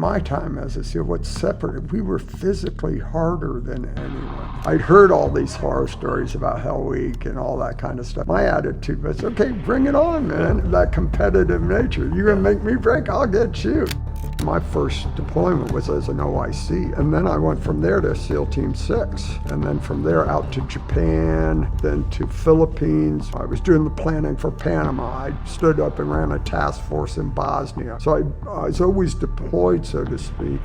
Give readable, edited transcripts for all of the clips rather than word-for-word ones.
my time as a SEAL, what separated, we were physically harder than anyone. I'd heard all these horror stories about Hell Week and all that kind of stuff. My attitude was, okay, bring it on, man. That competitive nature. You're gonna make me break, I'll get you. My first deployment was as an OIC, and then I went from there to SEAL Team 6, and then from there out to Japan, then to Philippines. I was doing the planning for Panama. I stood up and ran a task force in Bosnia. So I was always deployed, so to speak.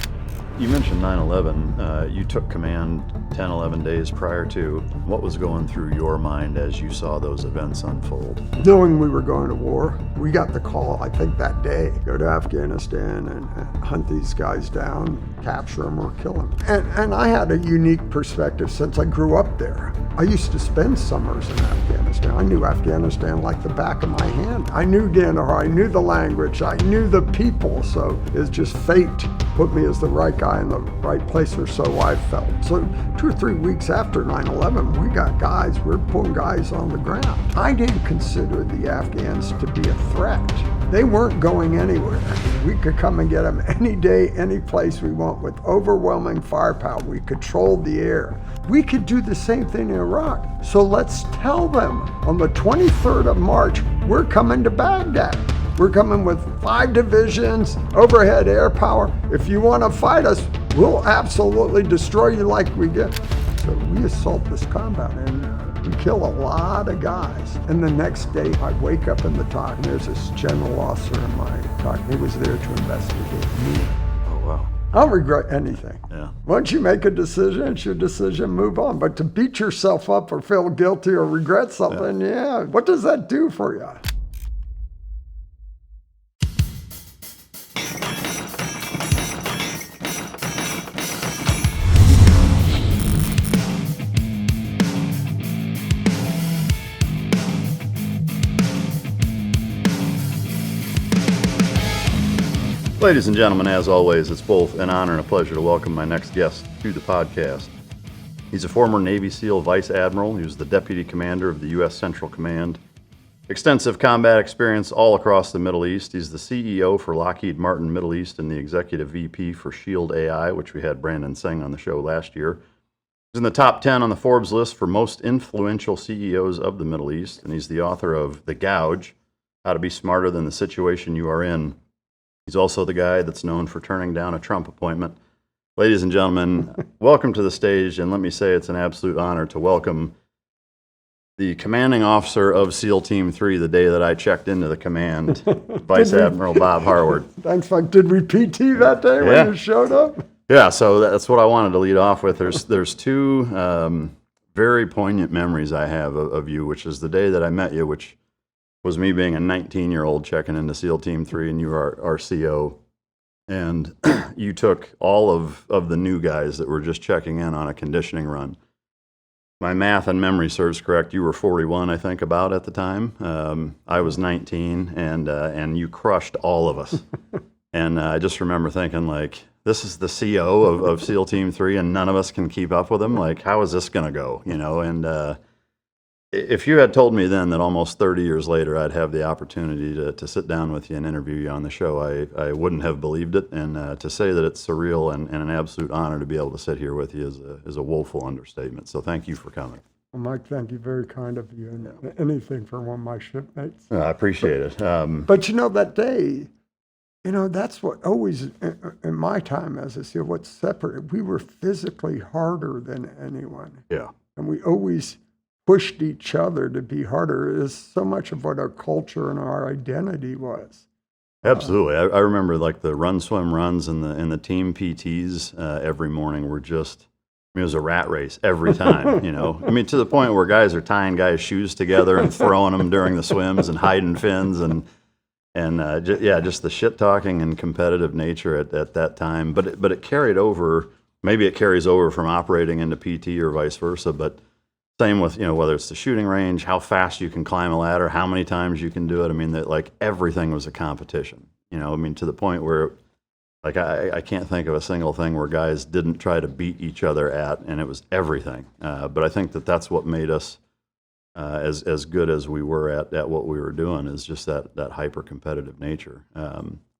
You mentioned 9/11. You took command 10, 11 days prior to. What was going through your mind as you saw those events unfold? Knowing we were going to war, we got the call, I think that day, go to Afghanistan and hunt these guys down, capture them or kill them. And I had a unique perspective since I grew up there. I used to spend summers in Afghanistan. I knew Afghanistan like the back of my hand. I knew Kandahar, I knew the language, I knew the people, so it's just fate put me as the right guy in the right place, or so I felt. So 2 or 3 weeks after 9/11, we got guys, we're putting guys on the ground. I didn't consider the Afghans to be a threat. They weren't going anywhere. We could come and get them any day, any place we want with overwhelming firepower. We controlled the air. We could do the same thing in Iraq. So let's tell them on the 23rd of March, we're coming to Baghdad. We're coming with 5 divisions, overhead air power. If you want to fight us, we'll absolutely destroy you like we did. So we assault this compound and we kill a lot of guys. And the next day I wake up in the TOC and there's this general officer in my TOC. He was there to investigate me. Oh, wow. I don't regret anything. Yeah. Once you make a decision, it's your decision, move on. But to beat yourself up or feel guilty or regret something, yeah, what does that do for you? Ladies and gentlemen, as always, it's both an honor and a pleasure to welcome my next guest to the podcast. He's a former Navy SEAL Vice Admiral. He was the Deputy Commander of the U.S. Central Command. Extensive combat experience all across the Middle East. He's the CEO for Lockheed Martin Middle East and the Executive VP for Shield AI, which we had Brandon Singh on the show last year. He's in the top 10 on the Forbes list for most influential CEOs of the Middle East, and he's the author of The Gouge, How to Be Smarter Than the Situation You Are In. He's also the guy that's known for turning down a Trump appointment. Ladies and gentlemen, welcome to the stage, and let me say it's an absolute honor to welcome the commanding officer of SEAL Team 3 the day that I checked into the command, Vice Admiral Bob Harward. Thanks, Mike. Did we PT that day when you showed up? Yeah, so that's what I wanted to lead off with. There's 2 very poignant memories I have of you, which is the day that I met you, which was me being a 19-year-old checking into SEAL Team 3, and you were our CO. And you took all of the new guys that were just checking in on a conditioning run. My math and memory serves correct. You were 41, I think, about at the time. I was 19, and you crushed all of us. And I just remember thinking, like, this is the CO of SEAL Team 3, and none of us can keep up with him. Like, how is this going to go? You know, and if you had told me then that almost 30 years later I'd have the opportunity to sit down with you and interview you on the show, I wouldn't have believed it. And to say that it's surreal and an absolute honor to be able to sit here with you is a woeful understatement. So thank you for coming. Well, Mike, thank you. Very kind of you. And anything for one of my shipmates. I appreciate it. But you know, that day, you know, that's what always, in my time as a SEAL, what separated, we were physically harder than anyone. Yeah. And we always pushed each other to be harder. Is so much of what our culture and our identity was. Absolutely. I remember like the run, swim, runs and the team PTs every morning were just, I mean, it was a rat race every time, you know. I mean, to the point where guys are tying guys' shoes together and throwing them during the swims and hiding fins and just the shit talking and competitive nature at that time. But it carried over. Maybe it carries over from operating into PT or vice versa. But same with, you know, whether it's the shooting range, how fast you can climb a ladder, how many times you can do it. I mean, that like everything was a competition. You know, I mean, to the point where like I can't think of a single thing where guys didn't try to beat each other at, and it was everything. But I think that's what made us as good as we were at what we were doing, is just that hyper competitive nature.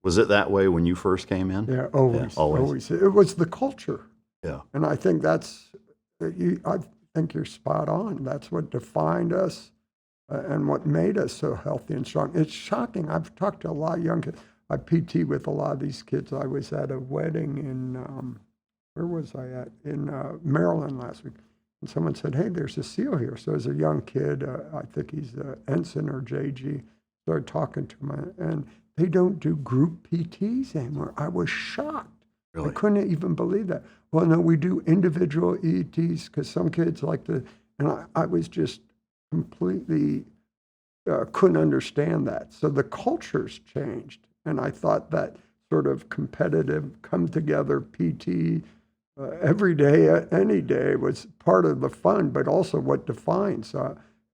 Was it that way when you first came in? Yeah, always, Yeah, always. always. It was the culture. Yeah. And I think I think you're spot on. That's what defined us and what made us so healthy and strong. It's shocking. I've talked to a lot of young kids. I PT with a lot of these kids. I was at a wedding in, where was I at? In Maryland last week. And someone said, hey, there's a SEAL here. So as a young kid, I think he's an ensign or JG, started talking to him. And they don't do group PTs anymore. I was shocked. Really? I couldn't even believe that. Well, no, we do individual ETs because some kids like to, and I was just completely, couldn't understand that. So the culture's changed. And I thought that sort of competitive come together PT every day, any day was part of the fun, but also what defines.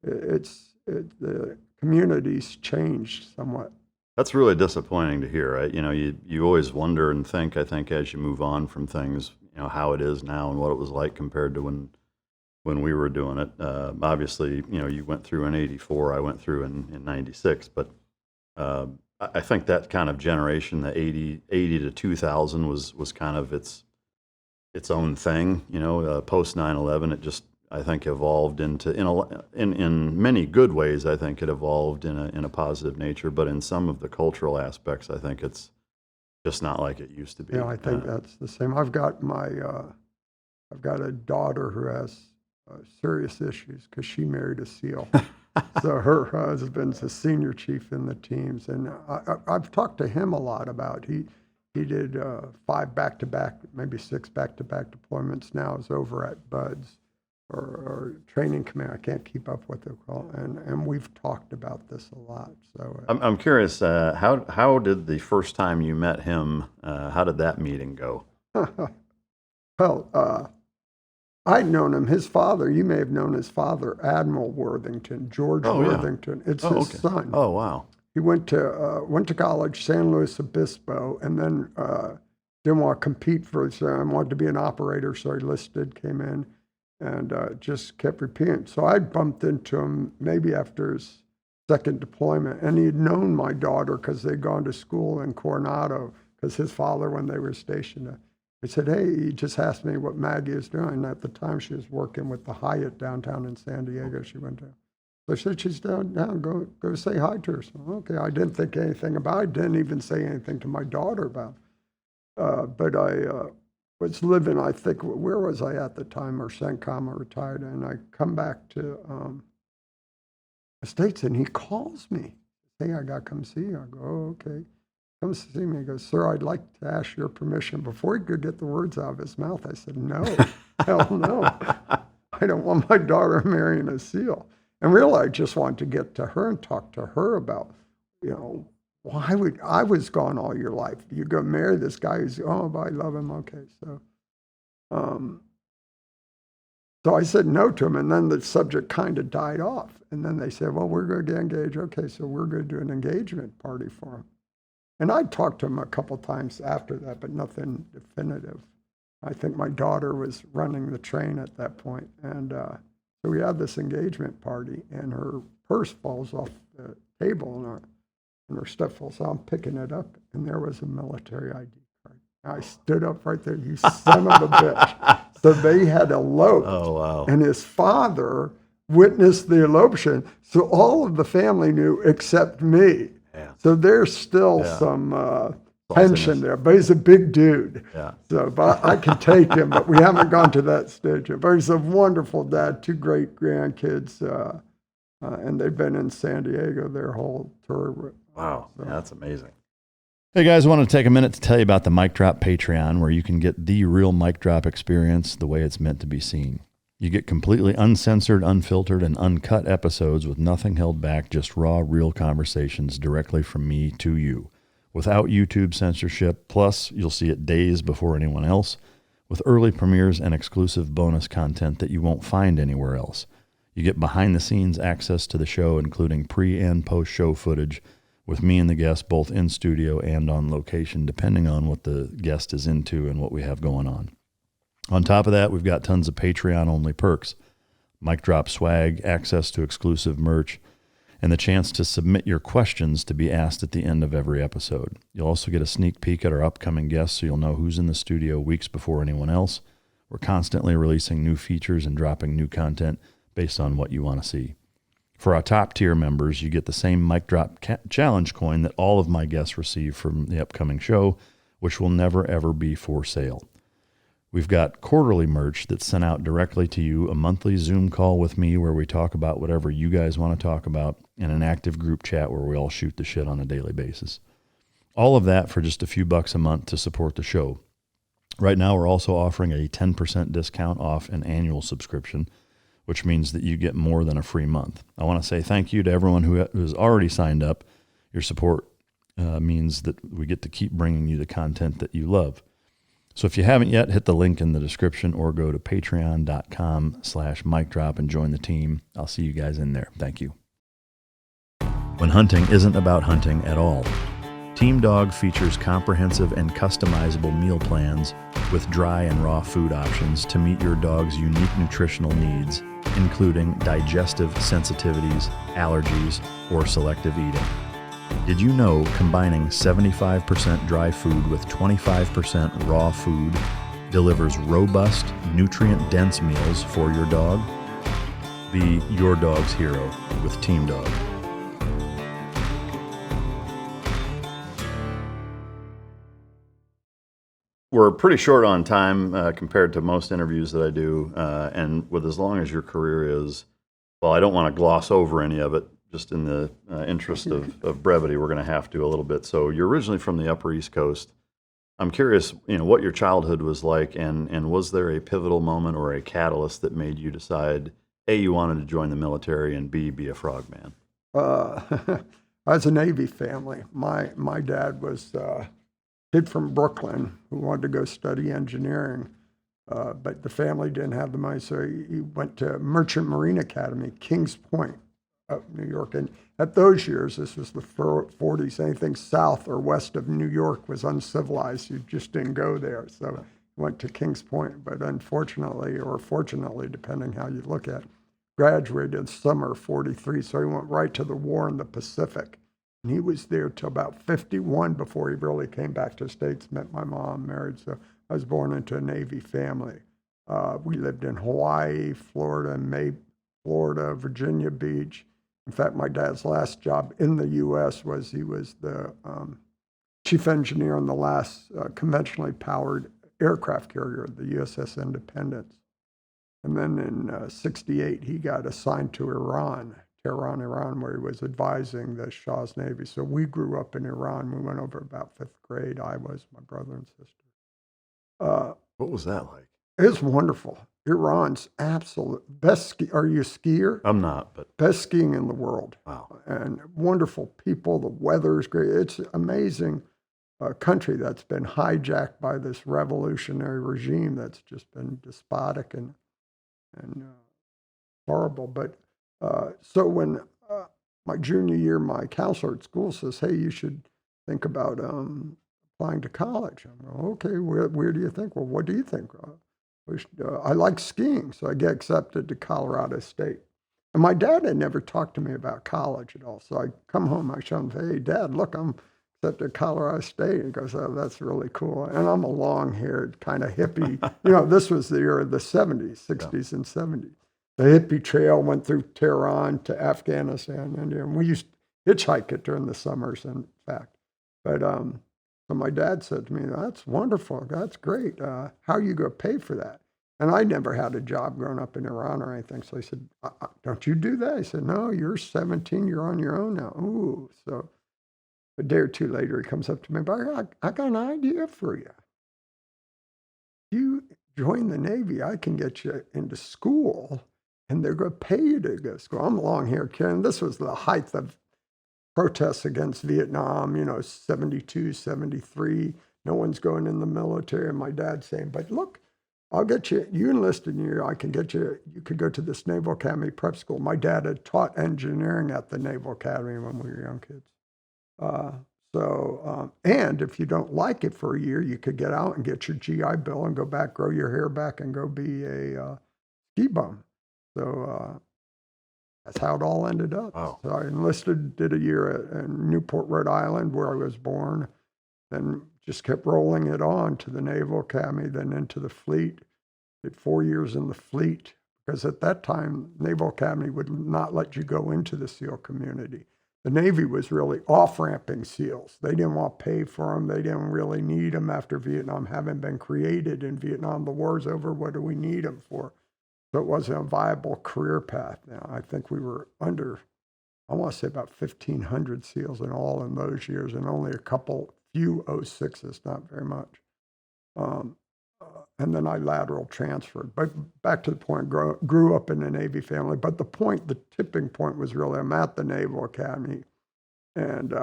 The community's changed somewhat. That's really disappointing to hear, right? You know, you always wonder and think, I think, as you move on from things, you know, how it is now and what it was like compared to when we were doing it. Obviously, you know, you went through in '84, I went through in '96, but I think that kind of generation, the 80 to 2000 was kind of its own thing, you know, post 9/11, it just, I think, evolved into, in many good ways, I think it evolved in a positive nature, but in some of the cultural aspects, I think it's just not like it used to be. Yeah, I think that's the same. I've got a daughter who has serious issues because she married a SEAL. So her husband's a senior chief in the teams, and I've talked to him a lot about, he did 5 back-to-back, maybe 6 back-to-back deployments. Now is over at BUDS or Training Command. I can't keep up what they call it. And we've talked about this a lot. So I'm curious, how did the first time you met him, how did that meeting go? Well, I'd known him. His father, you may have known his father, Admiral Worthington, George Worthington. It's his son. Oh, wow. He went to college, San Luis Obispo, and then didn't want to compete for it. I wanted to be an operator, so he enlisted, came in, and just kept repeating. So I bumped into him maybe after his second deployment, and he had known my daughter because they'd gone to school in Coronado, because his father, when they were stationed, he said, hey, he just asked me what Maggie is doing. At the time, she was working with the Hyatt downtown in San Diego. She went to. So I said, she's down, go say hi to her. So, okay, I didn't think anything about it. Didn't even say anything to my daughter about it. But I was living, I think, where was I at the time? Or CENTCOM, I retired. And I come back to the States, and he calls me. Hey, I got to come see you. I go, oh, okay. Comes to see me. He goes, sir, I'd like to ask your permission. Before he could get the words out of his mouth, I said, no, hell no. I don't want my daughter marrying a SEAL. And really, I just wanted to get to her and talk to her about, you know, why would, I was gone all your life. You go marry this guy who's, oh, but I love him. Okay, so. So I said no to him, and then the subject kind of died off. And then they said, well, we're going to get engaged. Okay, so we're going to do an engagement party for him. And I talked to him a couple times after that, but nothing definitive. I think my daughter was running the train at that point. And so we had this engagement party, and her purse falls off the table, and her stuff falls out. I'm picking it up, and there was a military ID card. I stood up right there, you son of a bitch. So they had eloped. Oh, wow. And his father witnessed the eloption, so all of the family knew except me. Yeah. So there's still some tension there, but he's a big dude. Yeah. So, but I can take him, but we haven't gone to that stage yet. But he's a wonderful dad, 2 great grandkids, and they've been in San Diego their whole tour. Wow, so. Yeah, that's amazing. Hey guys, I want to take a minute to tell you about the Mic Drop Patreon, where you can get the real mic drop experience the way it's meant to be seen. You get completely uncensored, unfiltered, and uncut episodes with nothing held back, just raw, real conversations directly from me to you, without YouTube censorship. Plus, you'll see it days before anyone else, with early premieres and exclusive bonus content that you won't find anywhere else. You get behind-the-scenes access to the show, including pre- and post-show footage, with me and the guest both in studio and on location, depending on what the guest is into and what we have going on. On top of that, we've got tons of Patreon-only perks, mic drop swag, access to exclusive merch, and the chance to submit your questions to be asked at the end of every episode. You'll also get a sneak peek at our upcoming guests, so you'll know who's in the studio weeks before anyone else. We're constantly releasing new features and dropping new content based on what you want to see. For our top tier members, you get the same Mic Drop Challenge coin that all of my guests receive from the upcoming show, which will never ever be for sale. We've got quarterly merch that's sent out directly to you, a monthly Zoom call with me where we talk about whatever you guys want to talk about, and an active group chat where we all shoot the shit on a daily basis. All of that for just a few bucks a month to support the show. Right now, we're also offering a 10% discount off an annual subscription, which means that you get more than a free month. I want to say thank you to everyone who has already signed up. Your support means that we get to keep bringing you the content that you love. So if you haven't yet, hit the link in the description or go to patreon.com/micdrop and join the team. I'll see you guys in there. Thank you. When hunting isn't about hunting at all, Team Dog features comprehensive and customizable meal plans with dry and raw food options to meet your dog's unique nutritional needs, including digestive sensitivities, allergies, or selective eating. Did you know combining 75% dry food with 25% raw food delivers robust, nutrient-dense meals for your dog? Be your dog's hero with Team Dog. We're pretty short on time compared to most interviews that I do, and with as long as your career is, well, I don't want to gloss over any of it. Just in the interest of brevity, we're going to have to a little bit. So you're originally from the Upper East Coast. I'm curious, what your childhood was like, and was there a pivotal moment or a catalyst that made you decide, A, you wanted to join the military, and B, be a frogman? I was a Navy family. My dad was a kid from Brooklyn who wanted to go study engineering, but the family didn't have the money, so he went to Merchant Marine Academy, Kings Point, up New York. And at those years, this was the 40s, anything south or west of New York was uncivilized. You just didn't go there. So went to Kings Point, but unfortunately, or fortunately, depending how you look at it, graduated summer of 43. So he went right to the war in the Pacific. And he was there till about 51 before he really came back to the States, met my mom, married. So I was born into a Navy family. We lived in Hawaii, Florida, Virginia Beach. In fact, my dad's last job in the U.S. was he was the chief engineer on the last conventionally powered aircraft carrier, the USS Independence. And then in 68, he got assigned to Tehran, Iran, where he was advising the Shah's Navy. So we grew up in Iran. We went over about 5th grade. I was, my brother and sister. What was that like? It was wonderful. Iran's absolute best are you a skier? I'm not, but Best skiing in the world. wow. And wonderful people. The weather is great. It's amazing country that's been hijacked by this revolutionary regime that's just been despotic and horrible. But so when my junior year, my counselor at school says, "Hey, you should think about applying to college." I'm going, "Okay, where do you think?" "Well, what do you think?" I like skiing, so I get accepted to Colorado State. And my dad had never talked to me about college at all. So I come home, I show him, "Hey, Dad, look, I'm accepted to Colorado State." He goes, "Oh, that's really cool." And I'm a long-haired kind of hippie. This was the era of the 70s, 60s, and 70s. The hippie trail went through Tehran to Afghanistan, and we used to hitchhike it during the summers, in fact. But so my dad said to me, "That's wonderful. That's great. How are you going to pay for that?" And I never had a job growing up in Iran or anything. So he said, "Don't you do that?" I said, "No, you're 17. You're on your own now." Ooh. So a day or two later, he comes up to me, "But I got an idea for you. You join the Navy, I can get you into school, and they're going to pay you to go to school." I'm a long-haired kid, and this was the height of protests against Vietnam, 72, 73. No one's going in the military. And my dad saying, "But look, I'll get you enlisted in you. I can get you could go to this Naval Academy prep school." My dad had taught engineering at the Naval Academy when we were young kids. And if you don't like it for a year, you could get out and get your GI Bill and go back, grow your hair back, and go be a ski bum. So That's how it all ended up. Wow. So I enlisted, did a year in Newport, Rhode Island, where I was born, then just kept rolling it on to the Naval Academy, then into the fleet. Did 4 years in the fleet, because at that time, Naval Academy would not let you go into the SEAL community. The Navy was really off-ramping SEALs. They didn't want to pay for them. They didn't really need them after Vietnam having been created in Vietnam. The war's over. What do we need them for? So it wasn't a viable career path. Now, I think we were under, I want to say about 1,500 SEALs in all in those years, and only few 06s, not very much. And then I lateral transferred. But back to the point, grew up in a Navy family. But the tipping point was really, I'm at the Naval Academy, and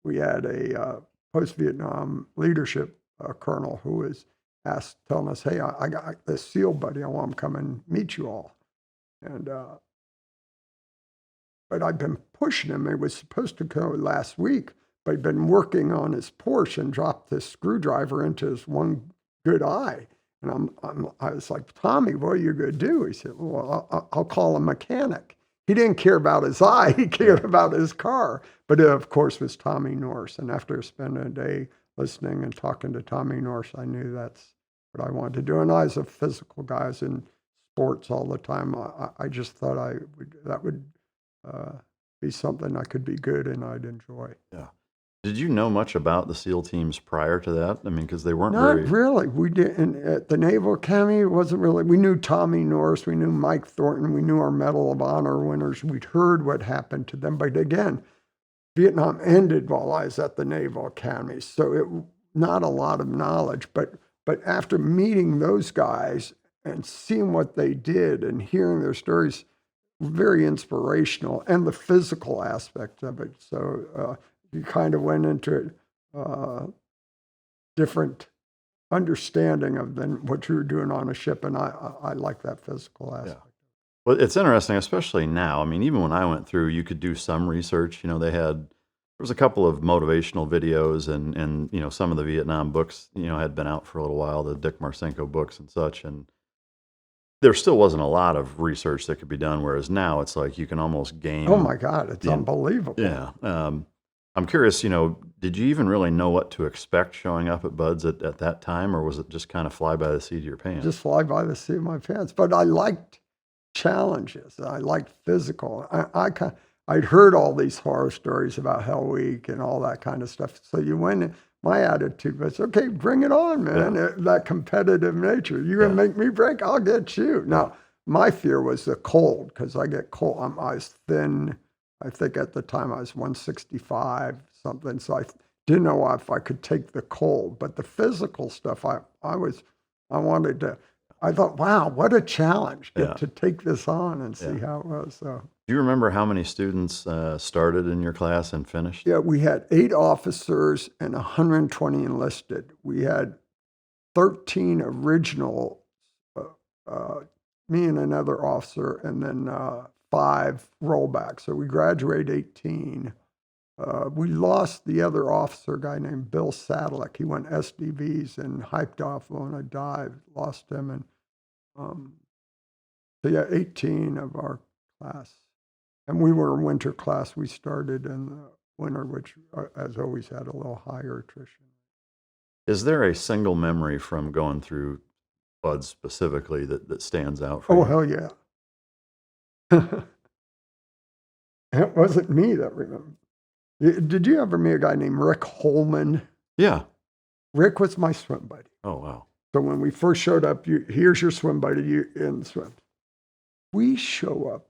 we had a post-Vietnam leadership colonel who was telling us, hey, I got this SEAL buddy, I want him to come and meet you all. And but I've been pushing him. He was supposed to go last week, but he'd been working on his Porsche and dropped this screwdriver into his one good eye. And I was like, Tommy, what are you going to do? He said, well, I'll call a mechanic. He didn't care about his eye. He cared about his car. But it, of course, was Tommy Norse. And after spending a day listening and talking to Tommy Norse, I knew that's what I wanted to do. And I was a physical guy. I was in sports all the time. I just thought that would be something I could be good and I'd enjoy. Yeah. Did you know much about the SEAL teams prior to that? I mean, because they weren't Not really. We didn't. At the Naval Academy, it wasn't really. We knew Tommy Norse. We knew Mike Thornton. We knew our Medal of Honor winners. We'd heard what happened to them. But again, Vietnam ended while I was at the Naval Academy. So it not a lot of knowledge. But after meeting those guys and seeing what they did and hearing their stories, very inspirational, and the physical aspect of it. So you kind of went into different understanding of than what you were doing on a ship, and I like that physical aspect. Yeah. Well, it's interesting, especially now. I mean, even when I went through, you could do some research. You know, there was a couple of motivational videos, and you know, some of the Vietnam books, you know, had been out for a little while, the Dick Marcinko books and such, and there still wasn't a lot of research that could be done, whereas now it's like you can almost game. Oh my God, it's unbelievable. Yeah. I'm curious, you know, did you even really know what to expect showing up at BUD/S at that time, or was it just kind of fly by the seat of your pants? Just fly by the seat of my pants. But I liked challenges. I liked physical. I'd heard all these horror stories about Hell Week and all that kind of stuff. So you went in, my attitude was, okay, bring it on, man. Yeah. That competitive nature. You're going to make me break? I'll get you. Now, my fear was the cold, because I get cold. I was thin. I think at the time I was 165 something, so I didn't know if I could take the cold. But the physical stuff, I wanted to. I thought, wow, what a challenge! Get to take this on and see how it was. So, do you remember how many students started in your class and finished? Yeah, we had 8 officers and 120 enlisted. We had 13 original, me and another officer, and then 5 rollbacks. So we graduated 18. We lost the other officer, a guy named Bill Sadlick. He went SDVs and hyped off on a dive, lost him. And so yeah, 18 of our class. And we were a winter class. We started in the winter, which has always had a little higher attrition. Is there a single memory from going through BUD/S specifically that stands out for you? Oh, hell yeah. It wasn't me that remembered. Did you ever meet a guy named Rick Holman? Yeah. Rick was my swim buddy. Oh, wow. So when we first showed up, here's your swim buddy, you in the swim. We show up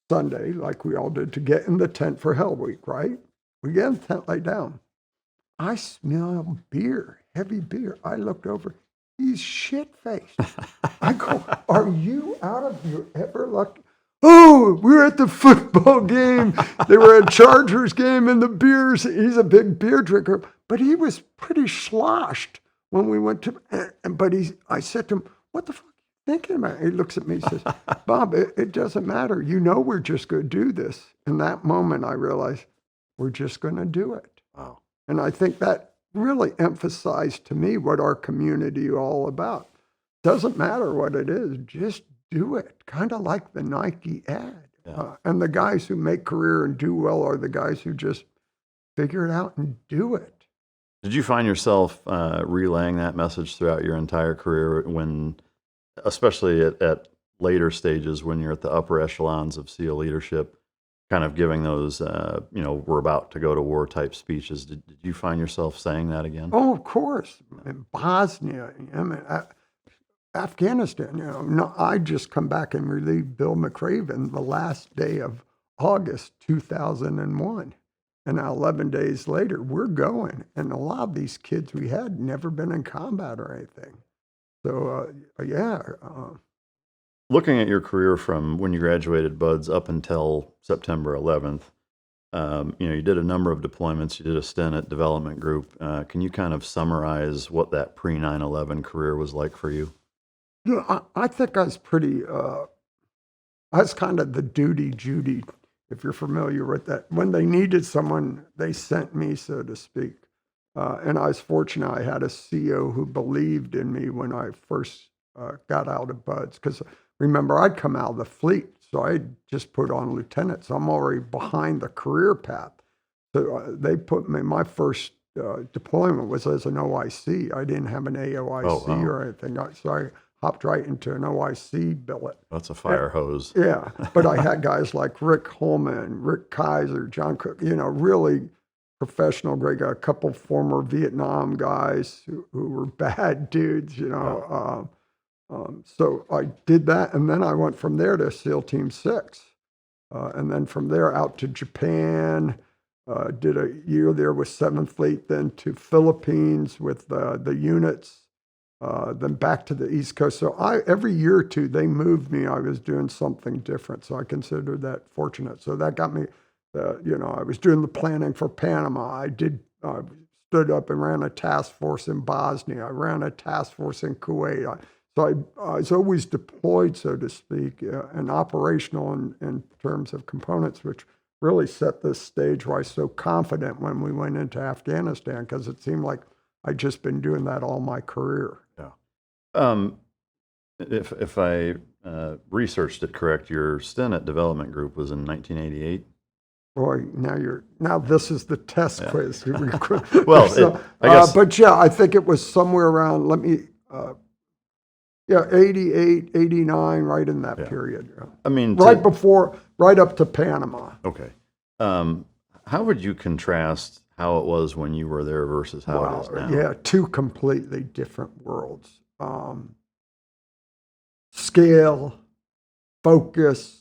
Sunday, like we all did, to get in the tent for Hell Week, right? We get in the tent, lay down. I smell beer, heavy beer. I looked over. He's shit-faced. I go, are you out of your ever luck? Oh, we were at the football game. They were at Chargers game, and the beers. He's a big beer drinker, but he was pretty sloshed when we went to. But I said to him, "What the fuck are you thinking about?" He looks at me and says, "Bob, it doesn't matter. You know we're just going to do this." In that moment, I realized we're just going to do it. Wow. And I think that really emphasized to me what our community is all about. Doesn't matter what it is, just do it. Kind of like the Nike ad. Yeah. And the guys who make career and do well are the guys who just figure it out and do it. Did you find yourself relaying that message throughout your entire career when, especially at later stages when you're at the upper echelons of SEAL leadership, kind of giving those, we're about to go to war type speeches? Did you find yourself saying that again? Oh, of course. In Bosnia, Afghanistan, no, I just come back and relieved Bill McRaven the last day of August 2001. And now 11 days later, we're going. And a lot of these kids we had never been in combat or anything. So, Looking at your career from when you graduated BUD/S up until September 11th, you did a number of deployments. You did a stint at Development Group. Can you kind of summarize what that pre-9/11 career was like for you? I think I was I was kind of the duty Judy, if you're familiar with that. When they needed someone, they sent me, so to speak. And I was fortunate I had a CO who believed in me when I first got out of BUD/S. Because remember, I'd come out of the fleet, so I just put on lieutenant, so I'm already behind the career path. So they put me, my first deployment was as an OIC. I didn't have an AOIC or anything. So I hopped right into an OIC billet. That's a fire hose. Yeah, but I had guys like Rick Holman, Rick Kaiser, John Cook, really professional, great guy, a couple former Vietnam guys who were bad dudes, So I did that, and then I went from there to SEAL Team 6. And then from there out to Japan, did a year there with 7th Fleet, then to Philippines with the units, then back to the East Coast. So every year or two, they moved me. I was doing something different, so I considered that fortunate. So that got me, I was doing the planning for Panama. I stood up and ran a task force in Bosnia. I ran a task force in Kuwait. So I was always deployed, so to speak, and operational in terms of components, which really set this stage why I was so confident when we went into Afghanistan, because it seemed like I'd just been doing that all my career. Yeah. If I researched it correct, your stint at Development Group was in 1988. Boy, now this is the test quiz. Well, so, I guess, but yeah, I think it was somewhere around. 88, 89, right in that period. I mean, right up to Panama. Okay. How would you contrast how it was when you were there versus how it is now? Yeah, two completely different worlds. Scale, focus.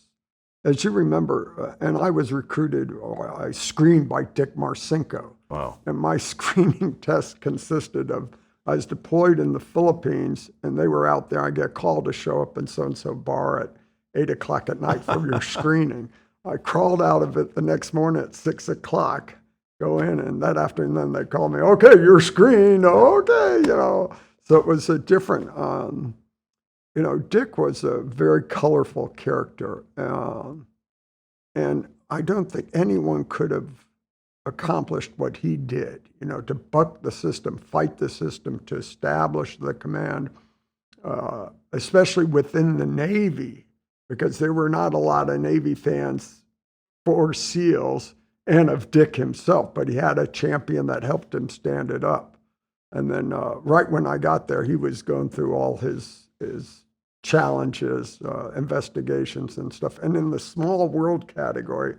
As you remember, and I was recruited, I screened by Dick Marcinko. Wow. And my screening test consisted of, I was deployed in the Philippines, and they were out there. I get called to show up in so-and-so bar at 8 o'clock at night for your screening. I crawled out of it the next morning at 6 o'clock, go in, and that afternoon they called me, okay, you're screened, okay, So it was a different, Dick was a very colorful character, and I don't think anyone could have accomplished what he did, to buck the system, fight the system, to establish the command, especially within the Navy, because there were not a lot of Navy fans for SEALs and of Dick himself, but he had a champion that helped him stand it up. And then right when I got there, he was going through all his challenges, investigations and stuff. And in the small world category,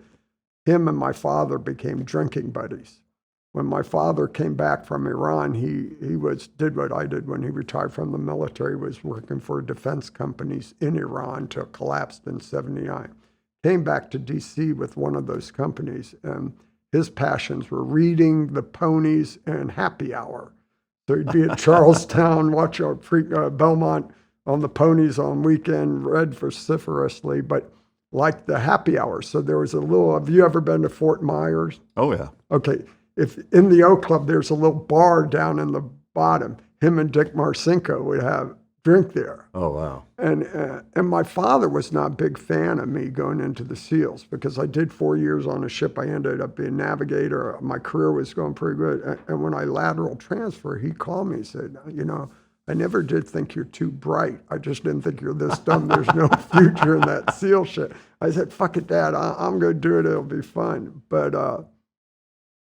him and my father became drinking buddies. When my father came back from Iran, he did what I did when he retired from the military, was working for defense companies in Iran till it collapsed in 79. Came back to DC with one of those companies, and his passions were reading, the ponies, and happy hour. So he'd be at Charlestown, watch Belmont on the ponies on weekend, read vociferously, but like the happy hour. So there was have you ever been to Fort Myers? Oh, yeah. Okay. If in the O Club, there's a little bar down in the bottom. Him and Dick Marcinko would have drink there. Oh, wow. And my father was not a big fan of me going into the SEALs, because I did 4 years on a ship. I ended up being navigator. My career was going pretty good. And when I lateral transfer, he called me and said, I never did think you're too bright. I just didn't think you're this dumb. There's no future in that SEAL shit. I said, fuck it, Dad. I'm going to do it. It'll be fun. But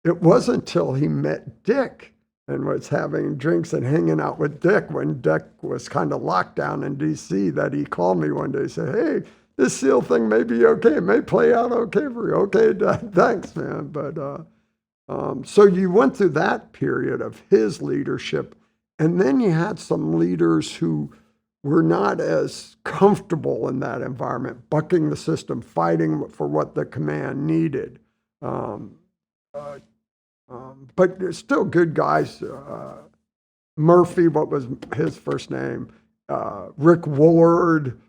it wasn't until he met Dick and was having drinks and hanging out with Dick when Dick was kind of locked down in D.C. that he called me one day and said, hey, this SEAL thing may be okay. It may play out okay for you. Okay, Dad, thanks, man. But so you went through that period of his leadership. And then you had some leaders who were not as comfortable in that environment, bucking the system, fighting for what the command needed. But they're still good guys. Murphy, what was his first name? Rick Woolard,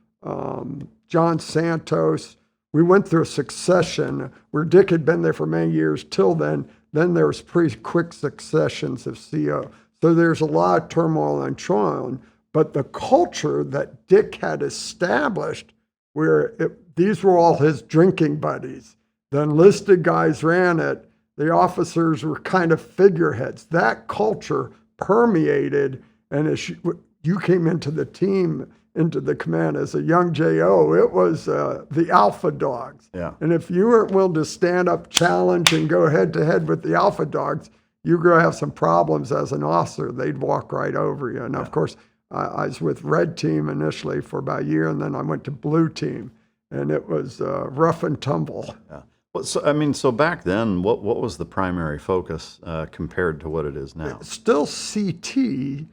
John Santos. We went through a succession where Dick had been there for many years till then. Then there was pretty quick successions of CO. So there's a lot of turmoil and trial, but the culture that Dick had established, where these were all his drinking buddies, the enlisted guys ran it, the officers were kind of figureheads. That culture permeated, and as you came into the team, into the command as a young JO, it was the alpha dogs. Yeah. And if you weren't willing to stand up, challenge, and go head to head with the alpha dogs, you're going to have some problems as an officer. They'd walk right over you. And of course, I was with Red Team initially for about a year, and then I went to Blue Team, and it was rough and tumble. Yeah. Well, so back then, what was the primary focus compared to what it is now? It's still CT,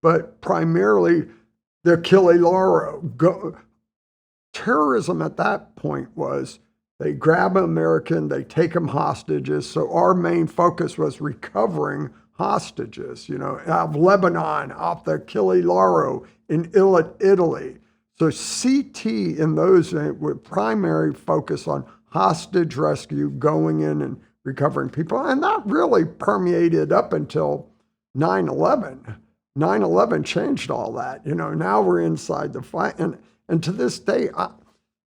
but primarily the Achille Lauro. Terrorism at that point was they grab an American, they take them hostages. So our main focus was recovering hostages, out of Lebanon, off the Achille Lauro in Italy. So CT in those were primary focus on hostage rescue, going in and recovering people. And that really permeated up until 9/11. 9/11 changed all that. Now we're inside the fight. And to this day,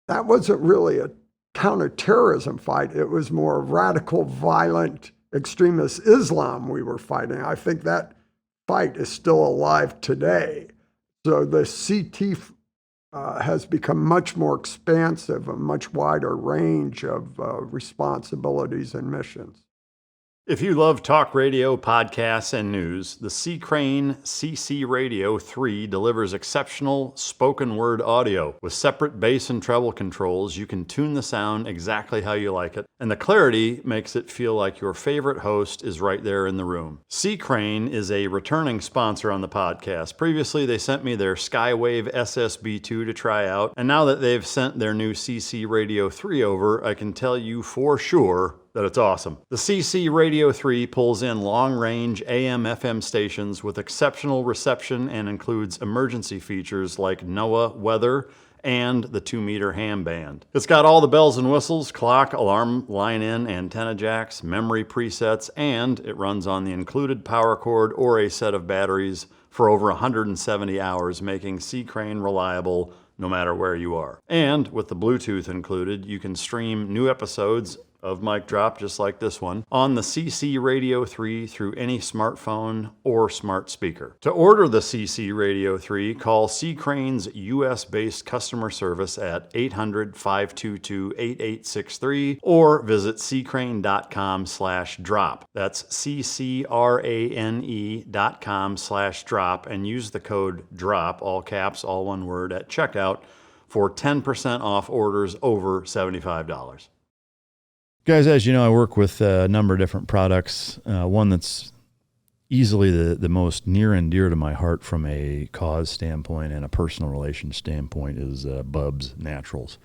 that wasn't really a counterterrorism fight. It was more radical, violent, extremist Islam we were fighting. I think that fight is still alive today. So the CT has become much more expansive, a much wider range of responsibilities and missions. If you love talk radio, podcasts, and news, the C. Crane CC Radio 3 delivers exceptional spoken word audio. With separate bass and treble controls, you can tune the sound exactly how you like it, and the clarity makes it feel like your favorite host is right there in the room. C. Crane is a returning sponsor on the podcast. Previously, they sent me their Skywave SSB2 to try out, and now that they've sent their new CC Radio 3 over, I can tell you for sure that it's awesome. The CC Radio 3 pulls in long-range AM/FM stations with exceptional reception and includes emergency features like NOAA weather and the 2-meter ham band. It's got all the bells and whistles, clock, alarm, line-in, antenna jacks, memory presets, and it runs on the included power cord or a set of batteries for over 170 hours, making C. Crane reliable no matter where you are. And with the Bluetooth included, you can stream new episodes of Mic Drop, just like this one, on the CC Radio 3 through any smartphone or smart speaker. To order the CC Radio 3, call C. Crane's U.S.-based customer service at 800-522-8863 or visit ccrane.com/drop. That's CCRANE.com/drop and use the code DROP, all caps, all one word, at checkout for 10% off orders over $75. Guys, as you know, I work with a number of different products. One that's easily the most near and dear to my heart from a cause standpoint and a personal relation standpoint is Bubs Naturals.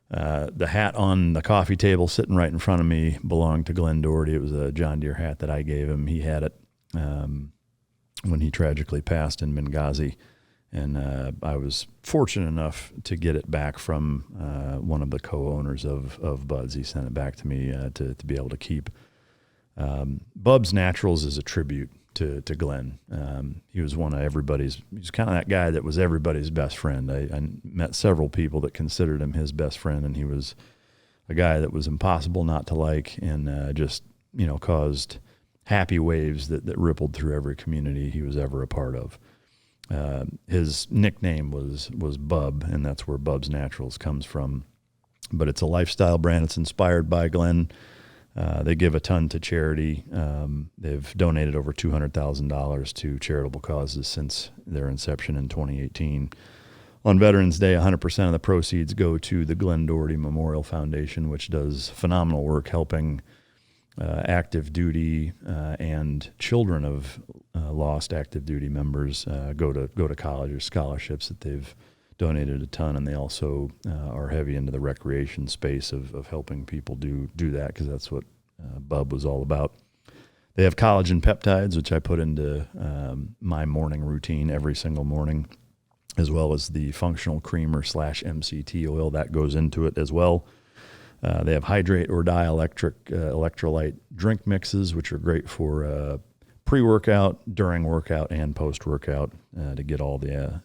The hat on the coffee table sitting right in front of me belonged to Glenn Doherty. It was a John Deere hat that I gave him. He had it when he tragically passed in Benghazi. And I was fortunate enough to get it back from one of the co-owners of Bubs. He sent it back to me to be able to keep. Bubs Naturals is a tribute to Glenn. He was one of everybody's, he's kind of that guy that was everybody's best friend. I met several people that considered him his best friend, and he was a guy that was impossible not to like, and just, caused happy waves that rippled through every community he was ever a part of. His nickname was Bub, and that's where Bub's Naturals comes from. But it's a lifestyle brand. It's inspired by Glenn. They give a ton to charity. They've donated over $200,000 to charitable causes since their inception in 2018. On Veterans Day, 100% of the proceeds go to the Glenn Doherty Memorial Foundation, which does phenomenal work helping active duty and children of lost active duty members go to college or scholarships that they've donated a ton, and they also are heavy into the recreation space of helping people do that, because that's what Bub was all about. They have collagen peptides, which I put into my morning routine every single morning, as well as the functional creamer / MCT oil that goes into it as well. They have hydrate or dielectric electrolyte drink mixes, which are great for pre-workout, during workout, and post-workout to get all the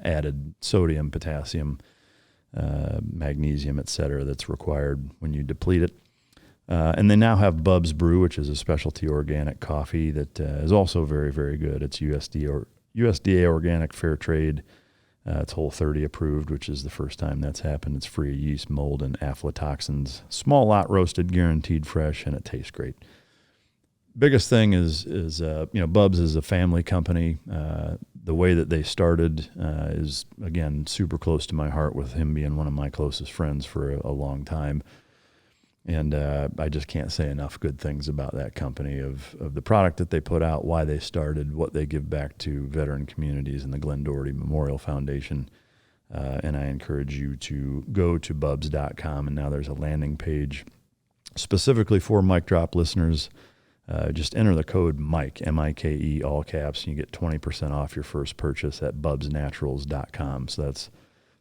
added sodium, potassium, magnesium, etc. that's required when you deplete it. And they now have Bub's Brew, which is a specialty organic coffee that is also very, very good. It's USDA organic, fair trade. It's Whole30 approved, which is the first time that's happened. It's free of yeast, mold, and aflatoxins. Small lot roasted, guaranteed fresh, and it tastes great. Biggest thing is Bub's is a family company. The way that they started is, again, super close to my heart, with him being one of my closest friends for a long time. And I just can't say enough good things about that company, of the product that they put out, why they started, what they give back to veteran communities and the Glenn Doherty Memorial Foundation. And I encourage you to go to bubs.com, and now there's a landing page specifically for Mic Drop listeners. Just enter the code Mike, M-I-K-E, all caps, and you get 20% off your first purchase at bubsnaturals.com. So that's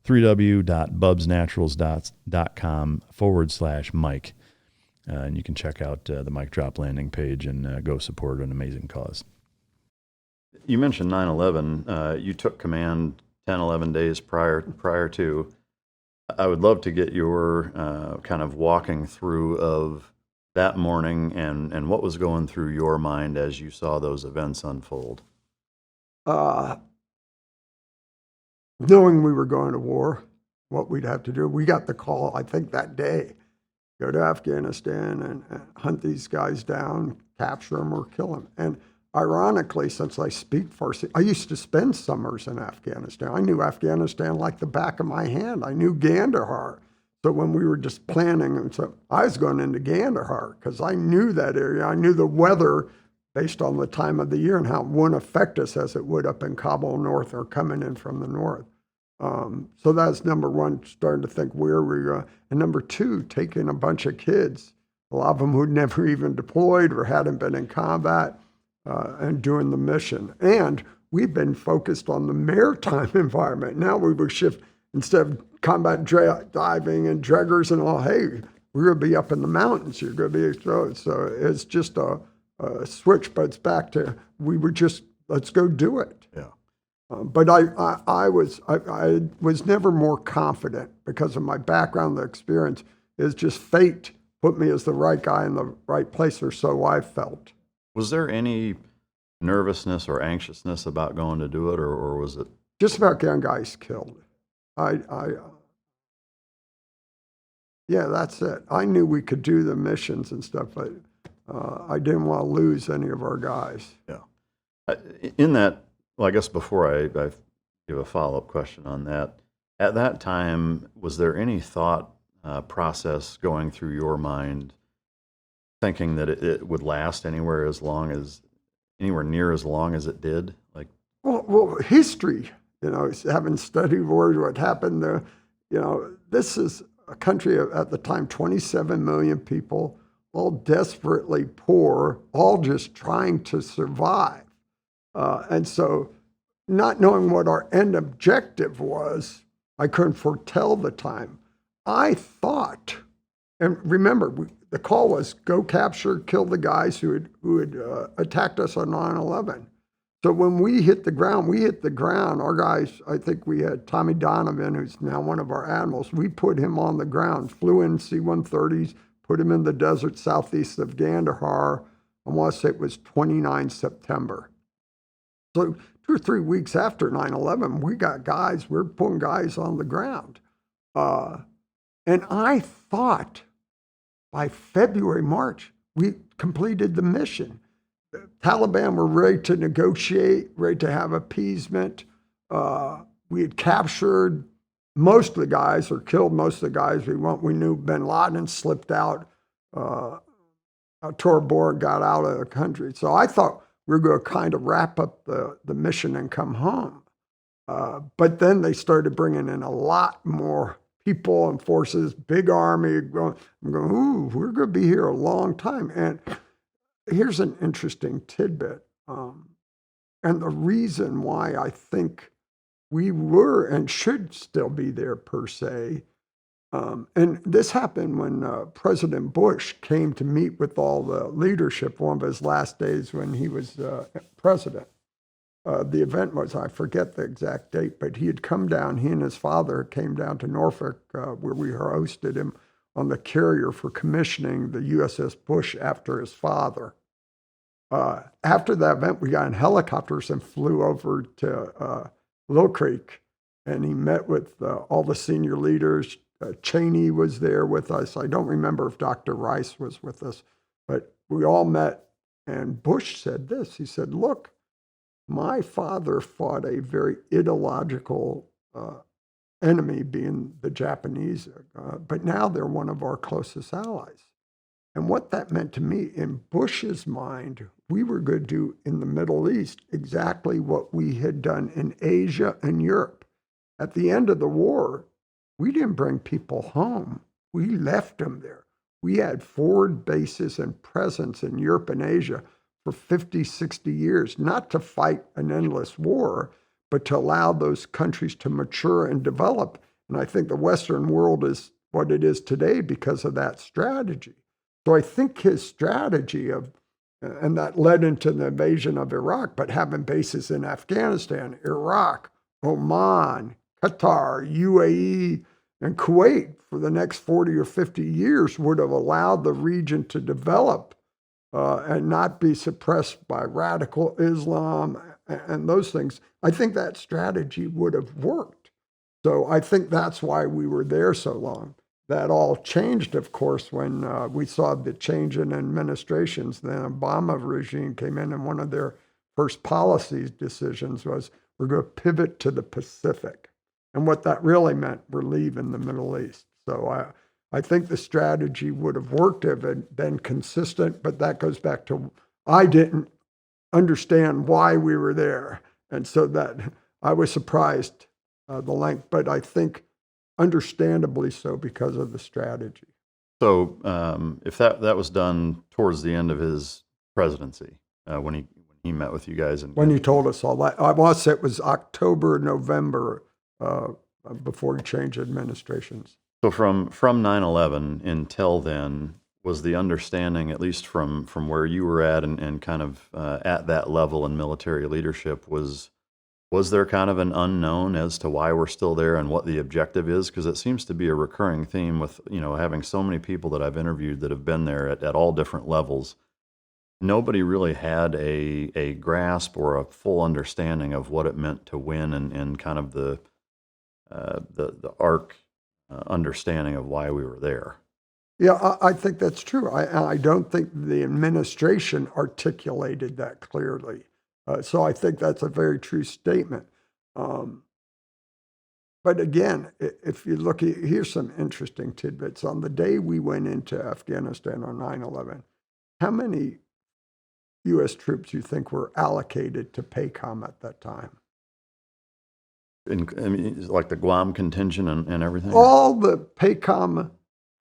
www.bubsnaturals.com/Mike. And you can check out the Mic Drop landing page and go support an amazing cause. You mentioned 9/11. You took command 10, 11 days prior to. I would love to get your kind of walking through of that morning and what was going through your mind as you saw those events unfold. Knowing we were going to war, what we'd have to do, we got the call, I think, that day, go to Afghanistan and hunt these guys down, capture them or kill them. And ironically, since I speak Farsi, I used to spend summers in Afghanistan. I knew Afghanistan like the back of my hand. I knew Kandahar. So when we were just planning, and so I was going into Kandahar because I knew that area. I knew the weather based on the time of the year and how it wouldn't affect us as it would up in Kabul north or coming in from the north. So that's number one, starting to think where we go. And number two, taking a bunch of kids, a lot of them who'd never even deployed or hadn't been in combat, and doing the mission. And we've been focused on the maritime environment. Now we would shift, instead of combat diving and draggers and all, hey, we're going to be up in the mountains. You're going to be exposed. So it's just a switch, but it's back to, we were just, let's go do it. Yeah. But I was never more confident because of my background. The experience is just fate put me as the right guy in the right place, or so I felt. Was there any nervousness or anxiousness about going to do it, or was it just about getting guys killed? Yeah, that's it. I knew we could do the missions and stuff, but I didn't want to lose any of our guys. Yeah. In that, well, I guess before I give a follow-up question on that, at that time, was there any thought process going through your mind, thinking that it would last anywhere near as long as it did? Like, well, history, having studied what happened there, this is a country at the time, 27 million people, all desperately poor, all just trying to survive. And so not knowing what our end objective was, I couldn't foretell the time. I thought, and remember, the call was go capture, kill the guys who had attacked us on 9/11. So when we hit the ground, our guys, I think we had Tommy Donovan, who's now one of our admirals, we put him on the ground, flew in C-130s, put him in the desert southeast of Kandahar. I want to say it was 29 September. So 2 or 3 weeks after 9/11, we're pulling guys on the ground. And I thought by February, March, we completed the mission. The Taliban were ready to negotiate, ready to have appeasement. We had captured most of the guys, or killed most of the guys we knew. Bin Laden slipped out, Tor Bor got out of the country. So I thought we were going to kind of wrap up the mission and come home. But then they started bringing in a lot more people and forces, big army. I'm going, ooh, we're going to be here a long time. And here's an interesting tidbit. And the reason why I think we were and should still be there per se. And this happened when President Bush came to meet with all the leadership one of his last days when he was president. The event was, I forget the exact date, but he had come down, he and his father came down to Norfolk where we hosted him on the carrier for commissioning the USS Bush after his father. After that event, we got in helicopters and flew over to Little Creek, and he met with all the senior leaders. Cheney was there with us. I don't remember if Dr. Rice was with us, but we all met, and Bush said this. He said, look, my father fought a very ideological enemy, being the Japanese, but now they're one of our closest allies. And what that meant to me, in Bush's mind, we were going to do in the Middle East exactly what we had done in Asia and Europe. At the end of the war, we didn't bring people home. We left them there. We had forward bases and presence in Europe and Asia for 50, 60 years, not to fight an endless war, but to allow those countries to mature and develop. And I think the Western world is what it is today because of that strategy. So I think his strategy and that led into the invasion of Iraq, but having bases in Afghanistan, Iraq, Oman, Qatar, UAE, and Kuwait for the next 40 or 50 years would have allowed the region to develop and not be suppressed by radical Islam and those things. I think that strategy would have worked. So I think that's why we were there so long. That all changed, of course, when we saw the change in administrations. The Obama regime came in, and one of their first policy decisions was we're going to pivot to the Pacific. And what that really meant, we're leaving the Middle East. So I think the strategy would have worked if it had been consistent, but that goes back to I didn't understand why we were there. And so that I was surprised the length, but I think understandably so because of the strategy. So if that was done towards the end of his presidency, when he met with you guys, and when he told us all that, I want to say it was October, November, before he changed administrations. So from 9/11 until then, was the understanding, at least from where you were at and kind of at that level in military leadership, was there kind of an unknown as to why we're still there and what the objective is? Because it seems to be a recurring theme with, having so many people that I've interviewed that have been there at all different levels. Nobody really had a grasp or a full understanding of what it meant to win and kind of the arc understanding of why we were there. Yeah, I think that's true. I don't think the administration articulated that clearly. So I think that's a very true statement. But again, if you look, here's some interesting tidbits. On the day we went into Afghanistan on 9/11, how many U.S. troops you think were allocated to PACOM at that time? Like the Guam contingent and everything? All the PACOM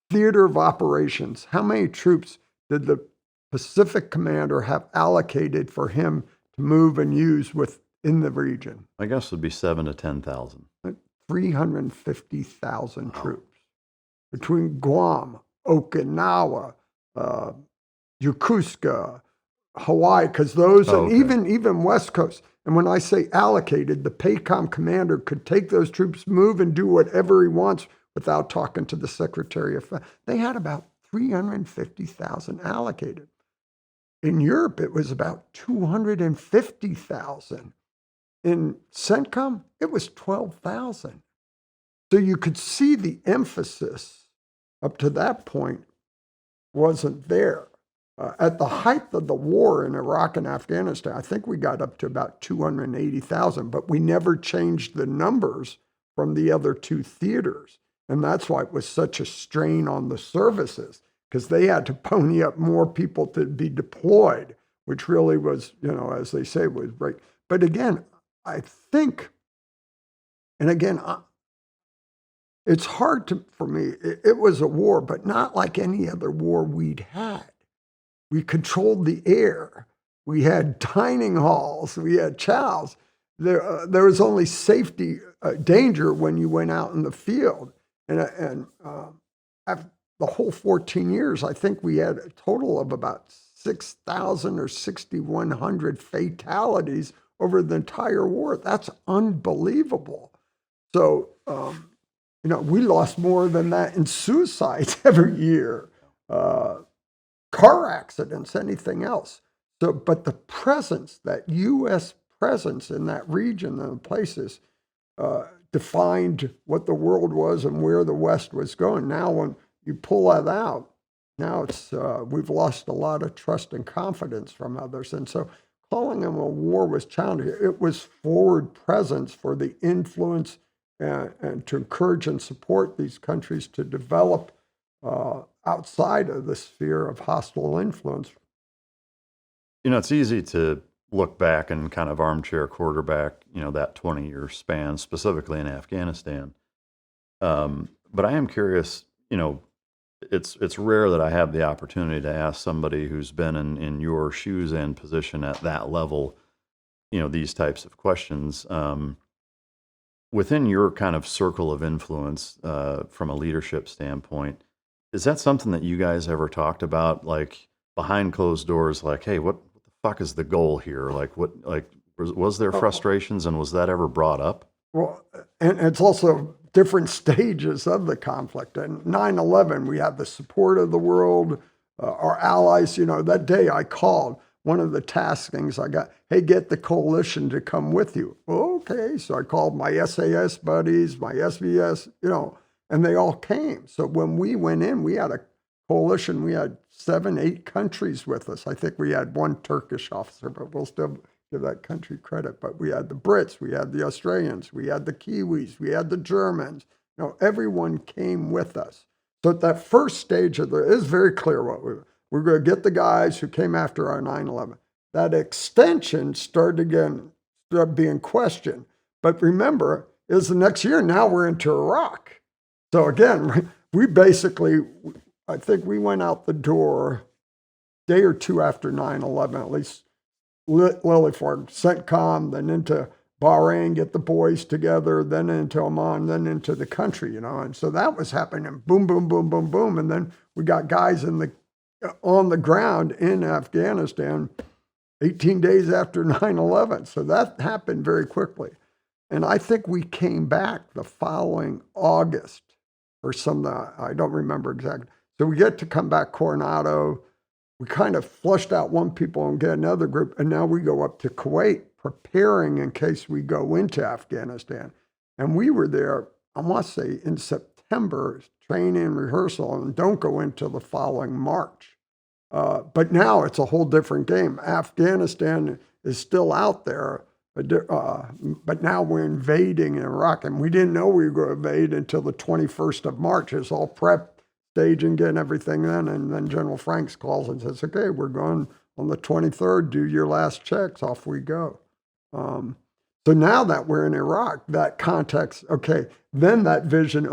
theater of operations, how many troops did the Pacific commander have allocated for him to move and use within the region? I guess it would be 7,000 to 10,000. 350,000 troops between Guam, Okinawa, Yokosuka, Hawaii, because those, and even West Coast. And when I say allocated, the PACOM commander could take those troops, move and do whatever he wants without talking to the Secretary of Defense. They had about 350,000 allocated. In Europe, it was about 250,000. in CENTCOM, it was 12,000. So you could see the emphasis up to that point wasn't there. At the height of the war in Iraq and Afghanistan, I think we got up to about 280,000, but we never changed the numbers from the other two theaters. And that's why it was such a strain on the services, because they had to pony up more people to be deployed, which really was, as they say, was great. But again, I think, and again, it's hard for me. It was a war, but not like any other war we'd had. We controlled the air. We had dining halls. We had chows. There was only safety danger when you went out in the field. And after the whole 14 years, I think we had a total of about 6,000 or 6,100 fatalities over the entire war. That's unbelievable. So, we lost more than that in suicides every year, car accidents, anything else. So, but the presence, that U.S. presence in that region and the places, defined what the world was and where the West was going. Now, when you pull that out, now it's we've lost a lot of trust and confidence from others. And so calling them a war was challenging. It was forward presence for the influence and to encourage and support these countries to develop outside of the sphere of hostile influence. It's easy to look back and kind of armchair quarterback, that 20-year span, specifically in Afghanistan. But I am curious, it's rare that I have the opportunity to ask somebody who's been in your shoes and position at that level, these types of questions. Within your kind of circle of influence, from a leadership standpoint, is that something that you guys ever talked about, like behind closed doors, like, hey, what the fuck is the goal here? Was there frustrations, and was that ever brought up? Well, and it's also different stages of the conflict. And 9/11, we had the support of the world, our allies. That day I called, one of the taskings I got, hey, get the coalition to come with you. Okay, so I called my SAS buddies, my SVS, and they all came. So when we went in, we had a coalition. We had 7, 8 countries with us. I think we had one Turkish officer, but we'll still give that country credit. But we had the Brits, we had the Australians, we had the Kiwis, we had the Germans. Everyone came with us. So at that first stage it is very clear what we're going to get the guys who came after our 9/11. That extension started being questioned. But remember, it was the next year. Now we're into Iraq. So again, we basically, I think we went out the door a day or two after 9/11, at least Lilliford, CENTCOM, then into Bahrain, get the boys together, then into Oman, then into the country, And so that was happening, boom, boom, boom, boom, boom. And then we got guys on the ground in Afghanistan 18 days after 9/11. So that happened very quickly. And I think we came back the following August or I don't remember exactly. So we get to come back Coronado. We kind of flushed out one people and get another group. And now we go up to Kuwait, preparing in case we go into Afghanistan. And we were there, I must say, in September, training and rehearsal, and don't go into the following March. But now it's a whole different game. Afghanistan is still out there, but now we're invading Iraq, and we didn't know we were going to invade until the 21st of March. It's all prep, staging, getting everything in, and then General Franks calls and says, okay, we're going on the 23rd, do your last checks, off we go. So now that we're in Iraq, that context, okay, then that vision,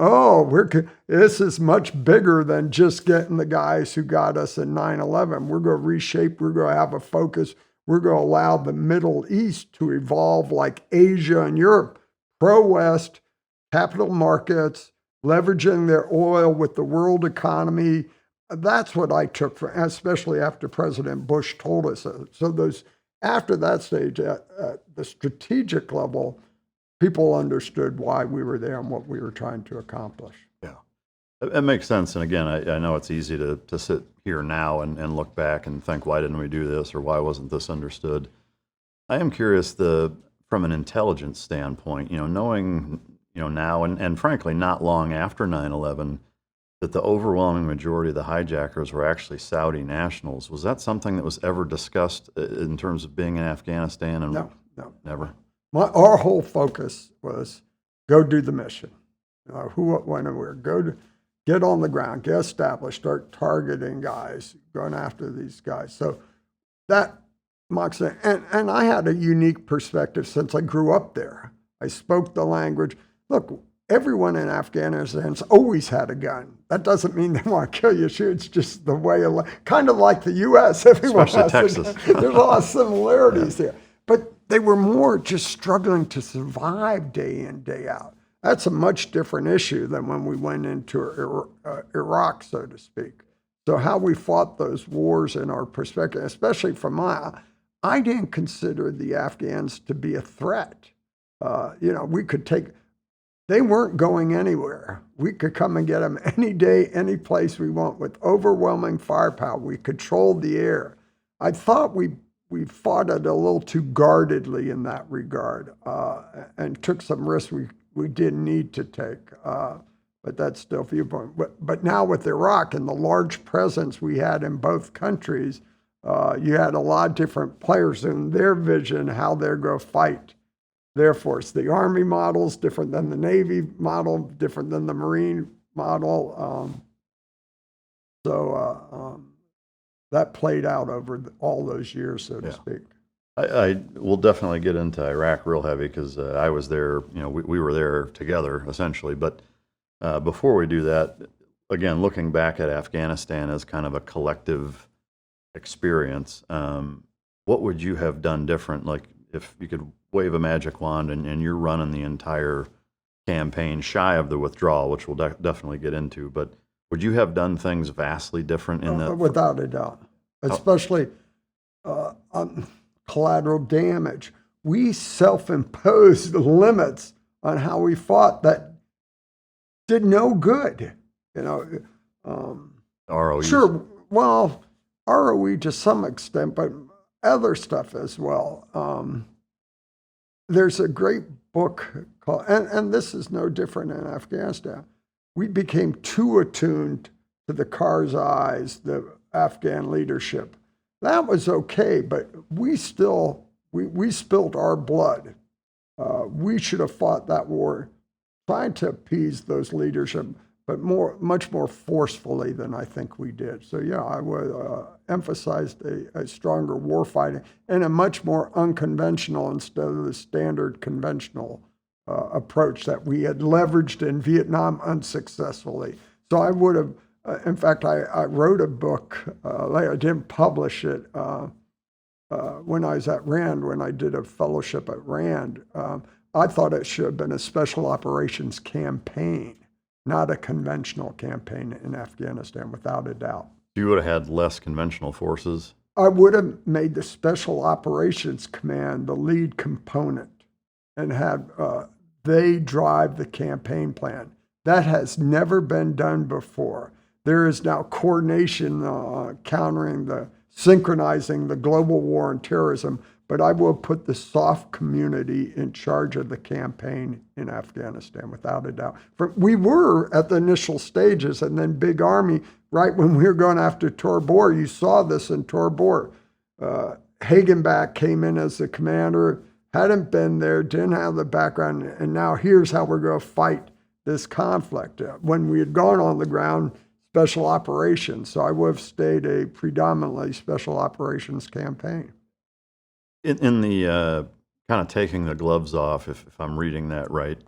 this is much bigger than just getting the guys who got us in 9/11. We're going to reshape, we're going to have a focus, we're going to allow the Middle East to evolve like Asia and Europe, pro-West, capital markets, leveraging their oil with the world economy. That's what I took, especially after President Bush told us. So after that stage, at the strategic level, people understood why we were there and what we were trying to accomplish. Yeah, it makes sense. And again, I know it's easy to sit here now and look back and think, why didn't we do this, or why wasn't this understood? I am curious, from from an intelligence standpoint, knowing, now and frankly, not long after 9/11, that the overwhelming majority of the hijackers were actually Saudi nationals. Was that something that was ever discussed in terms of being in Afghanistan? And No. never. Our whole focus was go do the mission. Who, what, when, and where. Get on the ground, get established, start targeting guys, going after these guys. So that mocks it. And I had a unique perspective since I grew up there. I spoke the language. Look, everyone in Afghanistan's always had a gun. That doesn't mean they want to kill you. Sure, it's just the way of life. Kind of like the U.S. Everyone Especially has Texas. There's a lot of similarities there. But they were more just struggling to survive day in, day out. That's a much different issue than when we went into Iraq, so to speak. So how we fought those wars in our perspective, especially from I didn't consider the Afghans to be a threat. We could they weren't going anywhere. We could come and get them any day, any place we want with overwhelming firepower. We controlled the air. I thought we fought it a little too guardedly in that regard and took some risks we didn't need to take. But that's still viewpoint. But now with Iraq and the large presence we had in both countries, you had a lot of different players in their vision, how they're going to fight their force. The Army model is different than the Navy model, different than the Marine model. That played out over all those years, so to speak. I will definitely get into Iraq real heavy because I was there, we were there together essentially. But before we do that, again, looking back at Afghanistan as kind of a collective experience, what would you have done different? Like if you could wave a magic wand and you're running the entire campaign shy of the withdrawal, which we'll definitely get into, but would you have done things vastly different in that? Without a doubt, especially on collateral damage. We self-imposed limits on how we fought that did no good. ROE. Sure, well, ROE to some extent, but other stuff as well. There's a great book called, and this is no different in Afghanistan. We became too attuned to the Karzais, the Afghan leadership. That was okay, but we still, we spilled our blood. We should have fought that war, trying to appease those leadership, but much more forcefully than I think we did. So yeah, I would emphasize a stronger war fighting and a much more unconventional instead of the standard conventional approach that we had leveraged in Vietnam unsuccessfully. So I would have, in fact, I wrote a book, I didn't publish it when I was at RAND, when I did a fellowship at RAND. I thought it should have been a special operations campaign, not a conventional campaign in Afghanistan, without a doubt. You would have had less conventional forces? I would have made the Special Operations Command the lead component and had they drive the campaign plan. That has never been done before. There is now coordination synchronizing the global war on terrorism, but I will put the soft community in charge of the campaign in Afghanistan, without a doubt. We were at the initial stages, and then Big Army, right when we were going after Tor Bor, you saw this in Tor Bor. Hagenbach came in as the commander, hadn't been there, didn't have the background, and now here's how we're going to fight this conflict. When we had gone on the ground, special operations, so I would have stayed a predominantly special operations campaign. In the kind of taking the gloves off, if I'm reading that right,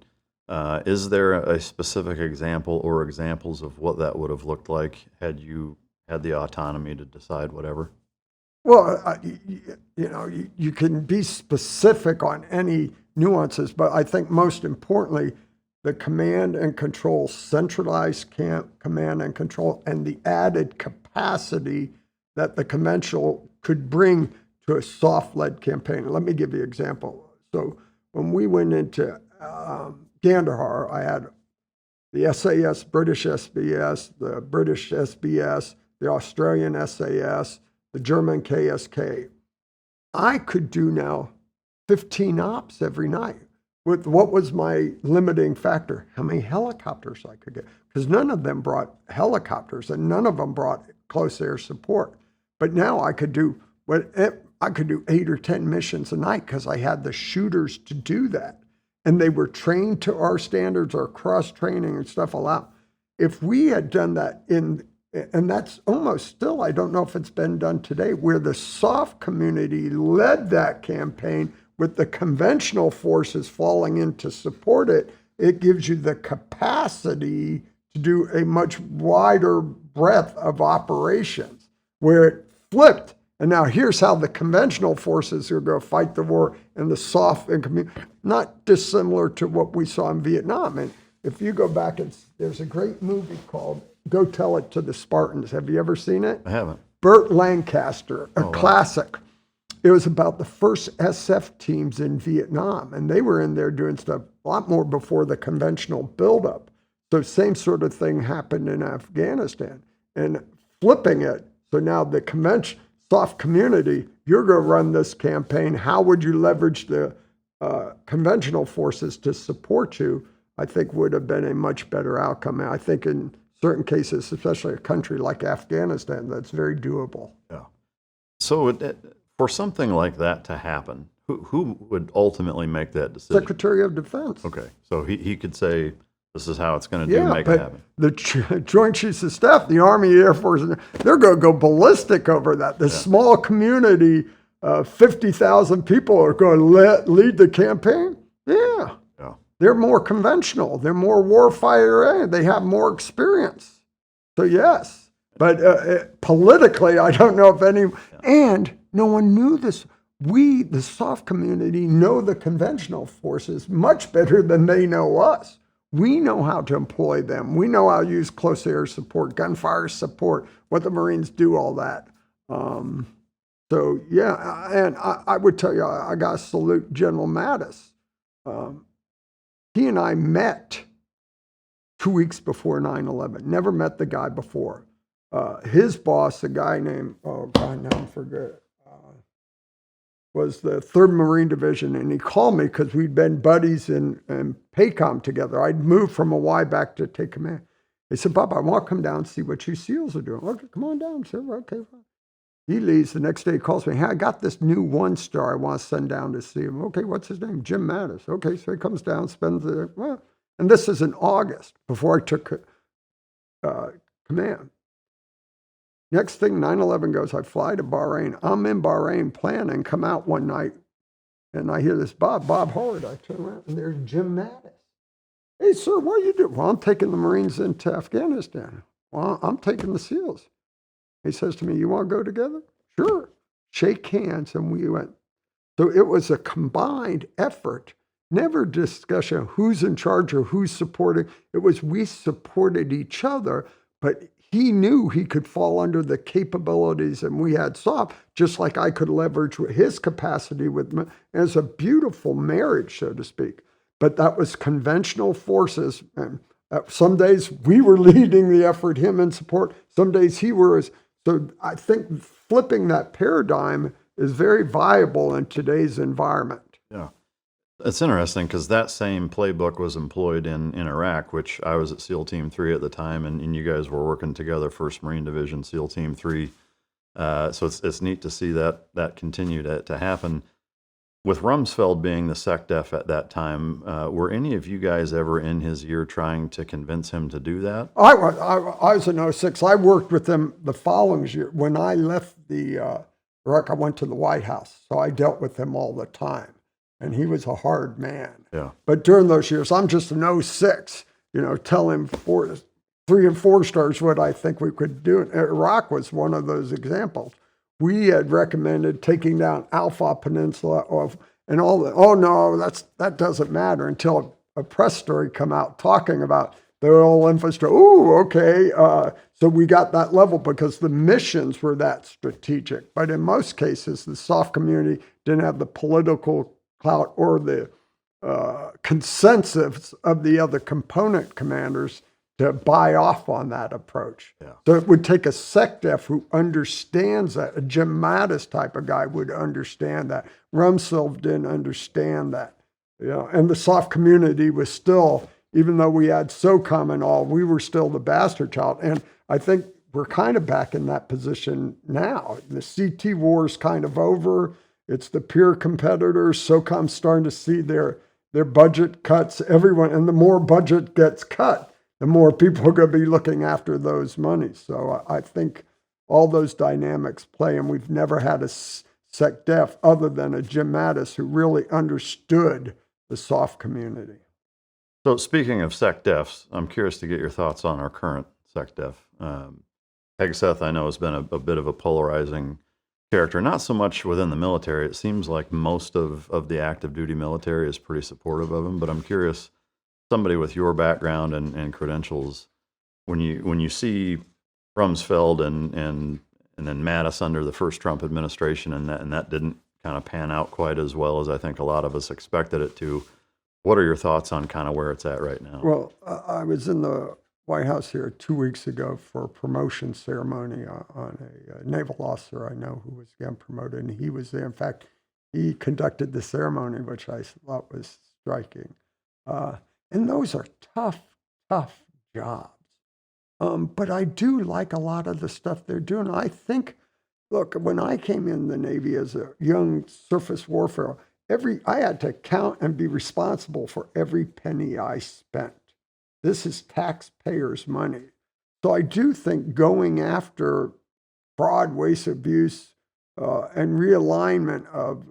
is there a specific example or examples of what that would have looked like had you had the autonomy to decide whatever? Well, you can be specific on any nuances, but I think most importantly, the command and control, centralized command and control, and the added capacity that the conventional could bring to a soft-led campaign. Let me give you an example. So when we went into Kandahar, I had the SAS, British SBS, the British SBS, the Australian SAS, the German KSK. I could do now 15 ops every night. With what was my limiting factor? How many helicopters I could get? Because none of them brought helicopters and none of them brought close air support. But now I could do 8 or 10 missions a night because I had the shooters to do that. And they were trained to our standards, our cross training and stuff allowed. If we had done that and that's almost still, I don't know if it's been done today, where the SOF community led that campaign with the conventional forces falling in to support it, it gives you the capacity to do a much wider breadth of operations, where it flipped. And now here's how the conventional forces are going to fight the war, and the SOF and community, not dissimilar to what we saw in Vietnam. And if you go back, there's a great movie called Go Tell It to the Spartans. Have you ever seen it? I haven't. Burt Lancaster, a classic. It was about the first SF teams in Vietnam, and they were in there doing stuff a lot more before the conventional buildup. So same sort of thing happened in Afghanistan. And flipping it, so now the soft community, you're going to run this campaign. How would you leverage the conventional forces to support you? I think would have been a much better outcome. And I think in certain cases, especially a country like Afghanistan, that's very doable. Yeah. So for something like that to happen, who would ultimately make that decision? Secretary of Defense. Okay. So he could say, this is how it's going to do, make it happen. The Joint Chiefs of Staff, the Army, Air Force, they're going to go ballistic over that. The small community, 50,000 people are going to lead the campaign. Yeah. They're more conventional. They're more warfighter. They have more experience. So yes, but politically, I don't know if any, and no one knew this. We, the soft community, know the conventional forces much better than they know us. We know how to employ them. We know how to use close air support, gunfire support, what the Marines do, all that. So yeah, and I would tell you, I got to salute General Mattis. He and I met 2 weeks before 9/11. Never met the guy before. His boss, a guy named, now I forget, was the 3rd Marine Division, and he called me because we'd been buddies in PACOM together. I'd moved from Hawaii back to take command. He said, Bob, I want to come down and see what you SEALs are doing. Okay, come on down. Sir. Okay, fine. He leaves. The next day he calls me. Hey, I got this new 1-star I want to send down to see him. Okay, what's his name? Jim Mattis. Okay, so he comes down, spends the, and this is in August, before I took command. Next thing, 9/11 goes, I fly to Bahrain. I'm in Bahrain planning, come out one night, and I hear this Bob Harward. I turn around, and there's Jim Mattis. Hey, sir, what are you doing? Well, I'm taking the Marines into Afghanistan. Well, I'm taking the SEALs. He says to me, you want to go together? Sure. Shake hands, and we went. So it was a combined effort, never discussion of who's in charge or who's supporting. It was we supported each other, but he knew he could fall under the capabilities, and we had soft, just like I could leverage his capacity with me. And it's a beautiful marriage, so to speak. But that was conventional forces. And some days we were leading the effort, him in support. Some days he was. So I think flipping that paradigm is very viable in today's environment. Yeah. It's interesting because that same playbook was employed in Iraq, which I was at SEAL Team 3 at the time, and you guys were working together, 1st Marine Division, SEAL Team 3. So it's neat to see that continue to happen. With Rumsfeld being the SecDef at that time, were any of you guys ever in his ear trying to convince him to do that? I was in 06. I worked with him the following year. When I left the Iraq, I went to the White House, so I dealt with him all the time. And he was a hard man. Yeah. But during those years, I'm just an 06, tell him 3 and 4 stars what I think we could do. Iraq was one of those examples. We had recommended taking down Alpha Peninsula and all that. Oh no, that doesn't matter until a press story come out talking about the oil infrastructure. Ooh, okay. So we got that level because the missions were that strategic. But in most cases, the soft community didn't have the political clout or the consensus of the other component commanders to buy off on that approach. Yeah. So it would take a SecDef who understands that. A Jim Mattis type of guy would understand that. Rumsfeld didn't understand that. And the soft community was still, even though we had SOCOM and all, we were still the bastard child. And I think we're kind of back in that position now. The CT war is kind of over. It's the peer competitors. SOCOM's starting to see their budget cuts. Everyone, and the more budget gets cut, the more people are going to be looking after those monies. So I think all those dynamics play, and we've never had a SecDef other than a Jim Mattis who really understood the soft community. So speaking of SecDefs, I'm curious to get your thoughts on our current SecDef. Hegseth, I know, has been a bit of a polarizing character, not so much within the military. It seems like most of the active duty military is pretty supportive of him, but I'm curious, somebody with your background and credentials, when you see Rumsfeld and then Mattis under the first Trump administration, and that didn't kind of pan out quite as well as I think a lot of us expected it to. What are your thoughts on kind of where it's at right now? Well, I was in the White House here 2 weeks ago for a promotion ceremony on a naval officer I know who was getting promoted, and he was there. In fact, he conducted the ceremony, which I thought was striking. And those are tough jobs. But I do like a lot of the stuff they're doing. I think, look, when I came in the Navy as a young surface warfare, I had to count and be responsible for every penny I spent. This is taxpayers' money. So I do think going after fraud, waste, abuse, and realignment of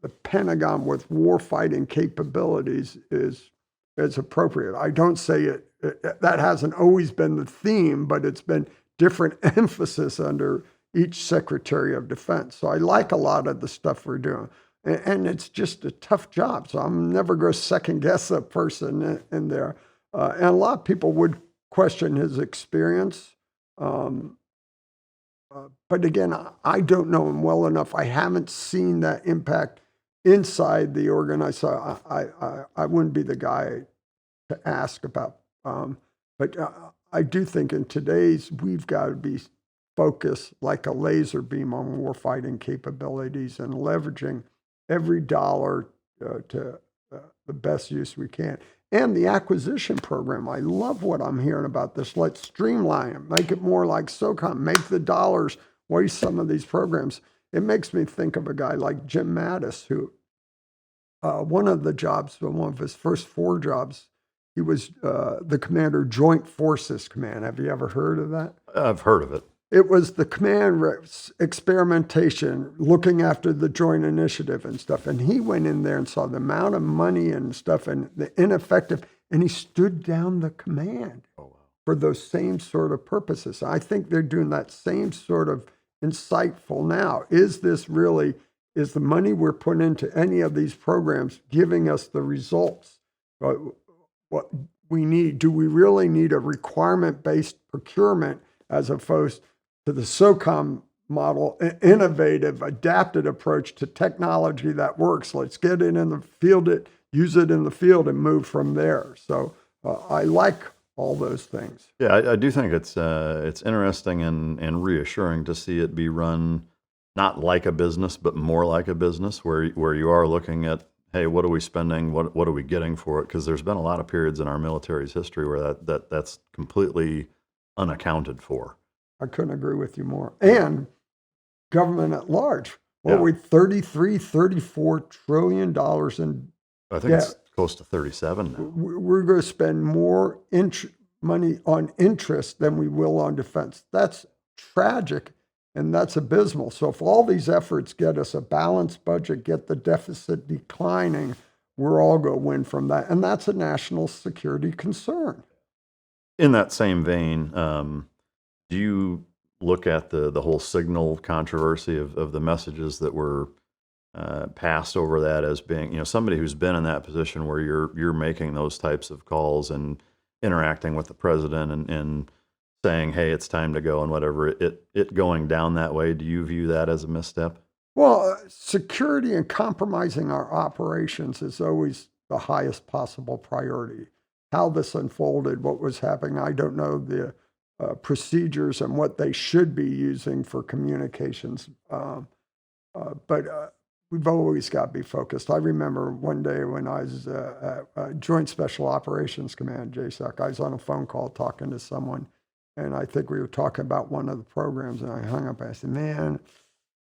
the Pentagon with warfighting capabilities is appropriate. I don't say that hasn't always been the theme, but it's been different emphasis under each Secretary of Defense. So I like a lot of the stuff we're doing. And it's just a tough job. So I'm never going to second guess a person in there. And a lot of people would question his experience. But again, I don't know him well enough. I haven't seen that impact inside the organization. So I wouldn't be the guy to ask about. But I do think in today's, we've got to be focused like a laser beam on warfighting capabilities and leveraging every dollar to the best use we can. And the acquisition program, I love what I'm hearing about this. Let's streamline it, make it more like SOCOM, make the dollars waste some of these programs. It makes me think of a guy like Jim Mattis, who one of his first 4 jobs, he was the commander, Joint Forces Command. Have you ever heard of that? I've heard of it. It was the command experimentation, looking after the joint initiative and stuff. And he went in there and saw the amount of money and stuff and the ineffective, and he stood down the command for those same sort of purposes. I think they're doing that same sort of insightful now. Is the money we're putting into any of these programs giving us the results? What we need? Do we really need a requirement-based procurement as opposed to the SOCOM model, innovative, adapted approach to technology that works? Let's get it in the field, use it in the field, and move from there. So I like all those things. Yeah, I do think it's interesting and reassuring to see it be run not like a business, but more like a business, where you are looking at, hey, what are we spending? What are we getting for it? Because there's been a lot of periods in our military's history where that's completely unaccounted for. I couldn't agree with you more. And government at large. Well, Yeah. we $34 trillion in I think it's close to 37 now. we're going to spend more money on interest than we will on defense. That's tragic, and that's abysmal. So if all these efforts get us a balanced budget, get the deficit declining, we're all going to win from that. And that's a national security concern. In that same vein, do you look at the whole signal controversy of the messages that were passed over that as being, somebody who's been in that position where you're making those types of calls and interacting with the president and saying, hey, it's time to go and whatever, it going down that way? Do you view that as a misstep? Well, security and compromising our operations is always the highest possible priority. how this unfolded, what was happening. I don't know the procedures and what they should be using for communications. But we've always got to be focused. I remember one day when I was at Joint Special Operations Command, JSOC, I was on a phone call talking to someone, and I think we were talking about one of the programs, and I hung up and I said, man,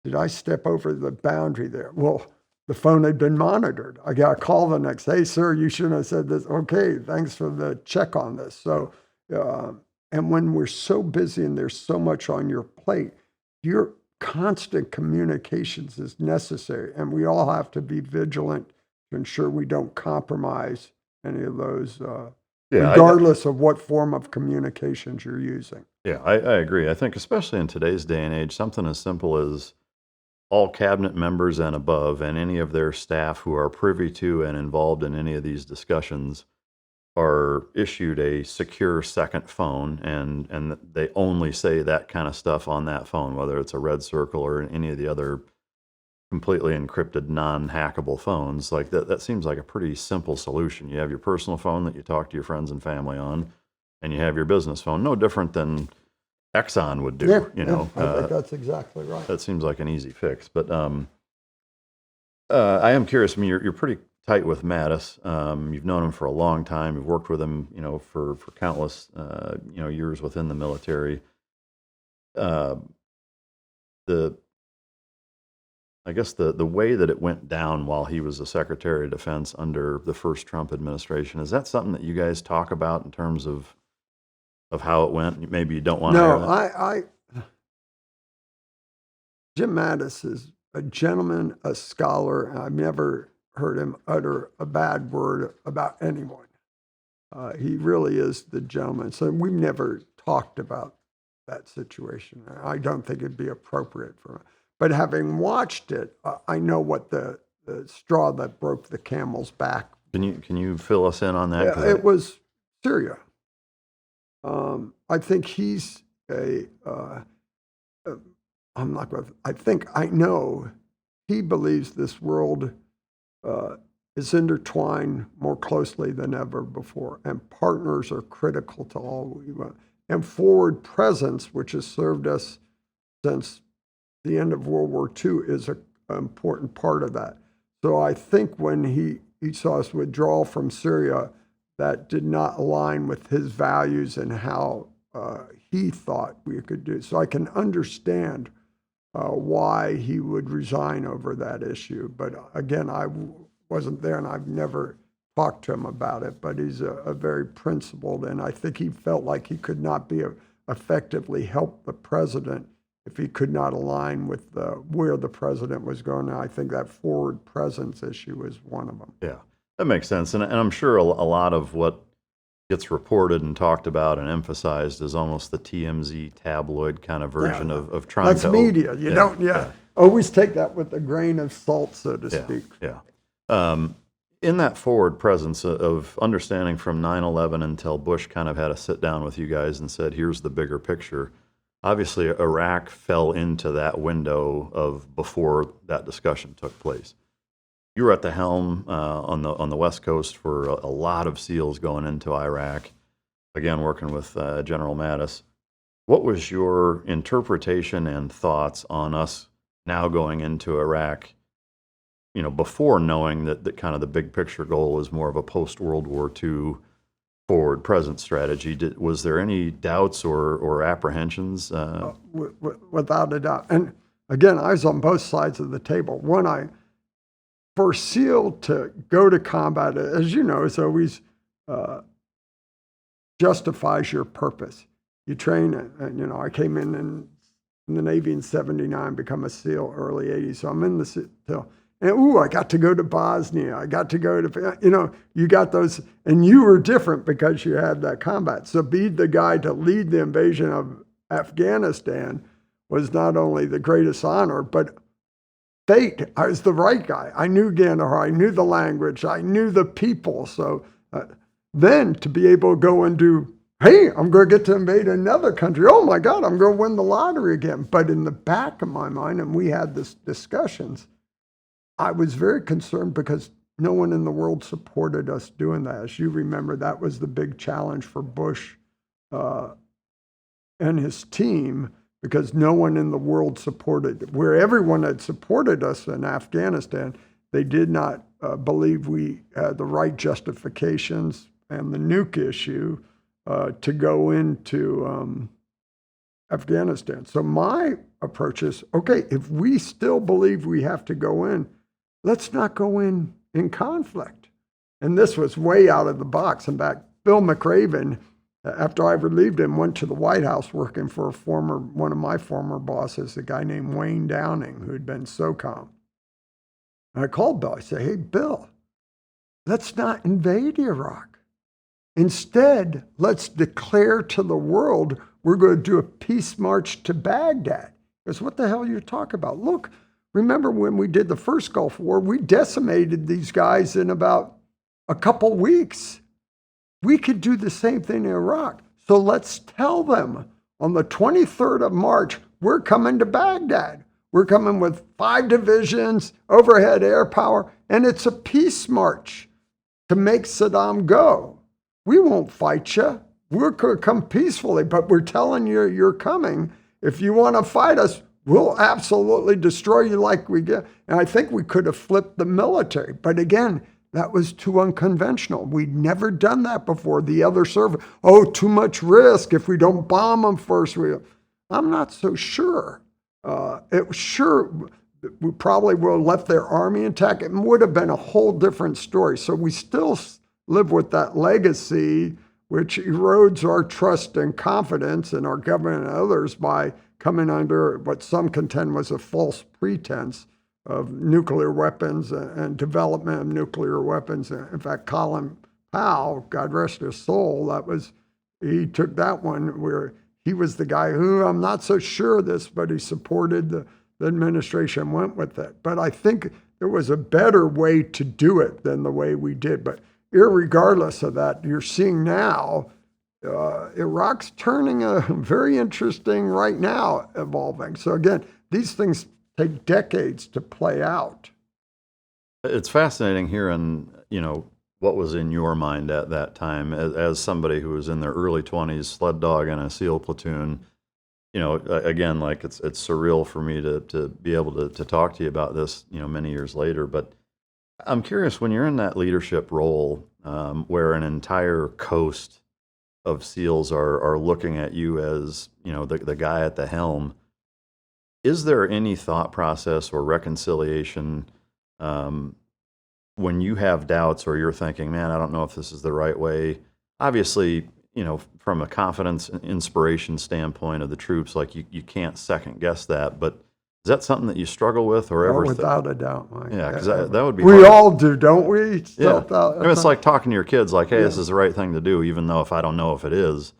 did I step over the boundary there? Well, the phone had been monitored. I got a call the next day, sir, you shouldn't have said this. Okay, thanks for the check on this. So, and when we're so busy and there's so much on your plate, your constant communications is necessary. And we all have to be vigilant to ensure we don't compromise any of those, regardless of what form of communications you're using. Yeah, I agree. I think especially in today's day and age, something as simple as all cabinet members and above and any of their staff who are privy to and involved in any of these discussions are issued a secure second phone, and they only say that kind of stuff on that phone, whether it's a red circle or any of the other completely encrypted, non-hackable phones. Like that seems like a pretty simple solution. You have your personal phone that you talk to your friends and family on, and you have your business phone. No different than Exxon would do, I think that's exactly right. That seems like an easy fix. But I am curious. I mean, you're pretty tight with Mattis. You've known him for a long time. You've worked with him, for countless, years within the military. I guess the way that it went down while he was the Secretary of Defense under the first Trump administration, is that something that you guys talk about in terms of how it went? Maybe you don't want to hear that. Jim Mattis is a gentleman, a scholar, and I've never heard him utter a bad word about anyone. He really is the gentleman. So we've never talked about that situation. I don't think it'd be appropriate for him. But having watched it, I know what the straw that broke the camel's back. Can you fill us in on that? It was Syria. I think he's I know he believes this world is intertwined more closely than ever before, and partners are critical to all we want. And forward presence, which has served us since the end of World War II, is an important part of that. So I think when he saw us withdraw from Syria, that did not align with his values and how he thought we could do. So I can understand why he would resign over that issue. But again, I wasn't there and I've never talked to him about it, but he's a very principled, and I think he felt like he could not be effectively help the president if he could not align with where the president was going. And I think that forward presence issue is one of them. Yeah, that makes sense. And I'm sure a lot of what gets reported and talked about and emphasized is almost the TMZ tabloid kind of version of trying That's to... media. You don't, always take that with a grain of salt, so to speak. Yeah. In that forward presence of understanding from 9/11 until Bush kind of had a sit down with you guys and said, here's the bigger picture. Obviously, Iraq fell into that window of before that discussion took place. You were at the helm on the West Coast for a lot of SEALs going into Iraq, again, working with General Mattis. What was your interpretation and thoughts on us now going into Iraq, before knowing that kind of the big picture goal is more of a post-World War II forward presence strategy? Was there any doubts or apprehensions? Without a doubt. And again, I was on both sides of the table. For SEAL to go to combat, as you know, it's always justifies your purpose. You train, and I came in the Navy in '79, become a SEAL early '80s, so I'm in the SEAL. And I got to go to Bosnia. I got to go to, you got those, and you were different because you had that combat. So be the guy to lead the invasion of Afghanistan was not only the greatest honor, but fate. I was the right guy. I knew Kandahar. I knew the language. I knew the people. So then to be able to go and do, hey, I'm going to get to invade another country. Oh my God, I'm going to win the lottery again. But in the back of my mind, and we had this discussions, I was very concerned because no one in the world supported us doing that. As you remember, that was the big challenge for Bush and his team, because no one in the world supported, where everyone had supported us in Afghanistan, they did not believe we had the right justifications and the nuke issue to go into Afghanistan. So my approach is, okay, if we still believe we have to go in, let's not go in conflict. And this was way out of the box. In fact, Bill McRaven, after I relieved him, went to the White House working for one of my former bosses, a guy named Wayne Downing, who had been SOCOM. And I called Bill. I said, hey, Bill, let's not invade Iraq. Instead, let's declare to the world we're going to do a peace march to Baghdad. Because what the hell are you talking about? Look, remember when we did the first Gulf War, we decimated these guys in about a couple weeks. We could do the same thing in Iraq. So let's tell them on the 23rd of March, we're coming to Baghdad. We're coming with 5 divisions, overhead air power, and it's a peace march to make Saddam go. We won't fight you. We're going to come peacefully, but we're telling you you're coming. If you want to fight us, we'll absolutely destroy you like we get. And I think we could have flipped the military. But again, that was too unconventional. We'd never done that before. The other service, too much risk if we don't bomb them first. I'm not so sure. We probably would have left their army intact. It would have been a whole different story. So we still live with that legacy, which erodes our trust and confidence in our government and others by coming under what some contend was a false pretense of nuclear weapons and development of nuclear weapons. In fact, Colin Powell, God rest his soul, he took that one where he was the guy who, I'm not so sure of this, but he supported the administration, went with it. But I think there was a better way to do it than the way we did. But irregardless of that, you're seeing now, Iraq's turning a very interesting right now, evolving. So again, these things take decades to play out. It's fascinating hearing, what was in your mind at that time as somebody who was in their early 20s, sled dog in a SEAL platoon. Again, like it's surreal for me to be able to talk to you about this, many years later. But I'm curious, when you're in that leadership role, where an entire coast of SEALs are looking at you as, the guy at the helm, is there any thought process or reconciliation when you have doubts or you're thinking, man, I don't know if this is the right way? Obviously, from a confidence and inspiration standpoint of the troops, like you can't second guess that, but is that something that you struggle with or ever? Without a doubt, Mike. Yeah, because that would be we hard. all do, don't we? Yeah. It's like talking to your kids, like, hey, this is the right thing to do, even though if I don't know if it is.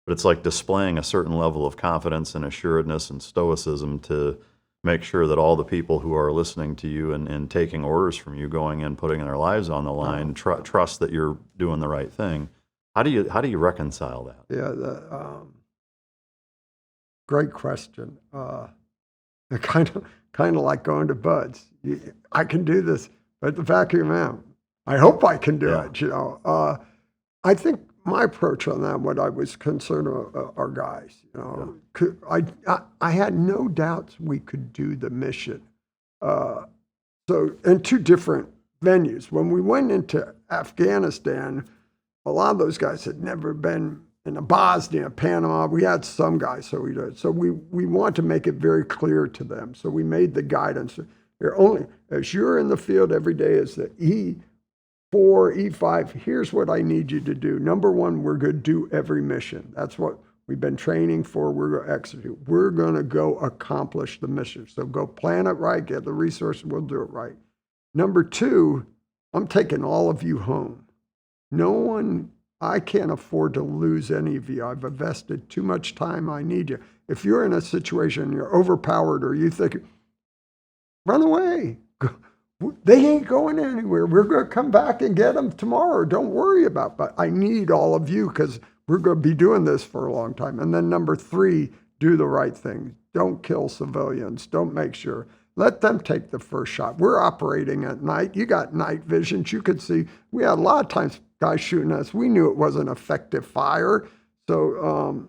But it's like displaying a certain level of confidence and assuredness and stoicism to make sure that all the people who are listening to you and taking orders from you, going in, putting their lives on the line, trust that you're doing the right thing. How do you reconcile that? Yeah, great question. Kind of like going to Bud's. I can do this, but the back of your mind, I hope I can do it. I think my approach on that, what I was concerned about, our guys. I had no doubts we could do the mission. So in 2 different venues. When we went into Afghanistan, a lot of those guys had never been in Bosnia, Panama. We had some guys, so we did. So we want to make it very clear to them. So we made the guidance. As you're in the field every day as the E4, E5, here's what I need you to do. Number 1, we're going to do every mission. That's what we've been training for. We're going to execute. We're going to go accomplish the mission. So go plan it right, get the resources, we'll do it right. Number 2, I'm taking all of you home. I can't afford to lose any of you. I've invested too much time. I need you. If you're in a situation, you're overpowered, or you think, run away. They ain't going anywhere. We're going to come back and get them tomorrow. Don't worry about it. But I need all of you because we're going to be doing this for a long time. And then number 3, do the right thing. Don't kill civilians. Don't make sure. let them take the first shot. We're operating at night. You got night visions. You could see. We had a lot of times guys shooting us. We knew it wasn't effective fire. So,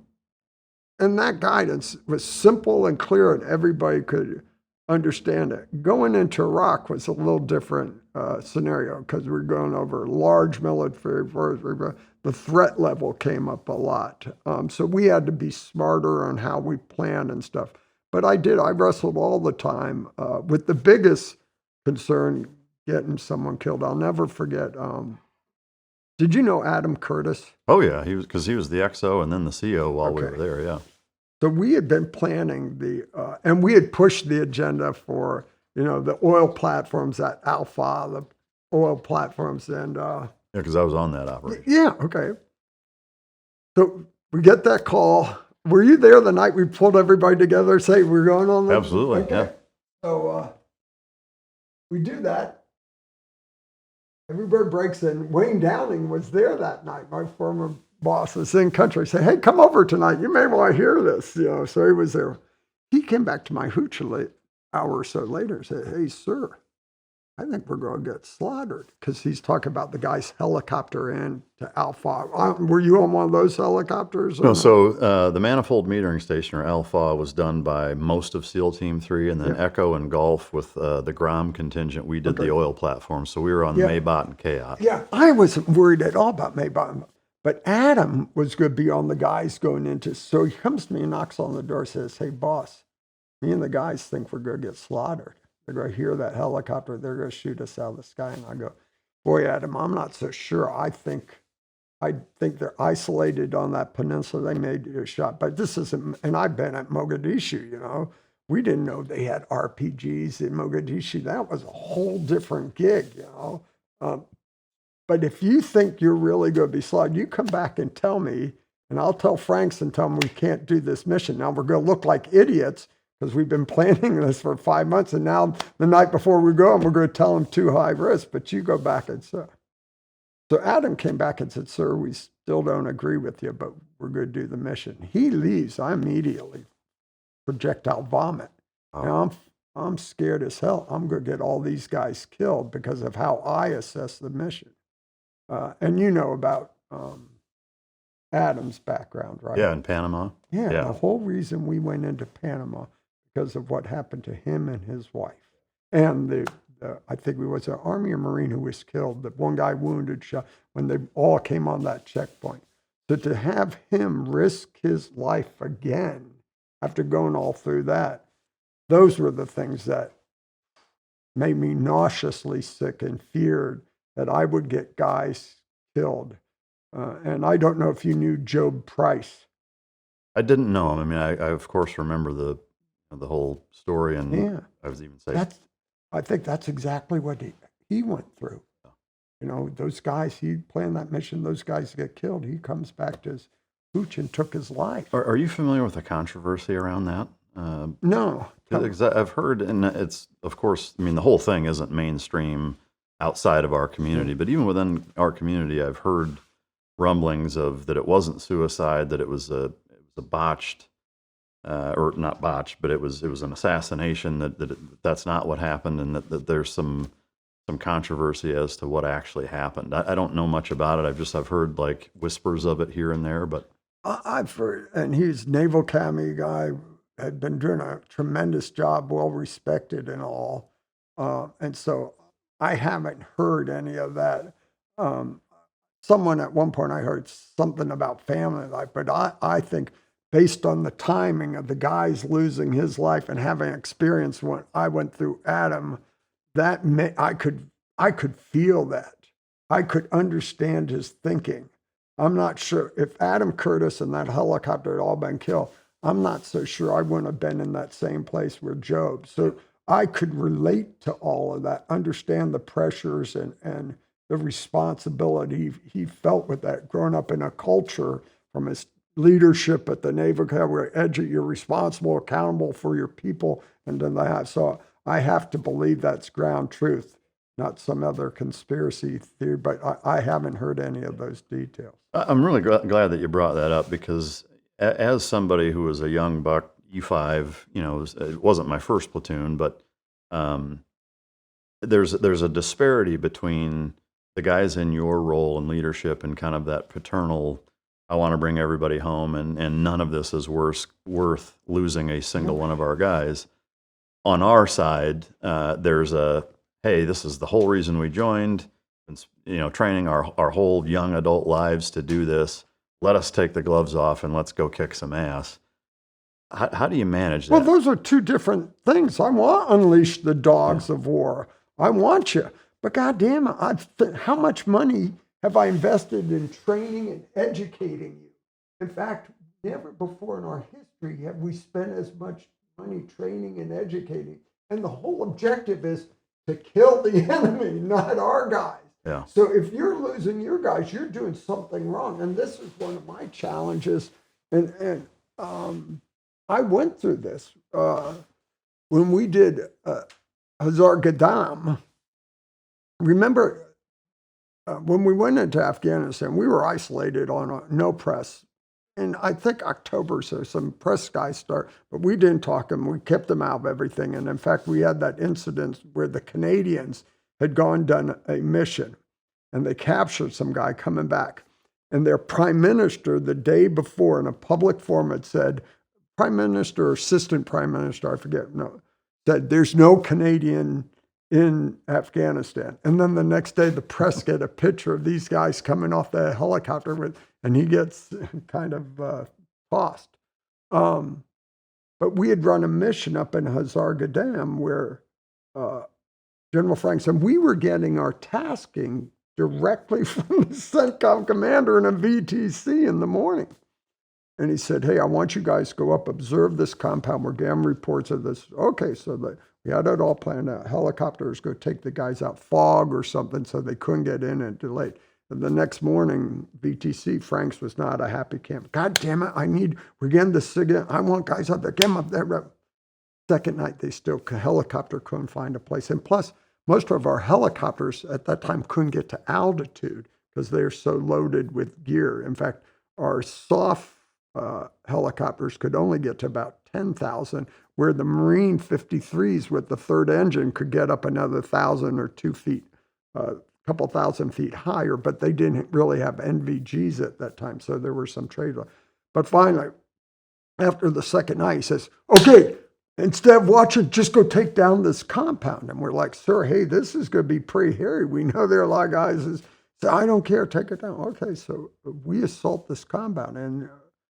and that guidance was simple and clear, and everybody could understand it. Going into Iraq was a little different scenario because we were going over large military forces. The threat level came up a lot. So we had to be smarter on how we planned and stuff. But I wrestled all the time with the biggest concern, getting someone killed. I'll never forget. Did you know Adam Curtis? Oh yeah, because he was the XO and then the CO while we were there. Yeah. So we had been planning and we had pushed the agenda for, the oil platforms at Alpha, the oil platforms, and yeah, because I was on that operation. Yeah, okay. So we get that call. Were you there the night we pulled everybody together? Say we're going on. Absolutely, okay. yeah. So we do that. Everybody breaks in. Wayne Downing was there that night. My former boss was in country. Say, hey, come over tonight. You may want to hear this. So he was there. He came back to my hooch an hour or so later and said, hey, sir, I think we're going to get slaughtered, because he's talking about the guy's helicopter in to Alpha. Were you on one of those helicopters? No, so the manifold metering station, or Alpha, was done by most of SEAL Team 3, and then Echo and Gulf with the Grom contingent. We did the oil platform, so we were on Maybot and Kayat. Yeah, I wasn't worried at all about Maybot. But Adam was going to be on the guys going into, so he comes to me and knocks on the door and says, hey, boss, me and the guys think we're going to get slaughtered. They're going to hear that helicopter. They're going to shoot us out of the sky. And I go, boy, Adam, I'm not so sure. I think they're isolated on that peninsula. They may do a shot. But this isn't, and I've been at Mogadishu, We didn't know they had RPGs in Mogadishu. That was a whole different gig, But if you think you're really going to be slaughtered, you come back and tell me, and I'll tell Franks and tell them we can't do this mission. Now we're going to look like idiots, because we've been planning this for 5 months, and now the night before we go, and we're going to tell them too high risk, but you go back and say. So Adam came back and said, sir, we still don't agree with you, but we're going to do the mission. He leaves. I immediately projectile vomit. Oh. Now I'm scared as hell. I'm going to get all these guys killed because of how I assess the mission. And you know about Adam's background, right? Yeah, in Panama. Yeah, the whole reason we went into Panama because of what happened to him and his wife. And I think it was an Army or Marine who was killed, the one guy wounded, shot, when they all came on that checkpoint. So to have him risk his life again after going all through that, those were the things that made me nauseously sick and feared that I would get guys killed. And I don't know if you knew Job Price. I didn't know him. I mean, I of course remember the whole story, and I was even saying I think that's exactly what he went through. Those guys, he planned that mission, those guys get killed. He comes back to his hooch and took his life. Are you familiar with the controversy around that? No. Because I've heard, and it's, of course, I mean, the whole thing isn't mainstream outside of our community, but even within our community, I've heard rumblings of that it wasn't suicide, that it was a botched, or not botched, but it was an assassination, that's not what happened, and that there's some controversy as to what actually happened. I don't know much about it. I've heard like whispers of it here and there, but I've heard, and he's Naval Academy guy, had been doing a tremendous job, well respected and all, and so I haven't heard any of that. Someone at one point I heard something about family life, but I think based on the timing of the guys losing his life and having experienced what I went through, Adam, that I could feel that. I could understand his thinking. I'm not sure if Adam Curtis and that helicopter had all been killed. I'm not so sure I wouldn't have been in that same place with Job. So I could relate to all of that, understand the pressures and the responsibility he felt with that, growing up in a culture from his leadership at the Naval Academy, you're responsible, accountable for your people, and then so I have to believe that's ground truth, not some other conspiracy theory, but I haven't heard any of those details. I'm really glad that you brought that up, because as somebody who was a young buck, E5, it wasn't my first platoon, but there's a disparity between the guys in your role and leadership and kind of that paternal, I want to bring everybody home, and none of this is worth losing a single one of our guys. On our side, there's a, hey, this is the whole reason we joined, and, training our whole young adult lives to do this. Let us take the gloves off and let's go kick some ass. How do you manage that? Well, those are two different things. I want to unleash the dogs of war. I want you. But goddamn it, how much money have I invested in training and educating you? In fact, never before in our history have we spent as much money training and educating. And the whole objective is to kill the enemy, not our guys. Yeah. So if you're losing your guys, you're doing something wrong. And this is one of my challenges. And I went through this when we did Hazargadam. Remember, when we went into Afghanistan, we were isolated on no press. And I think October, so some press guys start, but we didn't talk them. We kept them out of everything. And in fact, we had that incident where the Canadians had done a mission, and they captured some guy coming back. And their prime minister, the day before in a public forum, had said, prime minister or assistant prime minister, I forget, said there's no Canadian in Afghanistan. And then the next day, the press get a picture of these guys coming off the helicopter and he gets kind of tossed. But we had run a mission up in Hazargadam where General Frank said we were getting our tasking directly from the CENTCOM commander in a VTC in the morning. And he said, hey, I want you guys to go up, observe this compound. We're getting reports of this. Okay, so we had it all planned out. Helicopters go take the guys out, fog or something, so they couldn't get in and delayed. And the next morning, VTC, Frank's was not a happy camp. God damn it, we're getting this again. I want guys up there, get them up there. Second night, helicopter couldn't find a place. And plus, most of our helicopters at that time couldn't get to altitude because they're so loaded with gear. In fact, our soft helicopters could only get to about 10,000, where the Marine 53s with the third engine could get up another 1,000 or 2 feet, a couple thousand feet higher, but they didn't really have NVGs at that time, so there were some trade-offs. But finally, after the second night, he says, okay, instead of watching, just go take down this compound. And we're like, sir, hey, this is going to be pretty hairy. We know there are a lot of guys who say, I don't care, take it down. Okay, so we assault this compound, and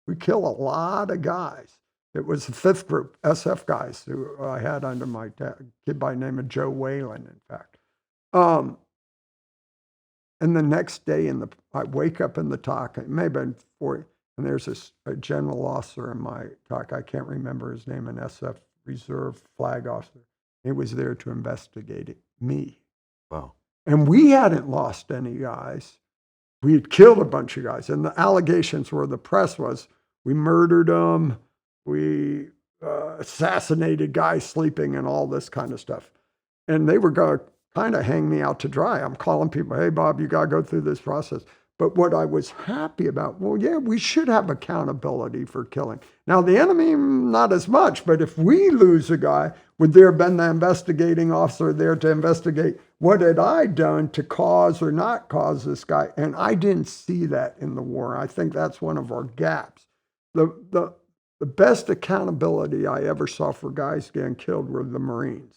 we kill a lot of guys. It was the 5th group, SF guys, who I had under my kid by the name of Joe Whalen, in fact. And the next day, I wake up in the talk, it may have been 40, and there's a general officer in my talk, I can't remember his name, an SF reserve flag officer. He was there to investigate me. Wow. And we hadn't lost any guys. We had killed a bunch of guys. And the allegations were the press was, we murdered them, we assassinated guys sleeping and all this kind of stuff. And they were going to kind of hang me out to dry. I'm calling people, hey, Bob, you got to go through this process. But what I was happy about, well, yeah, we should have accountability for killing. Now, the enemy, not as much, but if we lose a guy, would there have been the investigating officer there to investigate what had I done to cause or not cause this guy? And I didn't see that in the war. I think that's one of our gaps. The best accountability I ever saw for guys getting killed were the Marines.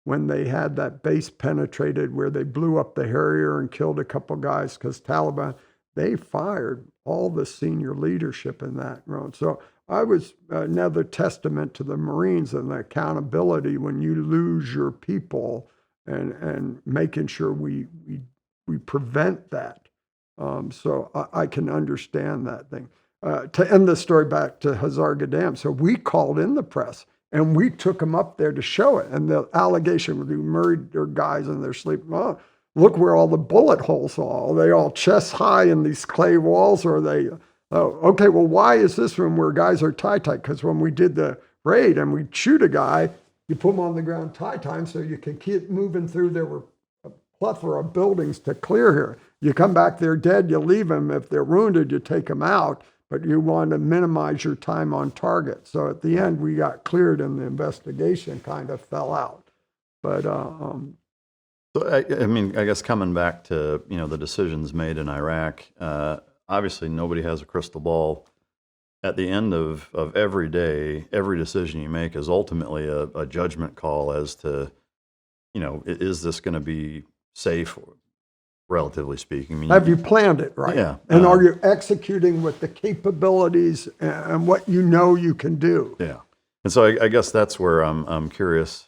When they had that base penetrated where they blew up the Harrier and killed a couple guys because Taliban, they fired all the senior leadership in that round. So I was another testament to the Marines and the accountability when you lose your people and making sure we prevent that. So I can understand that thing. To end the story back to Hazargadam, so we called in the press and we took them up there to show it. And the allegation was we murdered their guys in their sleep. Oh, look where all the bullet holes are. Are they all chest high in these clay walls? Or are they, okay, well, why is this room where guys are tie tight? Because when we did the raid and we shoot a guy, you put him on the ground tie time so you can keep moving through. There were a plethora of buildings to clear here. You come back, they're dead, you leave them. If they're wounded, you take them out. But you want to minimize your time on target. So at the end, we got cleared and the investigation kind of fell out. But So I mean, I guess coming back to the decisions made in Iraq, obviously nobody has a crystal ball. At the end of every day, every decision you make is ultimately a judgment call as to, is this going to be safe, relatively speaking? I mean, have you planned it right? Yeah. And are you executing with the capabilities and what you can do? Yeah. And so I guess that's where I'm curious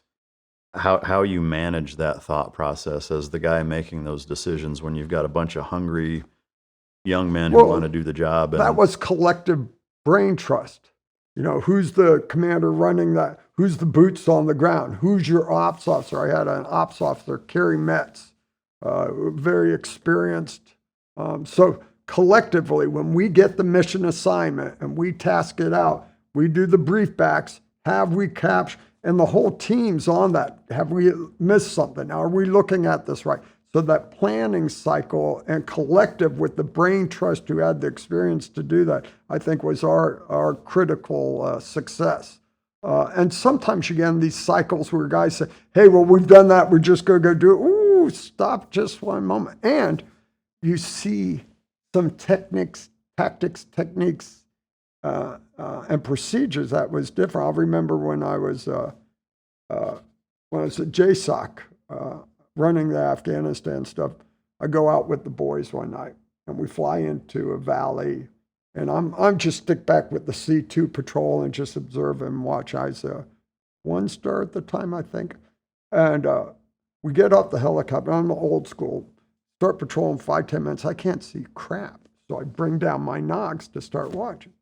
how you manage that thought process as the guy making those decisions when you've got a bunch of hungry young men who want to do the job. And that was collective brain trust. Who's the commander running that? Who's the boots on the ground? Who's your ops officer? I had an ops officer, Kerry Metz, very experienced. So collectively, when we get the mission assignment and we task it out, we do the brief backs. Have we captured? And the whole team's on that. Have we missed something? Are we looking at this right? So that planning cycle and collective with the brain trust who had the experience to do that, I think was our critical success. And sometimes you get in these cycles where guys say, hey, well, we've done that. We're just going to go do it. Ooh, stop just one moment. And you see some tactics, and procedures that was different. I remember when I was at JSOC, running the Afghanistan stuff, I go out with the boys one night and we fly into a valley, and I'm just stick back with the C2 patrol and just observe and watch. I was a 1-star at the time, I think. And we get off the helicopter. I'm old school. Start patrolling 5-10 minutes. I can't see crap. So I bring down my nogs to start watching.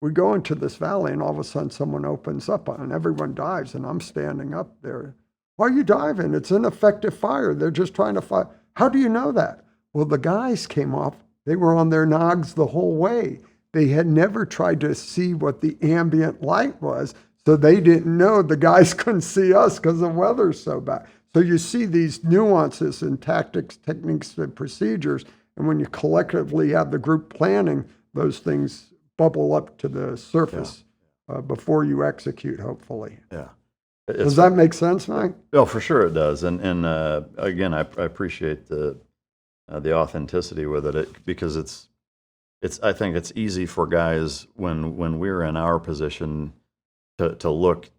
We go into this valley, and all of a sudden someone opens up and everyone dives, and I'm standing up there. Why are you diving? It's ineffective fire. They're just trying to fire. How do you know that? Well, the guys came off. They were on their nogs the whole way. They had never tried to see what the ambient light was, so they didn't know the guys couldn't see us because the weather's so bad. So you see these nuances in tactics, techniques, and procedures, and when you collectively have the group planning, those things bubble up to the surface before you execute, hopefully. Yeah. Does that make sense, Mike? Oh, for sure it does. And again, I appreciate the authenticity with it because it's I think it's easy for guys when we're in our position to look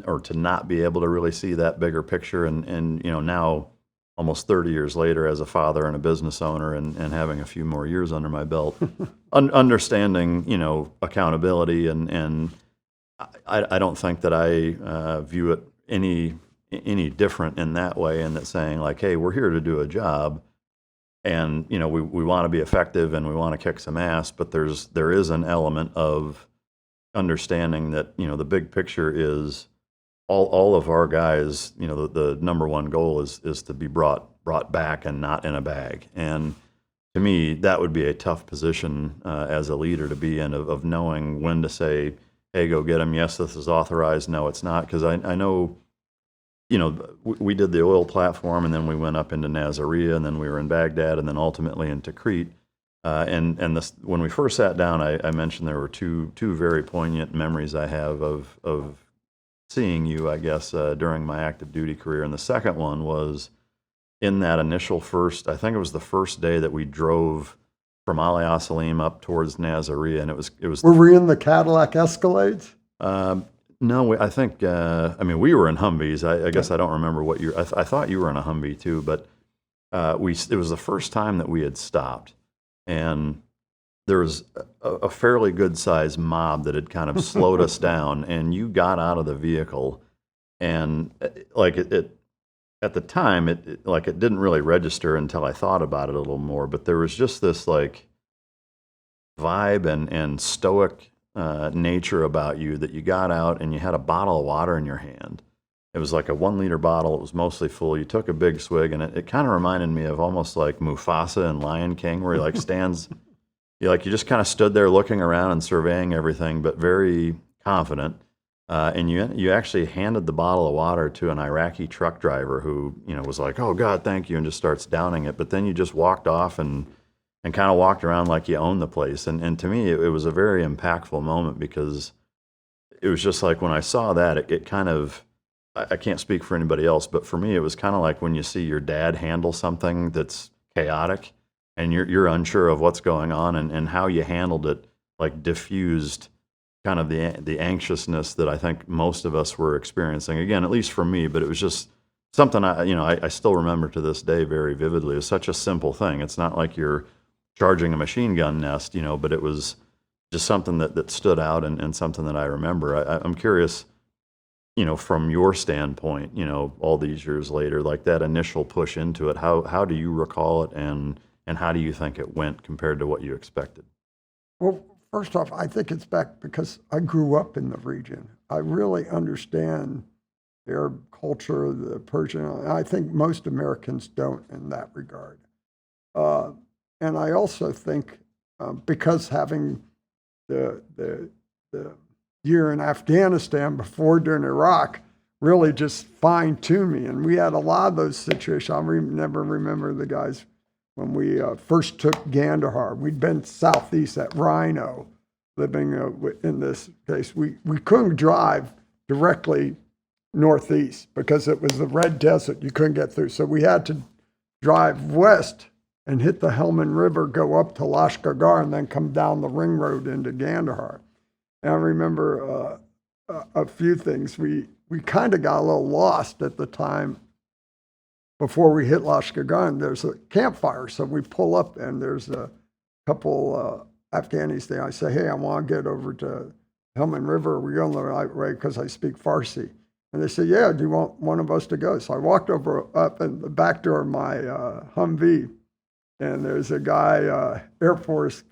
or to not be able to really see that bigger picture. And now almost 30 years later as a father and a business owner and having a few more years under my belt, understanding, accountability and I don't think that I view it any different in that way, and that saying like, hey, we're here to do a job and, we want to be effective and we want to kick some ass, but there is an element of understanding that, the big picture is all of our guys, the number one goal is to be brought back and not in a bag. And to me, that would be a tough position as a leader to be in of knowing when to say, hey, go get them. Yes, this is authorized. No, it's not. Because I know, we did the oil platform, and then we went up into Nasiriyah, and then we were in Baghdad, and then ultimately into Crete. When we first sat down, I mentioned there were two very poignant memories I have of seeing you, I guess, during my active duty career. And the second one was in that initial I think it was the first day that we drove from Ali Salim up towards Nasiriyah, and it was. Were we in the Cadillac Escalades? No, I think. We were in Humvees. I guess I don't remember what you. I thought you were in a Humvee too, but it was the first time that we had stopped, and there was a fairly good sized mob that had kind of slowed us down, and you got out of the vehicle, and like it at the time, it didn't really register until I thought about it a little more. But there was just this like vibe and stoic nature about you that you got out and you had a bottle of water in your hand. It was like a 1 liter bottle. It was mostly full. You took a big swig, and it kind of reminded me of almost like Mufasa in Lion King, where he like stands. You just kind of stood there looking around and surveying everything, but very confident. And you actually handed the bottle of water to an Iraqi truck driver who, was like, "Oh God, thank you," and just starts downing it. But then you just walked off and kind of walked around like you owned the place. And to me, it was a very impactful moment because it was just like when I saw that, it kind of I can't speak for anybody else, but for me, it was kind of like when you see your dad handle something that's chaotic and you're unsure of what's going on, and how you handled it, like diffused kind of the anxiousness that I think most of us were experiencing. Again, at least for me, but it was just something I still remember to this day very vividly. It was such a simple thing. It's not like you're charging a machine gun nest, but it was just something that stood out, and something that I remember. I'm curious, from your standpoint, all these years later, like that initial push into it, how do you recall it, and how do you think it went compared to what you expected? Well, first off, I think it's back because I grew up in the region. I really understand their culture, the Persian. I think most Americans don't in that regard. And I also think because having the year in Afghanistan before during Iraq really just fine-tuned me. And we had a lot of those situations. I never remember the guys when we first took Kandahar. We'd been southeast at Rhino, living in this case. We couldn't drive directly northeast because it was the red desert. You couldn't get through. So we had to drive west and hit the Helmand River, go up to Lashkar, and then come down the ring road into Kandahar. And I remember a few things. We kind of got a little lost at the time before we hit Lashkar, and there's a campfire. So we pull up, and there's a couple Afghanis there. I say, hey, I want to get over to Helmand River. Are we going the right way? Because I speak Farsi. And they said, yeah, do you want one of us to go? So I walked up in the back door of my Humvee, and there's a guy, Air Force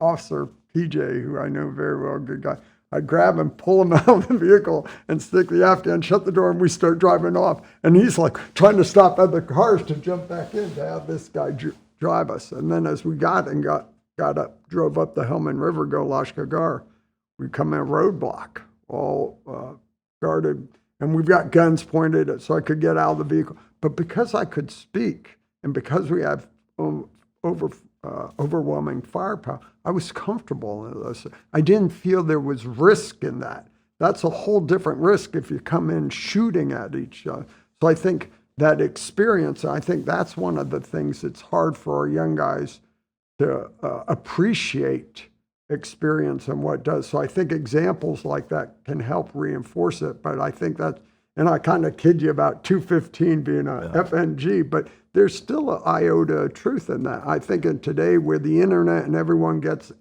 officer, PJ, who I know very well, good guy. I grab him, pull him out of the vehicle, and stick the Afghan, shut the door, and we start driving off. And he's like trying to stop other cars to jump back in to have this guy drive us. And then as we got up, drove up the Helmand River, go Lashkar, we come in a roadblock, all guarded, and we've got guns pointed at, so I could get out of the vehicle. But because I could speak, and because we have overwhelming firepower, I was comfortable in this. I didn't feel there was risk in that. That's a whole different risk if you come in shooting at each other. So I think that experience, I think that's one of the things that's hard for our young guys to appreciate experience and what it does. So I think examples like that can help reinforce it. But I think that, and I kind of kid you about 215 being a FNG, but there's still an iota of truth in that. I think in today where the internet and everyone gets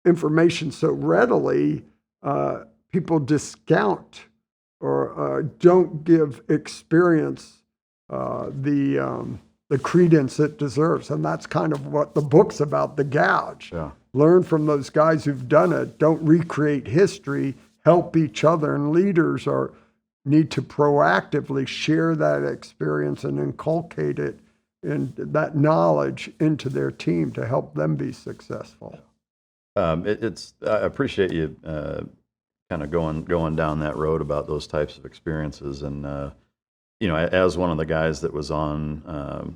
information so readily, people discount or don't give experience the credence it deserves. And that's kind of what the book's about, the Gouge. Yeah. Learn from those guys who've done it. Don't recreate history. Help each other. And leaders need to proactively share that experience and inculcate it and that knowledge into their team to help them be successful. I appreciate you kind of going down that road about those types of experiences. And as one of the guys that was on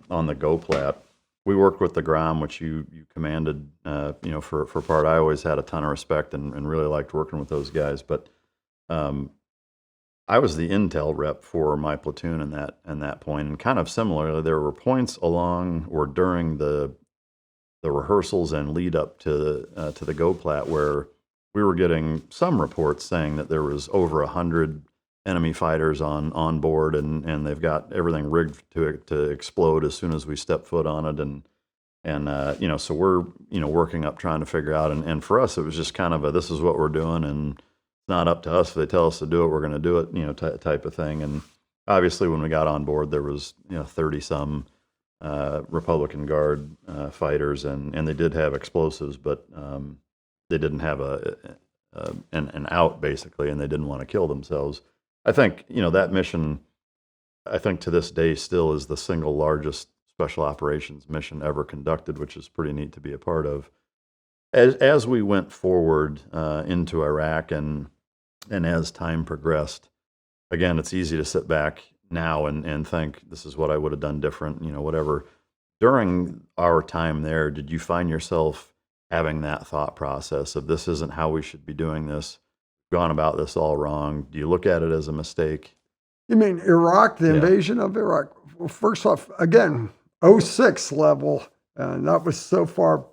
the GoPlat, we worked with the Grom, which you commanded. For part, I always had a ton of respect and really liked working with those guys. But I was the intel rep for my platoon in that point, and kind of similarly, there were points along or during the rehearsals and lead up to the GoPlat where we were getting some reports saying that there was over 100 enemy fighters on board, and they've got everything rigged to explode as soon as we step foot on it, and so we're working up trying to figure out, and for us it was just kind of this is what we're doing, and it's not up to us. If they tell us to do it, we're going to do it, type of thing. And obviously when we got on board, there was 30 some Republican Guard fighters, and they did have explosives, but they didn't have an out basically, and they didn't want to kill themselves. I think that mission, I think to this day still is the single largest special operations mission ever conducted, which is pretty neat to be a part of. As we went forward into Iraq and as time progressed, again, it's easy to sit back now and think this is what I would have done different, whatever. During our time there, did you find yourself having that thought process of this isn't how we should be doing this? Gone about this all wrong? Do you look at it as a mistake? You mean Iraq, the Yeah. invasion of Iraq? Well, first off, again, '06 level, and that was so far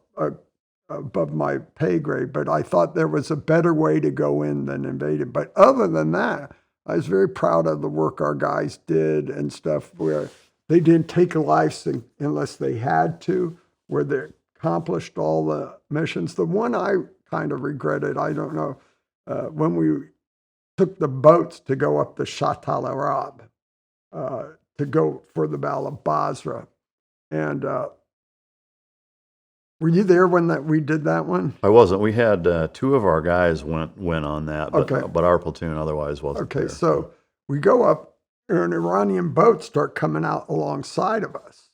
above my pay grade, but I thought there was a better way to go in than invading. But other than that, I was very proud of the work our guys did and stuff where they didn't take lives unless they had to, where they accomplished all the missions. The one I kind of regretted, I don't know, when we took the boats to go up the Shatt al-Arab to go for the Battle of Basra. And were you there when we did that one? I wasn't. We had two of our guys went on that, but, Okay. but our platoon otherwise wasn't Okay, there. so we go up, and Iranian boats start coming out alongside of us.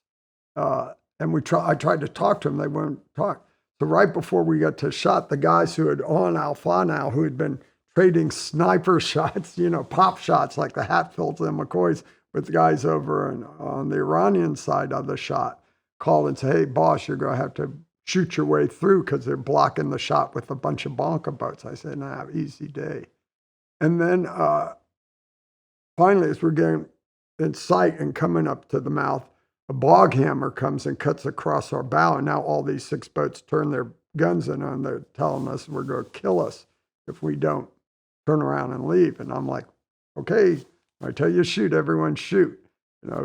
And I tried to talk to them, they wouldn't talk. So right before we got to shot, the guys who had on Alpha now, who had been trading sniper shots, pop shots like the Hatfields and McCoys with the guys over on the Iranian side of the shot, called and said, hey, boss, you're going to have to shoot your way through because they're blocking the shot with a bunch of bunker boats. I said, nah, easy day. And then finally, as we're getting in sight and coming up to the mouth, a bog hammer comes and cuts across our bow, and now all these 6 boats turn their guns in on. They're telling us we're going to kill us if we don't turn around and leave. And I'm like, okay, I tell you shoot, everyone shoot.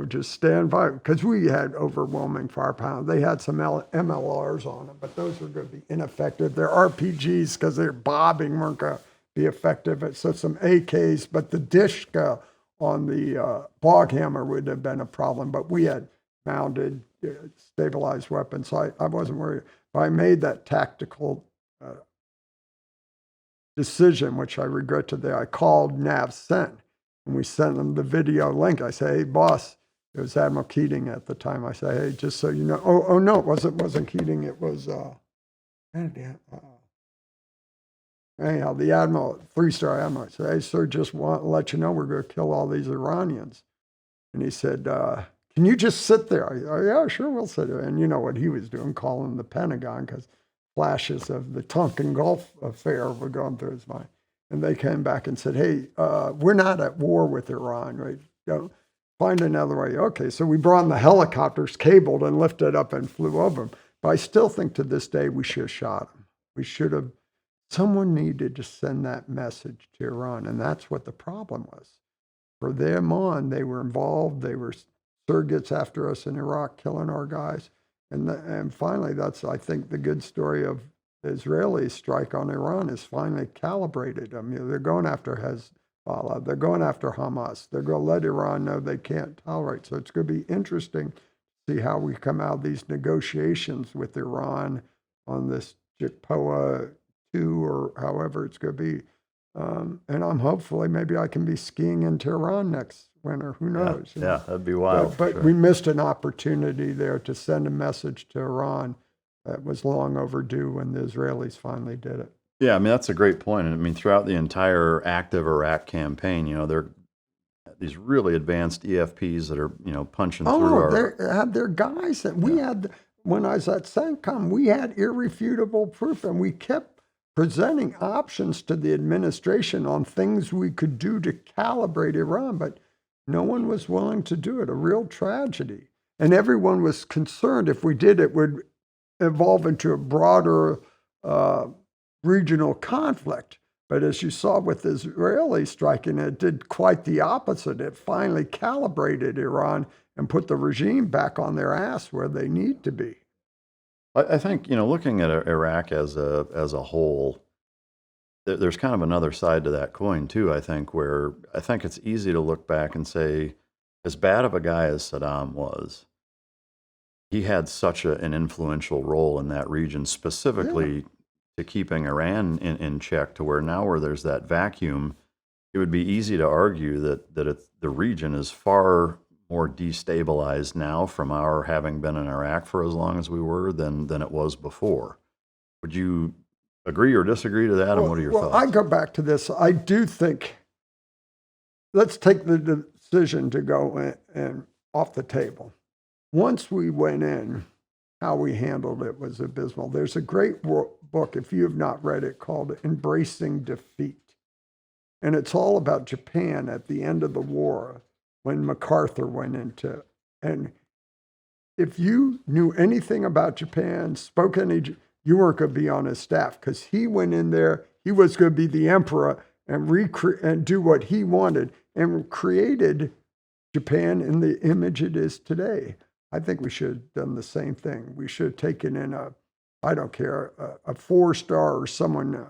Just stand by, because we had overwhelming firepower. They had some MLRs on them, but those were going to be ineffective. Their RPGs, because they're bobbing, weren't going to be effective. So some AKs, but the Dishka on the bog hammer would have been a problem. But we had mounted, stabilized weapons, so I wasn't worried. But I made that tactical decision, which I regret today. I called NavCent, and we sent them the video link. I say, hey, boss, it was Admiral Keating at the time. I say, hey, just so you know. Oh no, it wasn't Keating. It was, anyhow, the Admiral, 3-star Admiral. I said, hey, sir, just want to let you know we're going to kill all these Iranians. And he said, can you just sit there? Yeah, sure, we'll sit there. And you know what he was doing, calling the Pentagon, because flashes of the Tonkin Gulf affair were going through his mind. And they came back and said, hey, we're not at war with Iran, right? Find another way. Okay, so we brought in the helicopters, cabled and lifted up and flew over them. But I still think to this day we should have shot them. We should have, someone needed to send that message to Iran. And that's what the problem was. For them on, they were involved. They were surrogates after us in Iraq, killing our guys. And finally, that's, I think, the good story of the Israeli strike on Iran is finally calibrated. I mean, they're going after Hezbollah. They're going after Hamas. They're going to let Iran know they can't tolerate. So it's going to be interesting to see how we come out of these negotiations with Iran on this JCPOA 2 or however it's going to be. And I'm hopefully, maybe I can be skiing in Tehran next winter. Who knows? Yeah, that'd be wild. But sure. we missed an opportunity there to send a message to Iran that was long overdue when the Israelis finally did it. Yeah, I mean, that's a great point. And I mean, throughout the entire active Iraq campaign, they're these really advanced EFPs that are, punching through our... they had their guys. And we had, when I was at CENTCOM, we had irrefutable proof, and we kept presenting options to the administration on things we could do to calibrate Iran, but no one was willing to do it. A real tragedy. And everyone was concerned if we did, it would evolve into a broader regional conflict. But as you saw with the Israeli striking, it did quite the opposite. It finally calibrated Iran and put the regime back on their ass where they need to be. I think, looking at Iraq as a whole, there's kind of another side to that coin too, I think, where I think it's easy to look back and say, as bad of a guy as Saddam was, he had such an influential role in that region, specifically to keeping Iran in check, to where now where there's that vacuum, it would be easy to argue that the region is far more destabilized now from our having been in Iraq for as long as we were than it was before. Would you agree or disagree to that, and what are your thoughts? I go back to this. I do think, let's take the decision to go in off the table. Once we went in, how we handled it was abysmal. There's a great book, if you have not read it, called Embracing Defeat. And it's all about Japan at the end of the war when MacArthur went into. And if you knew anything about Japan, spoke any, you weren't going to be on his staff because he went in there, he was going to be the emperor and do what he wanted and created Japan in the image it is today. I think we should have done the same thing. We should have taken in I don't care, a 4-star or someone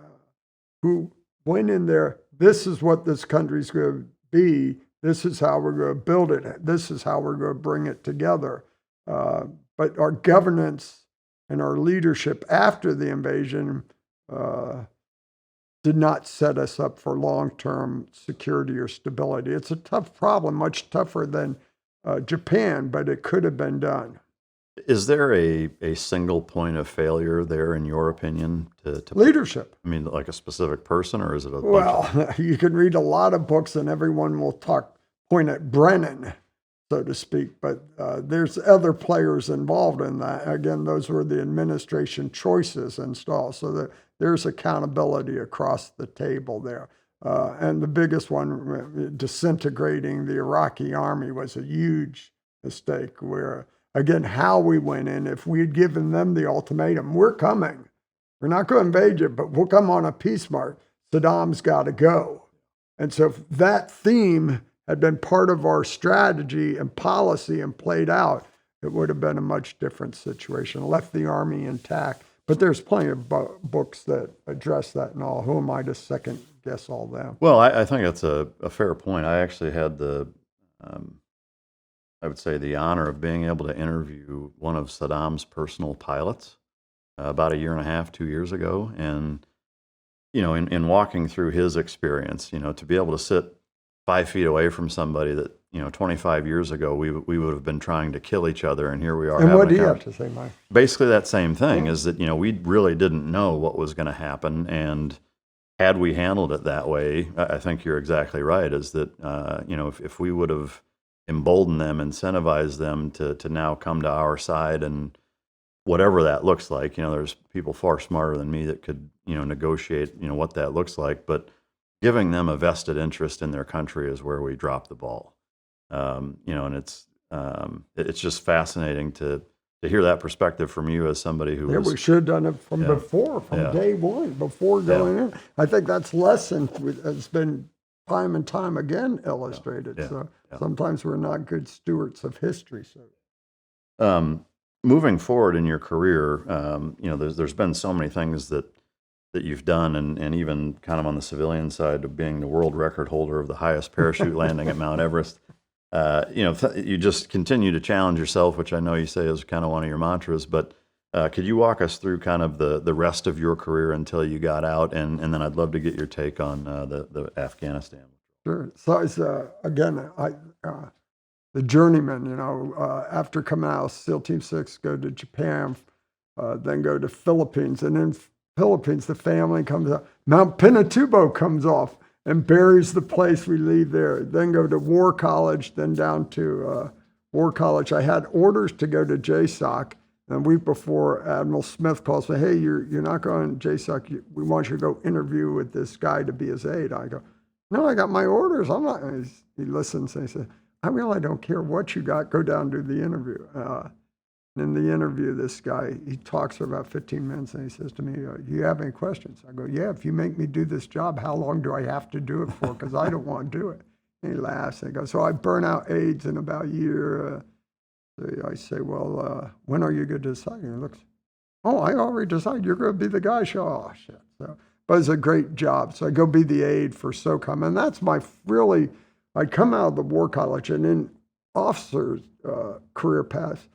who went in there, this is what this country's going to be, this is how we're going to build it, this is how we're going to bring it together. But our governance and our leadership after the invasion did not set us up for long-term security or stability. It's a tough problem, much tougher than Japan, but it could have been done. Is there a single point of failure there, in your opinion? To Leadership. I mean, like a specific person, or is it a bunch Well, you can read a lot of books and everyone will point at Brennan, so to speak, but there's other players involved in that. Again, those were the administration choices installed, so that there's accountability across the table there. And the biggest one, disintegrating the Iraqi army, was a huge mistake where, again, how we went in, if we had given them the ultimatum, we're coming. We're not going to invade you, but we'll come on a peace march. Saddam's got to go. And so if that theme had been part of our strategy and policy and played out, it would have been a much different situation. Left the army intact. But there's plenty of books that address that and all. Who am I to second guess all them? Well, I think that's a fair point. I actually had I would say the honor of being able to interview one of Saddam's personal pilots about 1.5 2 years ago. And, in walking through his experience, to be able to sit 5 feet away from somebody that, 25 years ago, we would have been trying to kill each other, and here we are. And what do you have to say, Mike? Basically that same thing is that, we really didn't know what was going to happen. And had we handled it that way, I think you're exactly right, is that, if we would have emboldened them, incentivized them to now come to our side, and whatever that looks like, there's people far smarter than me that could, negotiate, what that looks like, but giving them a vested interest in their country is where we drop the ball. And it's just fascinating to hear that perspective from you as somebody who we should have done it from before, day one, before going in. I think that's lesson has been time and time again illustrated. So sometimes we're not good stewards of history. So, moving forward in your career, there's been so many things that you've done, and even kind of on the civilian side of being the world record holder of the highest parachute landing at Mount Everest. You just continue to challenge yourself, which I know you say is kind of one of your mantras, but could you walk us through kind of the rest of your career until you got out, and then I'd love to get your take on the Afghanistan. Sure. So it's, again, the journeyman, after coming out of SEAL Team 6, go to Japan, then go to Philippines, and in Philippines, the family comes up, Mount Pinatubo comes off and buries the place. We leave there, then go to War College, then down to War College. I had orders to go to JSOC, and a week before, Admiral Smith calls me, hey, you're not going to JSOC. We want you to go interview with this guy to be his aide. I go, no, I got my orders. I'm not. He listens and he says, I really don't care what you got. Go down and do the interview. In the interview, this guy, he talks for about 15 minutes, and he says to me, do you have any questions? I go, yeah, if you make me do this job, how long do I have to do it for? Because I don't want to do it. And he laughs and he goes, so I burn out AIDS in about a year. So I say, well, when are you going to decide? And he looks, oh, I already decided you're going to be the guy. Oh, shit. So, but it's a great job. So I go be the aide for SOCOM. And that's I come out of the War College, and in officers' career paths,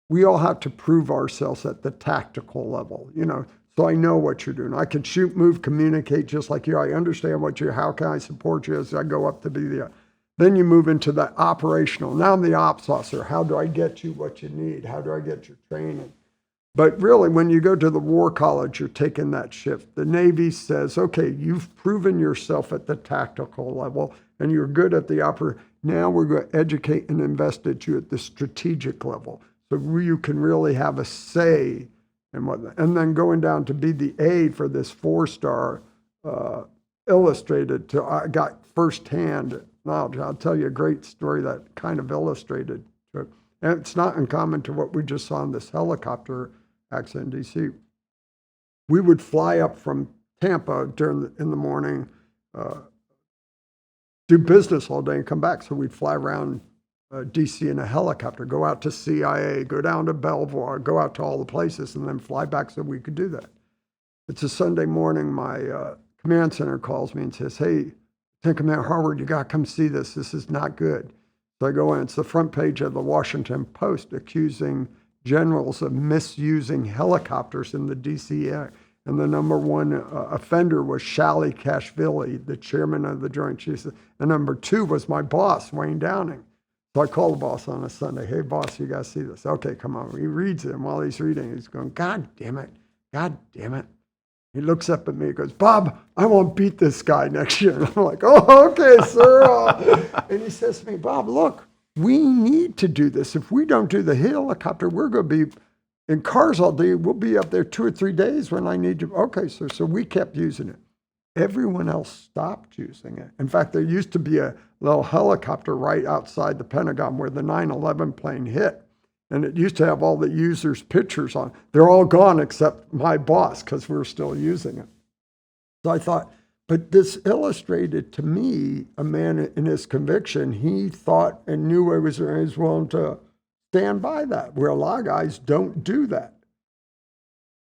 we all have to prove ourselves at the tactical level, so I know what you're doing. I can shoot, move, communicate just like you. I understand how can I support you as I go up to be then you move into the operational. Now I'm the ops officer. How do I get you what you need? How do I get your training? But really, when you go to the War College, you're taking that shift. The Navy says, okay, you've proven yourself at the tactical level, and you're good at the now we're going to educate and invest at you at the strategic level. So you can really have a say in what, and then going down to be the aide for this 4-star illustrated to, I got firsthand knowledge. I'll tell you a great story that kind of illustrated it. And it's not uncommon to what we just saw in this helicopter accident in DC. We would fly up from Tampa in the morning, do business all day and come back. So we'd fly around DC in a helicopter, go out to CIA, go down to Belvoir, go out to all the places, and then fly back so we could do that. It's a Sunday morning. My command center calls me and says, "Hey, Lieutenant Commander Harward, you got to come see this. This is not good." So I go in. It's the front page of the Washington Post accusing generals of misusing helicopters in the DC area. And the number one offender was Shally Kashvili, the chairman of the Joint Chiefs. And number two was my boss, Wayne Downing. So I call the boss on a Sunday. "Hey, boss, you got to see this." "Okay, come on." He reads it. And while he's reading, he's going, God damn it. He looks up at me and goes, "Bob, I won't beat this guy next year." And I'm like, "Oh, okay, sir." And he says to me, "Bob, look, we need to do this. If we don't do the helicopter, we're going to be in cars all day. We'll be up there 2 or 3 days when I need to." "Okay, sir." So we kept using it. Everyone else stopped using it. In fact, there used to be a little helicopter right outside the Pentagon where the 9/11 plane hit. And it used to have all the users' pictures on. They're all gone except my boss because we're still using it. So I thought, but this illustrated to me a man in his conviction. He thought and knew I was willing to stand by that, where a lot of guys don't do that.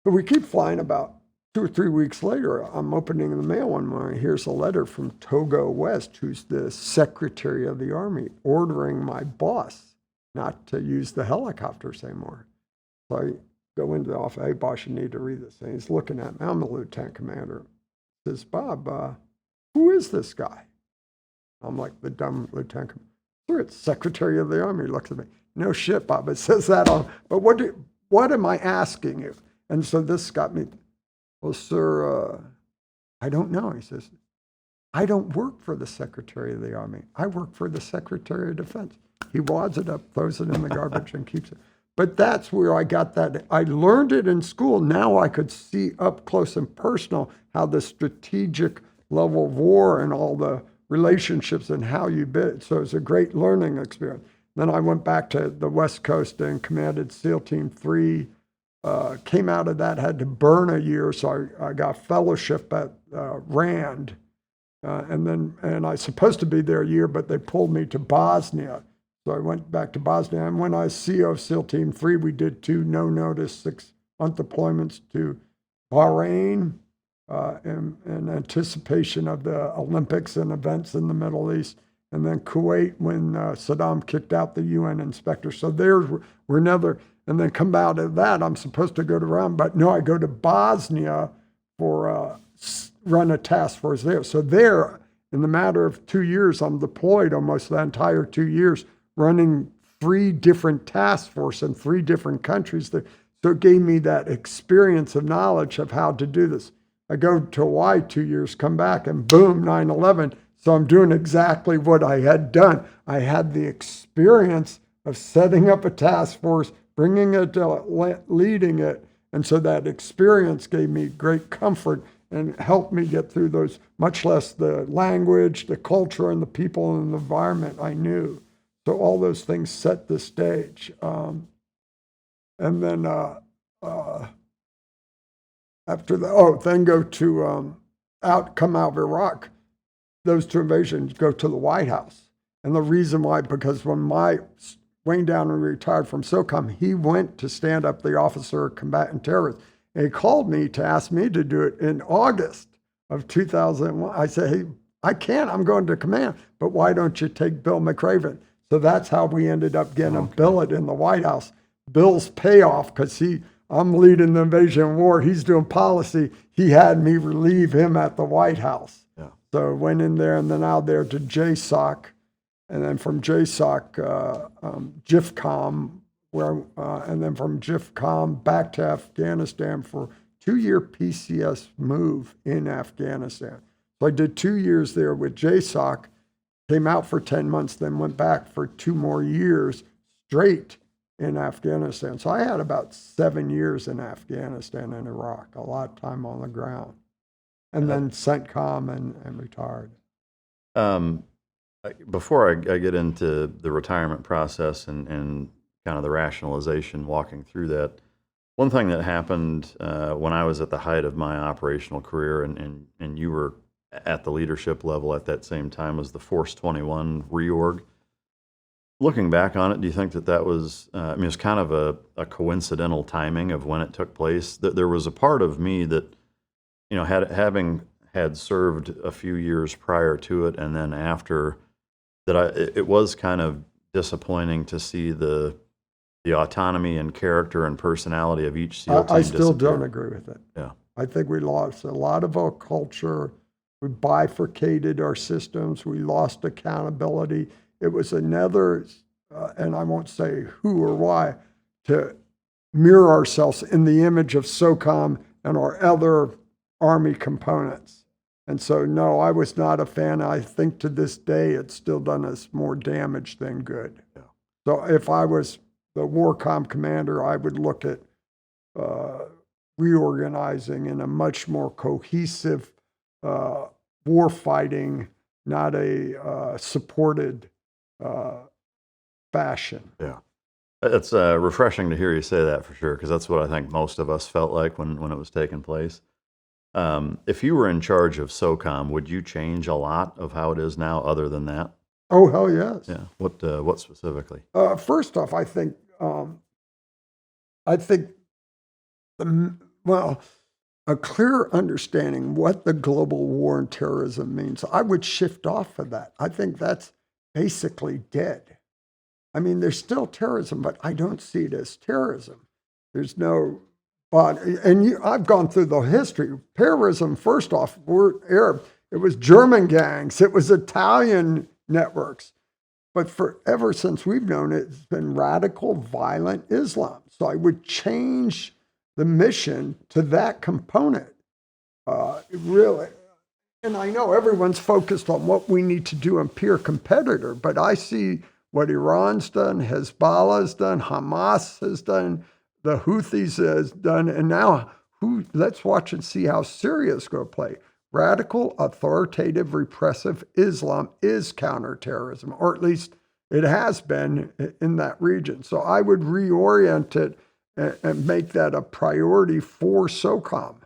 But we keep flying. About 2 or 3 weeks later, I'm opening the mail one morning. Here's a letter from Togo West, who's the Secretary of the Army, ordering my boss not to use the helicopters anymore. So I go into the office. "Hey, boss, you need to read this." And he's looking at me. I'm the lieutenant commander. He says, "Bob, who is this guy?" I'm like the dumb lieutenant commander. "Sir, it's Secretary of the Army." He looks at me. "No shit, Bob. It says that on. But what am I asking you?" And so this got me. "Well, sir, I don't know." He says, "I don't work for the Secretary of the Army. I work for the Secretary of Defense." He wads it up, throws it in the garbage, and keeps it. But that's where I got that. I learned it in school. Now I could see up close and personal how the strategic level of war and all the relationships and how you bid. So it's a great learning experience. Then I went back to the West Coast and commanded SEAL Team 3. Came out of that, had to burn a year, so I got fellowship at RAND. And I was supposed to be there a year, but they pulled me to Bosnia. So I went back to Bosnia. And when I was CO of SEAL Team 3, we did 2 no-notice 6-month deployments to Bahrain in anticipation of the Olympics and events in the Middle East. And then Kuwait when Saddam kicked out the UN inspector. So there's we're another. And then come out of that, I'm supposed to go to Iran. But no, I go to Bosnia for run a task force there. So there, in the matter of 2 years, I'm deployed almost the entire 2 years, running 3 different task forces in 3 different countries. So it gave me that experience of knowledge of how to do this. I go to Hawaii 2 years, come back, and boom, 9/11. So I'm doing exactly what I had done. I had the experience of setting up a task force, bringing it to leading it. And so that experience gave me great comfort and helped me get through those, much less the language, the culture, and the people and the environment I knew. So all those things set the stage. And then after that, then go to come out of Iraq. Those 2 invasions go to the White House. And the reason why, because when Wayne Downing retired from SOCOM, he went to stand up the Officer of Combatant Terrorism. And he called me to ask me to do it in August of 2001. I said, "Hey, I can't. I'm going to command. But why don't you take Bill McRaven?" So that's how we ended up getting a billet in the White House. Bill's payoff, because I'm leading the invasion war. He's doing policy. He had me relieve him at the White House. Yeah. So went in there and then out there to JSOC. And then from JSOC, GIFCOM, and then from GIFCOM back to Afghanistan for 2-year PCS move in Afghanistan. So I did 2 years there with JSOC, came out for 10 months, then went back for 2 more years straight in Afghanistan. So I had about 7 years in Afghanistan and Iraq, a lot of time on the ground. and then CENTCOM and retired. Before I get into the retirement process and kind of the rationalization walking through that, one thing that happened when I was at the height of my operational career and you were at the leadership level at that same time was the Force 21 reorg. Looking back on it, do you think that was, I mean, it was kind of a coincidental timing of when it took place? There was a part of me that, you know, having had served a few years prior to it and then after, that it was kind of disappointing to see the autonomy and character and personality of each SEAL team I still disappear. don't agree with it. Yeah. I think we lost a lot of our culture. We bifurcated our systems. We lost accountability. It was another, and I won't say who or why, to mirror ourselves in the image of SOCOM and our other Army components. And so, no, I was not a fan. I think to this day, it's still done us more damage than good. Yeah. So if I was the WARCOM commander, I would look at reorganizing in a much more cohesive war fighting, not a supported fashion. Yeah. It's refreshing to hear you say that for sure, because that's what I think most of us felt like when it was taking place. If you were in charge of SOCOM, would you change a lot of how it is now other than that? Oh, hell yes. Yeah. What specifically? First off, I think a clear understanding what the global war on terrorism means, I would shift off of that. I think that's basically dead. I mean, there's still terrorism, but I don't see it as terrorism. There's no, I've gone through the history. Terrorism, first off, we're Arab. It was German gangs. It was Italian networks. But forever since we've known it, it's been radical, violent Islam. So I would change the mission to that component, really. And I know everyone's focused on what we need to do in peer competitor, but I see what Iran's done, Hezbollah's done, Hamas has done, the Houthis has done, and now let's watch and see how Syria's going to play. Radical, authoritative, repressive Islam is counterterrorism, or at least it has been in that region. So I would reorient it and make that a priority for SOCOM.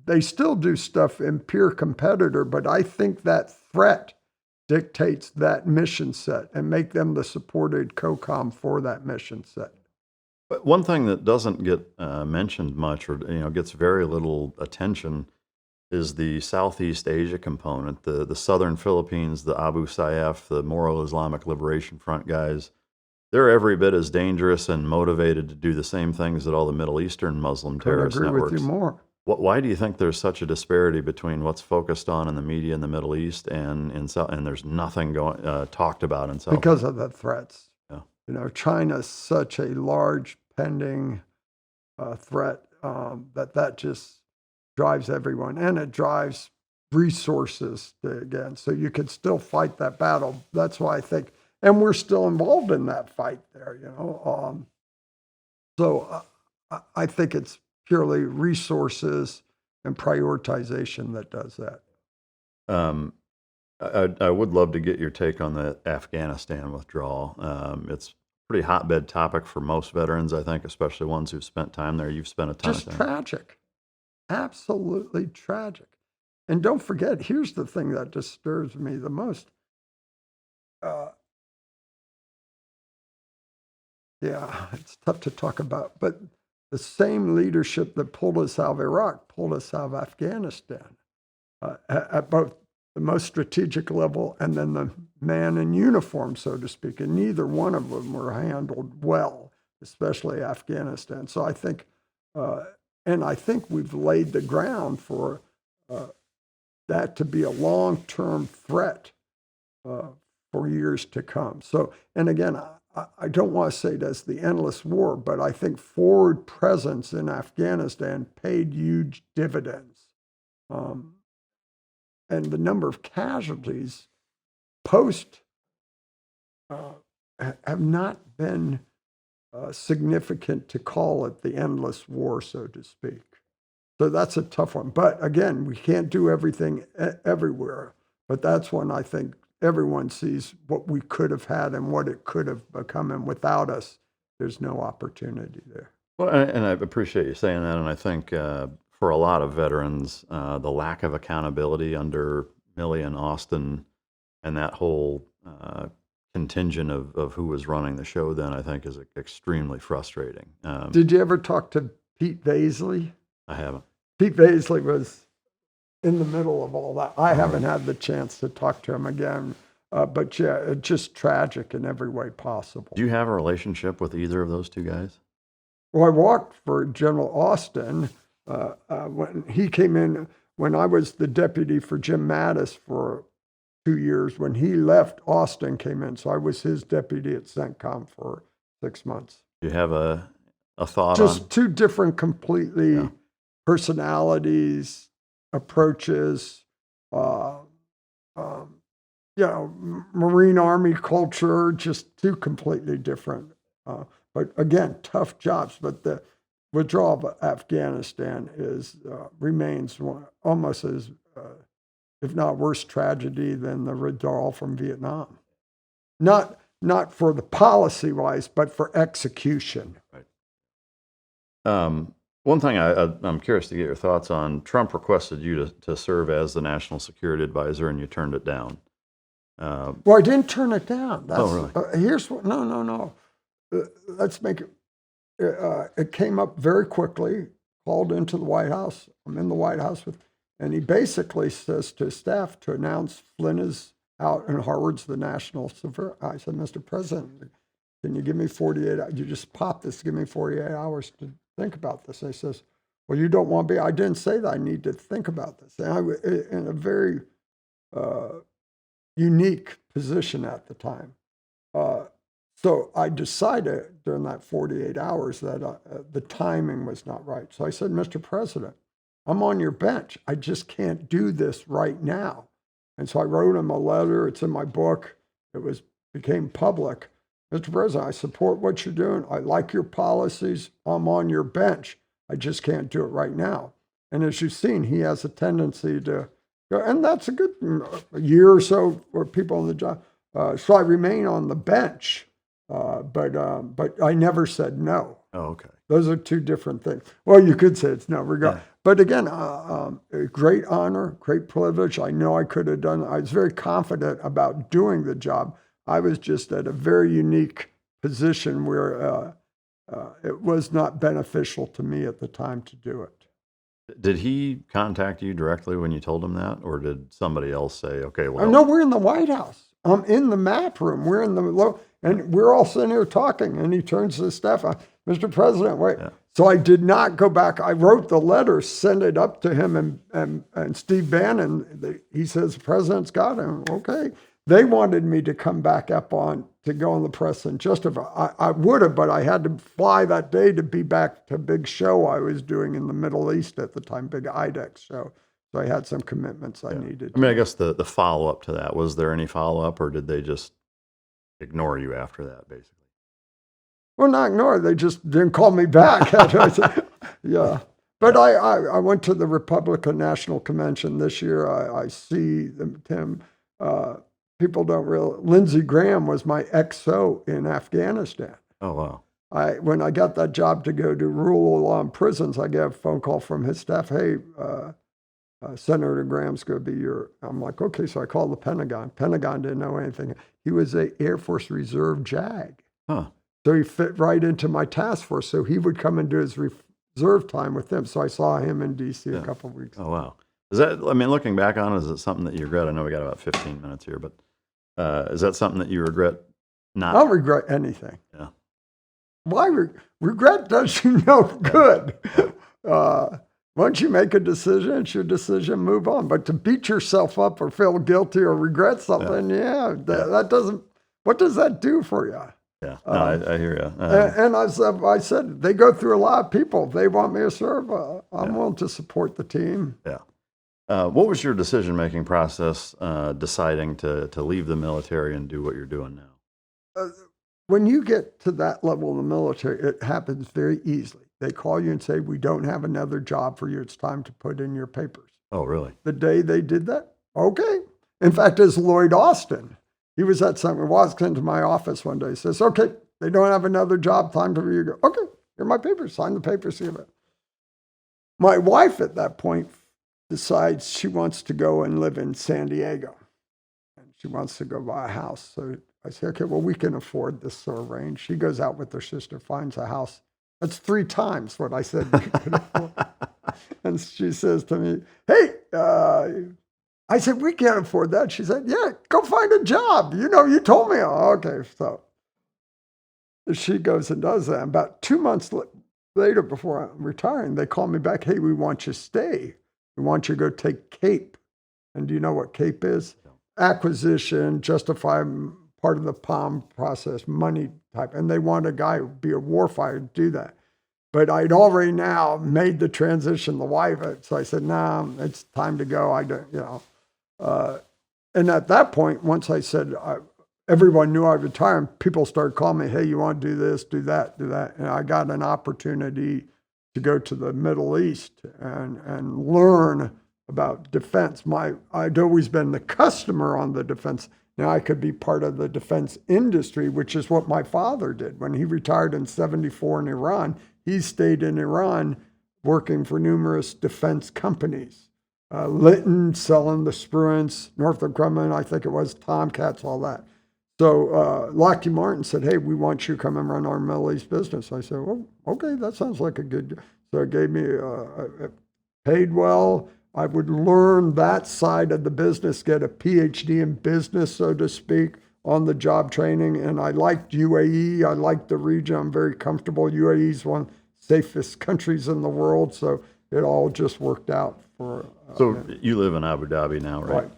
They still do stuff in peer competitor, but I think that threat dictates that mission set and make them the supported COCOM for that mission set. But one thing that doesn't get mentioned much, or gets very little attention, is the Southeast Asia component, the Southern Philippines, the Abu Sayyaf, the Moral Islamic Liberation Front guys. They're every bit as dangerous and motivated to do the same things that all the Middle Eastern Muslim terrorist agree networks. with you more. Why do you think there's such a disparity between what's focused on in the media in the Middle East and in South, and there's nothing talked about in South? Because of the threats. Yeah. China's such a large pending threat that just drives everyone, and it drives resources again. So you could still fight that battle. That's why I think, and we're still involved in that fight there. So I think it's purely resources and prioritization that does that. I would love to get your take on the Afghanistan withdrawal. It's a pretty hotbed topic for most veterans, I think, especially ones who've spent time there. You've spent a ton Just of time. tragic. Absolutely tragic. And don't forget, here's the thing that disturbs me the most. It's tough to talk about, but the same leadership that pulled us out of Iraq pulled us out of Afghanistan at both the most strategic level and then the man in uniform, so to speak. And neither one of them were handled well, especially Afghanistan. So I think, and I think we've laid the ground for that to be a long-term threat for years to come. So, and again, I don't want to say that's the endless war, but I think forward presence in Afghanistan paid huge dividends. And the number of casualties post have not been significant to call it the endless war, so to speak. So that's a tough one. But again, we can't do everything everywhere. But that's when I think everyone sees what we could have had and what it could have become. And without us, there's no opportunity there. Well, and I appreciate you saying that. And I think for a lot of veterans, the lack of accountability under Milley and Austin and that whole contingent of who was running the show then, I think, is extremely frustrating. Did you ever talk to Pete Vaisley? I haven't. Pete Vaisley was in the middle of all that. I haven't had the chance to talk to him again, but yeah, it's just tragic in every way possible. Do you have a relationship with either of those two guys? Well, I worked for General Austin when he came in, when I was the deputy for Jim Mattis for 2 years. When he left, Austin came in, so I was his deputy at CENTCOM for 6 months. Do you have a thought Just on? two different completely personalities, approaches, Marine Army culture, just two completely different. But again, tough jobs. But the withdrawal of Afghanistan remains almost as, if not worse tragedy than the withdrawal from Vietnam. Not for the policy-wise, but for execution. Right. One thing I'm curious to get your thoughts on, Trump requested you to serve as the National Security Advisor, and you turned it down. Well, I didn't turn it down. Oh, really? Here's what, no. Let's make it, it came up very quickly, called into the White House. I'm in the White House and he basically says to his staff to announce Flynn is out and Harward's the national surveyor. I said, Mr. President, can you give me 48 hours? You just pop this, give me 48 hours to think about this. And he says, well, you don't want to be, I didn't say that I need to think about this. And I was in a very unique position at the time. So I decided during that 48 hours that the timing was not right. So I said, Mr. President, I'm on your bench. I just can't do this right now. And so I wrote him a letter. It's in my book. It became public. Mr. President, I support what you're doing. I like your policies. I'm on your bench. I just can't do it right now. And as you've seen, he has a tendency to go, and that's a good year or so for people on the job. So I remain on the bench, but I never said no. Oh, okay. Those are two different things. Well, you could say it's no regard. Yeah. But again, a great honor, great privilege. I know I could have done it. I was very confident about doing the job. I was just at a very unique position where it was not beneficial to me at the time to do it. Did he contact you directly when you told him that, or did somebody else say, okay, well? No, we're in the White House. I'm in the map room. We're in the and we're all sitting here talking. And he turns to the staff, Mr. President, wait. Yeah. So I did not go back. I wrote the letter, sent it up to him and Steve Bannon. He says, the president's got him. Okay. They wanted me to come back up to go on the press and justify. I would have, but I had to fly that day to be back to a big show I was doing in the Middle East at the time, big IDEX show. So I had some commitments I needed. I mean, I guess the follow-up to that, was there any follow-up, or did they just ignore you after that, basically? Well, not ignore, they just didn't call me back. Yeah. But I went to the Republican National Convention this year. I see him. People don't realize, Lindsey Graham was my XO in Afghanistan. Oh, wow. When I got that job to go do rule of law in prisons, I got a phone call from his staff, hey, Senator Graham's going to be I'm like, okay, so I called the Pentagon. Pentagon didn't know anything. He was a Air Force Reserve JAG. Huh. So he fit right into my task force. So he would come and do his reserve time with them. So I saw him in D.C. a couple of weeks ago. Oh, wow. Is that, I mean, looking back on it, is it something that you regret? I know we got about 15 minutes here, but is that something that you regret not? I don't regret anything. Yeah. Why regret does you no good. Once you make a decision, it's your decision, move on. But to beat yourself up or feel guilty or regret something, that doesn't, what does that do for you? Yeah, no, I hear you. And I said, they go through a lot of people. If they want me to serve, I'm willing to support the team. Yeah. What was your decision-making process deciding to leave the military and do what you're doing now? When you get to that level in the military, it happens very easily. they call you and say, we don't have another job for you. It's time to put in your papers. Oh, really? The day they did that, okay. In fact, as Lloyd Austin, he was at something, walks into my office one day, he says, okay, they don't have another job, time for you to go. Okay, here are my papers, sign the papers, see it. My wife at that point decides she wants to go and live in San Diego. And she wants to go buy a house. So I say, okay, well, we can afford this sort of range. She goes out with her sister, finds a house. That's 3 times what I said we could afford. And she says to me, hey, I said, we can't afford that. She said, yeah, go find a job. You know, you told me. Oh, okay, so she goes and does that. About 2 months later, before I'm retiring, they call me back. Hey, we want you to stay. We want you to go take CAPE. And do you know what CAPE is? Acquisition, justify part of the POM process, money type. And they want a guy who be a warfighter to do that. But I'd already now made the transition, the wife. So I said, nah, it's time to go. I don't, you know. And at that point, once I said, everyone knew I was retiring, people started calling me, hey, you want to do this, do that, do that. And I got an opportunity to go to the Middle East and learn about defense. I'd always been the customer on the defense. Now I could be part of the defense industry, which is what my father did. When he retired in 74 in Iran, he stayed in Iran working for numerous defense companies. Litton selling the Spruance, Northrop Grumman, I think it was, Tomcats, all that. So Lockheed Martin said, hey, we want you to come and run our Middle East business. I said, well, okay, that sounds like a good, so it gave me, paid well. I would learn that side of the business, get a PhD in business, so to speak, on the job training. And I liked UAE. I liked the region. I'm very comfortable. UAE is one of the safest countries in the world. So it all just worked out for. So you live in Abu Dhabi now, right?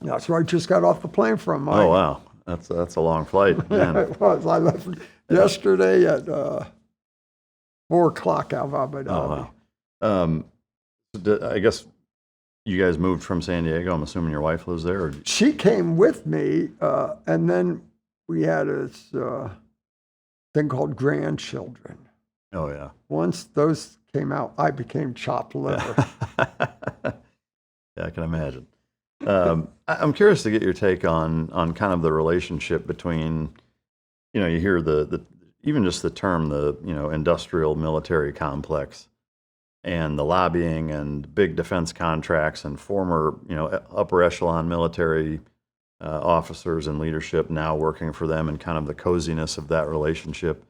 That's where I just got off the plane from. Oh, wow. That's a long flight. Man. It was. I left yesterday at 4 o'clock out of Abu Dhabi. Oh, wow. I guess you guys moved from San Diego. I'm assuming your wife lives there? Or? She came with me, and then we had this thing called grandchildren. Oh, yeah. Once those came out, I became chopped liver. Yeah, I can imagine. I'm curious to get your take on kind of the relationship between, you hear the even just the term, the, industrial military complex, and the lobbying and big defense contracts and former, upper echelon military officers and leadership now working for them, and kind of the coziness of that relationship.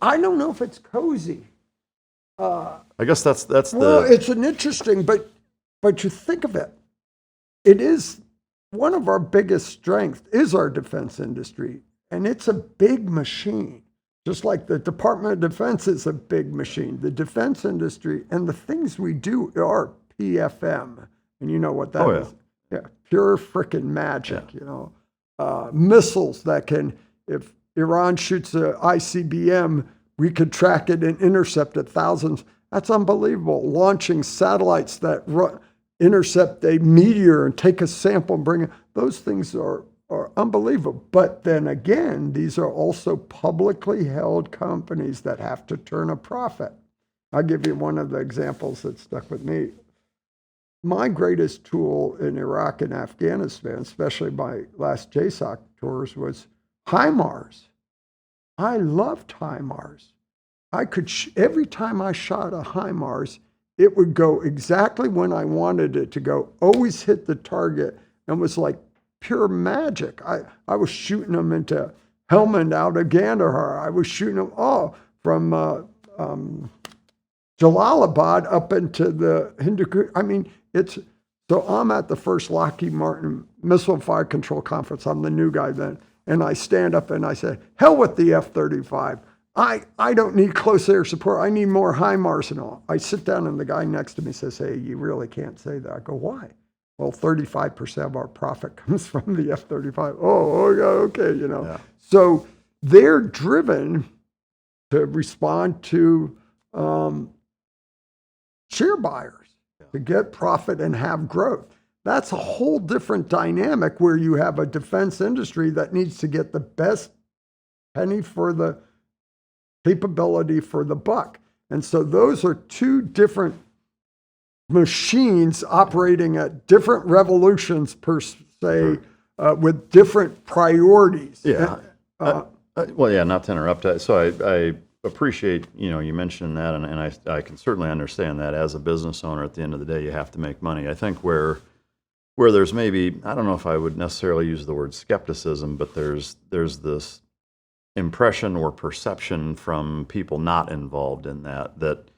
I don't know if it's cozy. I guess that's well, it's an interesting, but you think of it, it is one of our biggest strengths is our defense industry, and it's a big machine. Just like the Department of Defense is a big machine, the defense industry and the things we do are PFM, and you know what that is. Yeah, pure frickin' magic. Yeah. Missiles that can, if Iran shoots a ICBM, we could track it and intercept it thousands. That's unbelievable. Launching satellites that intercept a meteor and take a sample and bring it. Those things are unbelievable. But then again, these are also publicly held companies that have to turn a profit. I'll give you one of the examples that stuck with me. My greatest tool in Iraq and Afghanistan, especially my last JSOC tours, was HIMARS. I loved HIMARS. I could, every time I shot a HIMARS, it would go exactly when I wanted it to go, always hit the target, and was like pure magic. I was shooting them into Helmand out of Kandahar. I was shooting them from Jalalabad up into the Hindu Kush. I mean, so I'm at the first Lockheed Martin Missile Fire Control Conference. I'm the new guy then. And I stand up and I say, hell with the F-35. I don't need close air support. I need more HIMARS and all. I sit down and the guy next to me says, hey, you really can't say that. I go, why? Well, 35% of our profit comes from the F-35. Oh, okay, Yeah. So they're driven to respond to share buyers, to get profit and have growth. That's a whole different dynamic where you have a defense industry that needs to get the best penny for the capability for the buck. And so those are two different machines operating at different revolutions per se, with different priorities. Yeah. Well, yeah, not to interrupt. So I appreciate, you mentioned that, and I can certainly understand that as a business owner, at the end of the day, you have to make money. I think where there's maybe, I don't know if I would necessarily use the word skepticism, but there's this impression or perception from people not involved in that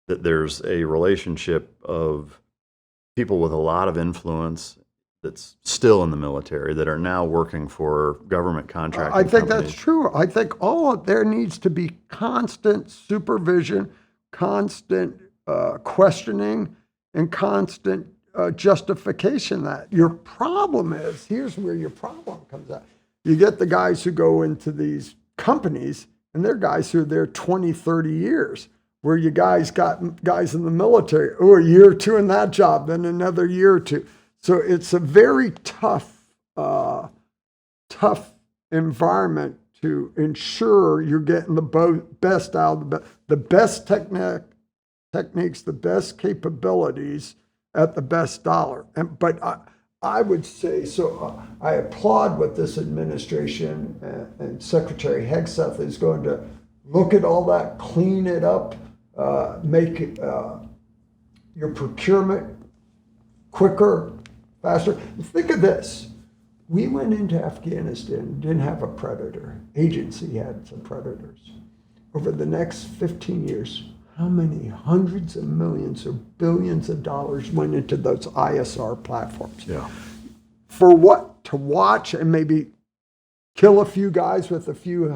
there's a relationship of people with a lot of influence that's still in the military that are now working for government contracting I think companies. that's true. I think there needs to be constant supervision, constant questioning, and constant justification. That your problem is, here's where your problem comes out. You get the guys who go into these companies, and they're guys who are there 20, 30 years, where you guys got guys in the military, a year or two in that job, then another year or two. So it's a very tough environment to ensure you're getting the best out of the best techniques, the best capabilities at the best dollar. But I would say, I applaud what this administration and Secretary Hegseth is going to look at all that, clean it up, make your procurement quicker, faster. Think of this. We went into Afghanistan, didn't have a predator. Agency had some predators. Over the next 15 years, how many hundreds of millions or billions of dollars went into those ISR platforms? Yeah. For what? To watch and maybe kill a few guys with a few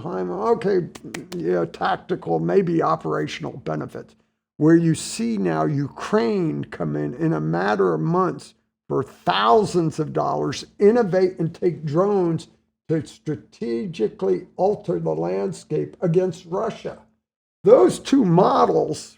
tactical, maybe operational benefits. Where you see now Ukraine come in a matter of months for thousands of dollars, innovate and take drones to strategically alter the landscape against Russia. Those two models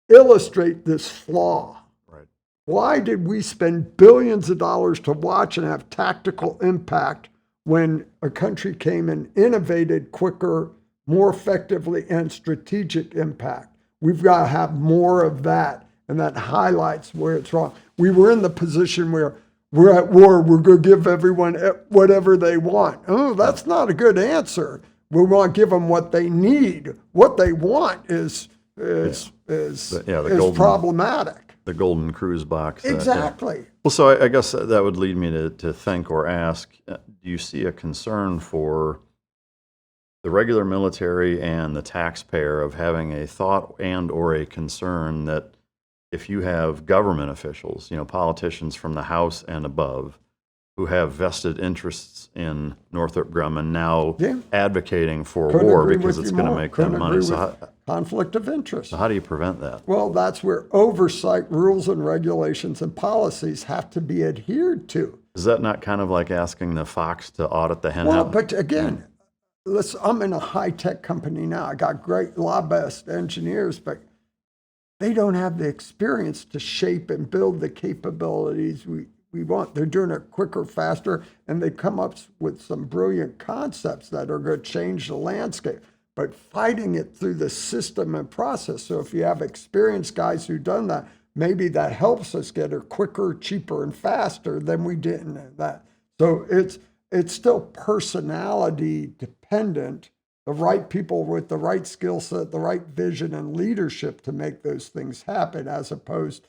illustrate this flaw. Right. Why did we spend billions of dollars to watch and have tactical impact when a country came and innovated quicker, more effectively, and strategic impact? We've got to have more of that, and that highlights where it's wrong. We were in the position where we're at war, we're going to give everyone whatever they want. Oh, that's not a good answer. We want to give them what they need. What they want is problematic. The golden cruise box. Exactly. Well, so I guess that would lead me to think or ask, do you see a concern for the regular military and the taxpayer of having a thought and or a concern that if you have government officials, politicians from the House and above, who have vested interests in Northrop Grumman now advocating for war because it's going to make them money. So conflict of interest. So how do you prevent that? Well, that's where oversight, rules and regulations and policies have to be adhered to. Is that not kind of like asking the fox to audit the hen Well, house? but again, I'm in a high-tech company now. I got great lobbyist engineers, but they don't have the experience to shape and build the capabilities we want. They're doing it quicker, faster, and they come up with some brilliant concepts that are going to change the landscape, but fighting it through the system and process. So if you have experienced guys who've done that, maybe that helps us get her quicker, cheaper, and faster than we didn't have that. So it's still personality dependent, the right people with the right skill set, the right vision and leadership to make those things happen, as opposed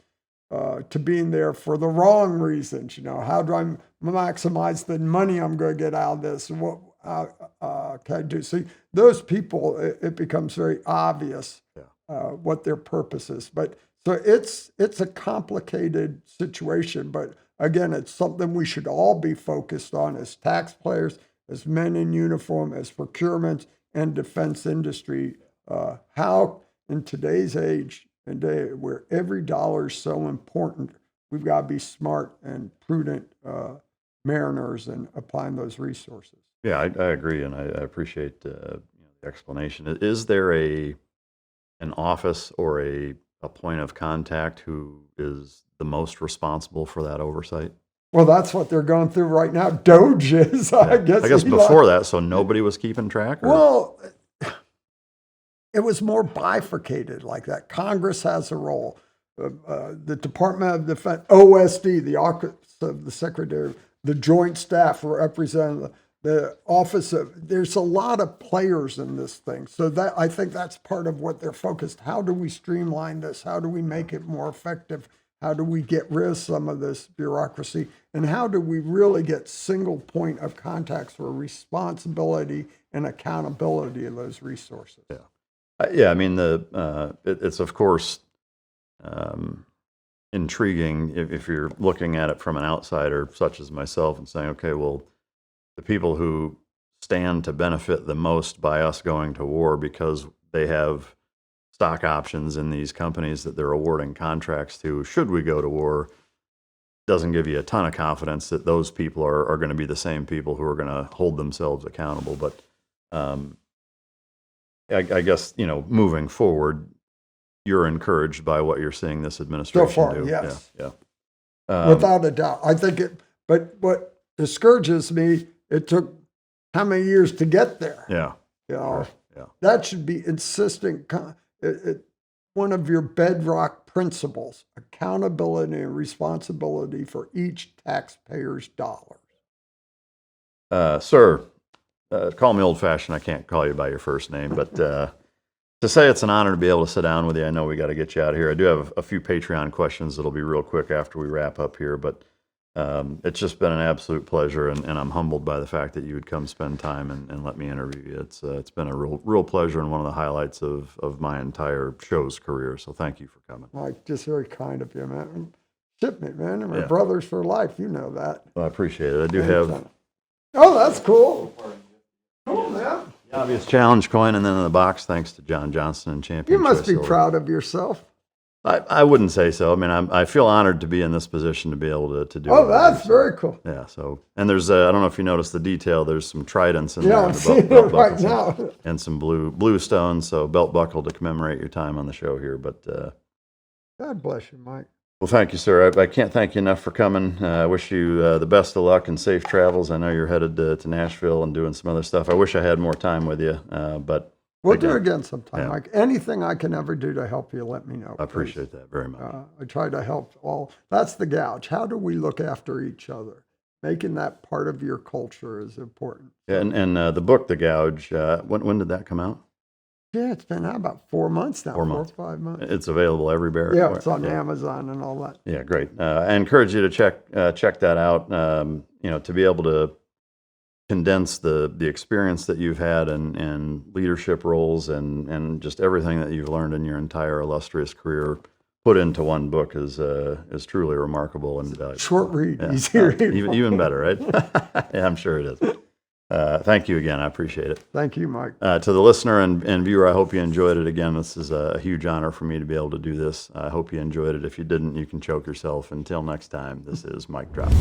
to being there for the wrong reasons. How do I maximize the money I'm going to get out of this? What can I do? See, those people, it becomes very obvious what their purpose is. But so it's a complicated situation. But again, it's something we should all be focused on as taxpayers, as men in uniform, as procurement and defense industry. How in today's age and day where every dollar is so important, we've got to be smart and prudent mariners in applying those resources. Yeah, I agree, and I appreciate the explanation. Is there an office or a point of contact who is the most responsible for that oversight? Well, that's what they're going through right now. DOGE is, I guess. Before that, so nobody was keeping track? Or? Well, it was more bifurcated like that. Congress has a role. The Department of Defense, OSD, the Office of the Secretary, the Joint Staff Representative, the Office of, there's a lot of players in this thing. So that, I think that's part of what they're focused. How do we streamline this? How do we make it more effective? How do we get rid of some of this bureaucracy? And how do we really get single point of contacts for responsibility and accountability of those resources? Yeah, I mean, it's of course intriguing if you're looking at it from an outsider such as myself and saying, okay, well, the people who stand to benefit the most by us going to war because they have stock options in these companies that they're awarding contracts to, should we go to war, doesn't give you a ton of confidence that those people are going to be the same people who are going to hold themselves accountable. But I guess, moving forward, you're encouraged by what you're seeing this administration So far, do. yes. Yeah. Without a doubt. I think but what discourages me, it took how many years to get there? Yeah. Yeah. Yeah. That should be insistent. One of your bedrock principles, accountability and responsibility for each taxpayer's dollar. Sir, call me old-fashioned. I can't call you by your first name, but to say it's an honor to be able to sit down with you. I know we got to get you out of here. I do have a few Patreon questions that'll be real quick after we wrap up here, but it's just been an absolute pleasure, and I'm humbled by the fact that you would come spend time and let me interview you. It's been a real pleasure and one of the highlights of my entire show's career. So thank you for coming. Mike, just very kind of you, man. Ship me, man. And we're Yeah. brothers for life. You know that. Well, I appreciate it. I do have Oh, that's cool. Cool, man. the obvious challenge coin, and then in the box, thanks to John Johnson and Champion. You must Choice be Silver. proud of yourself. I wouldn't say so. I mean, I feel honored to be in this position to be able to do Oh, it. that's very cool. Yeah, so, and there's, I don't know if you noticed the detail, there's some tridents in Yeah, there. I'm in the seeing belt it right buckles now. And some blue stones, so belt buckle to commemorate your time on the show here. But, God bless you, Mike. well, thank you, sir. I can't thank you enough for coming. I wish you the best of luck and safe travels. I know you're headed to Nashville and doing some other stuff. I wish I had more time with you, but We'll do it again sometime, Yeah. Mike. Anything I can ever do to help you, let me know. I appreciate that very much. I try to help all. That's the Gouge. How do we look after each other? Making that part of your culture is important. Yeah, and the book, The Gouge, when did that come out? Yeah, it's been out about 4 months now. 4 months. 4 or 5 months. It's available everywhere. Yeah, it's on Amazon and all that. Yeah, great. I encourage you to check that out. To be able to condense the experience that you've had and leadership roles and just everything that you've learned in your entire illustrious career put into one book is truly remarkable and valuable. Short read, Yeah. easy read. Even better, right? Yeah, I'm sure it is. Thank you again. I appreciate it. Thank you, Mike. To the listener and viewer, I hope you enjoyed it. Again, this is a huge honor for me to be able to do this. I hope you enjoyed it. If you didn't, you can choke yourself. Until next time, this is Mic Drop.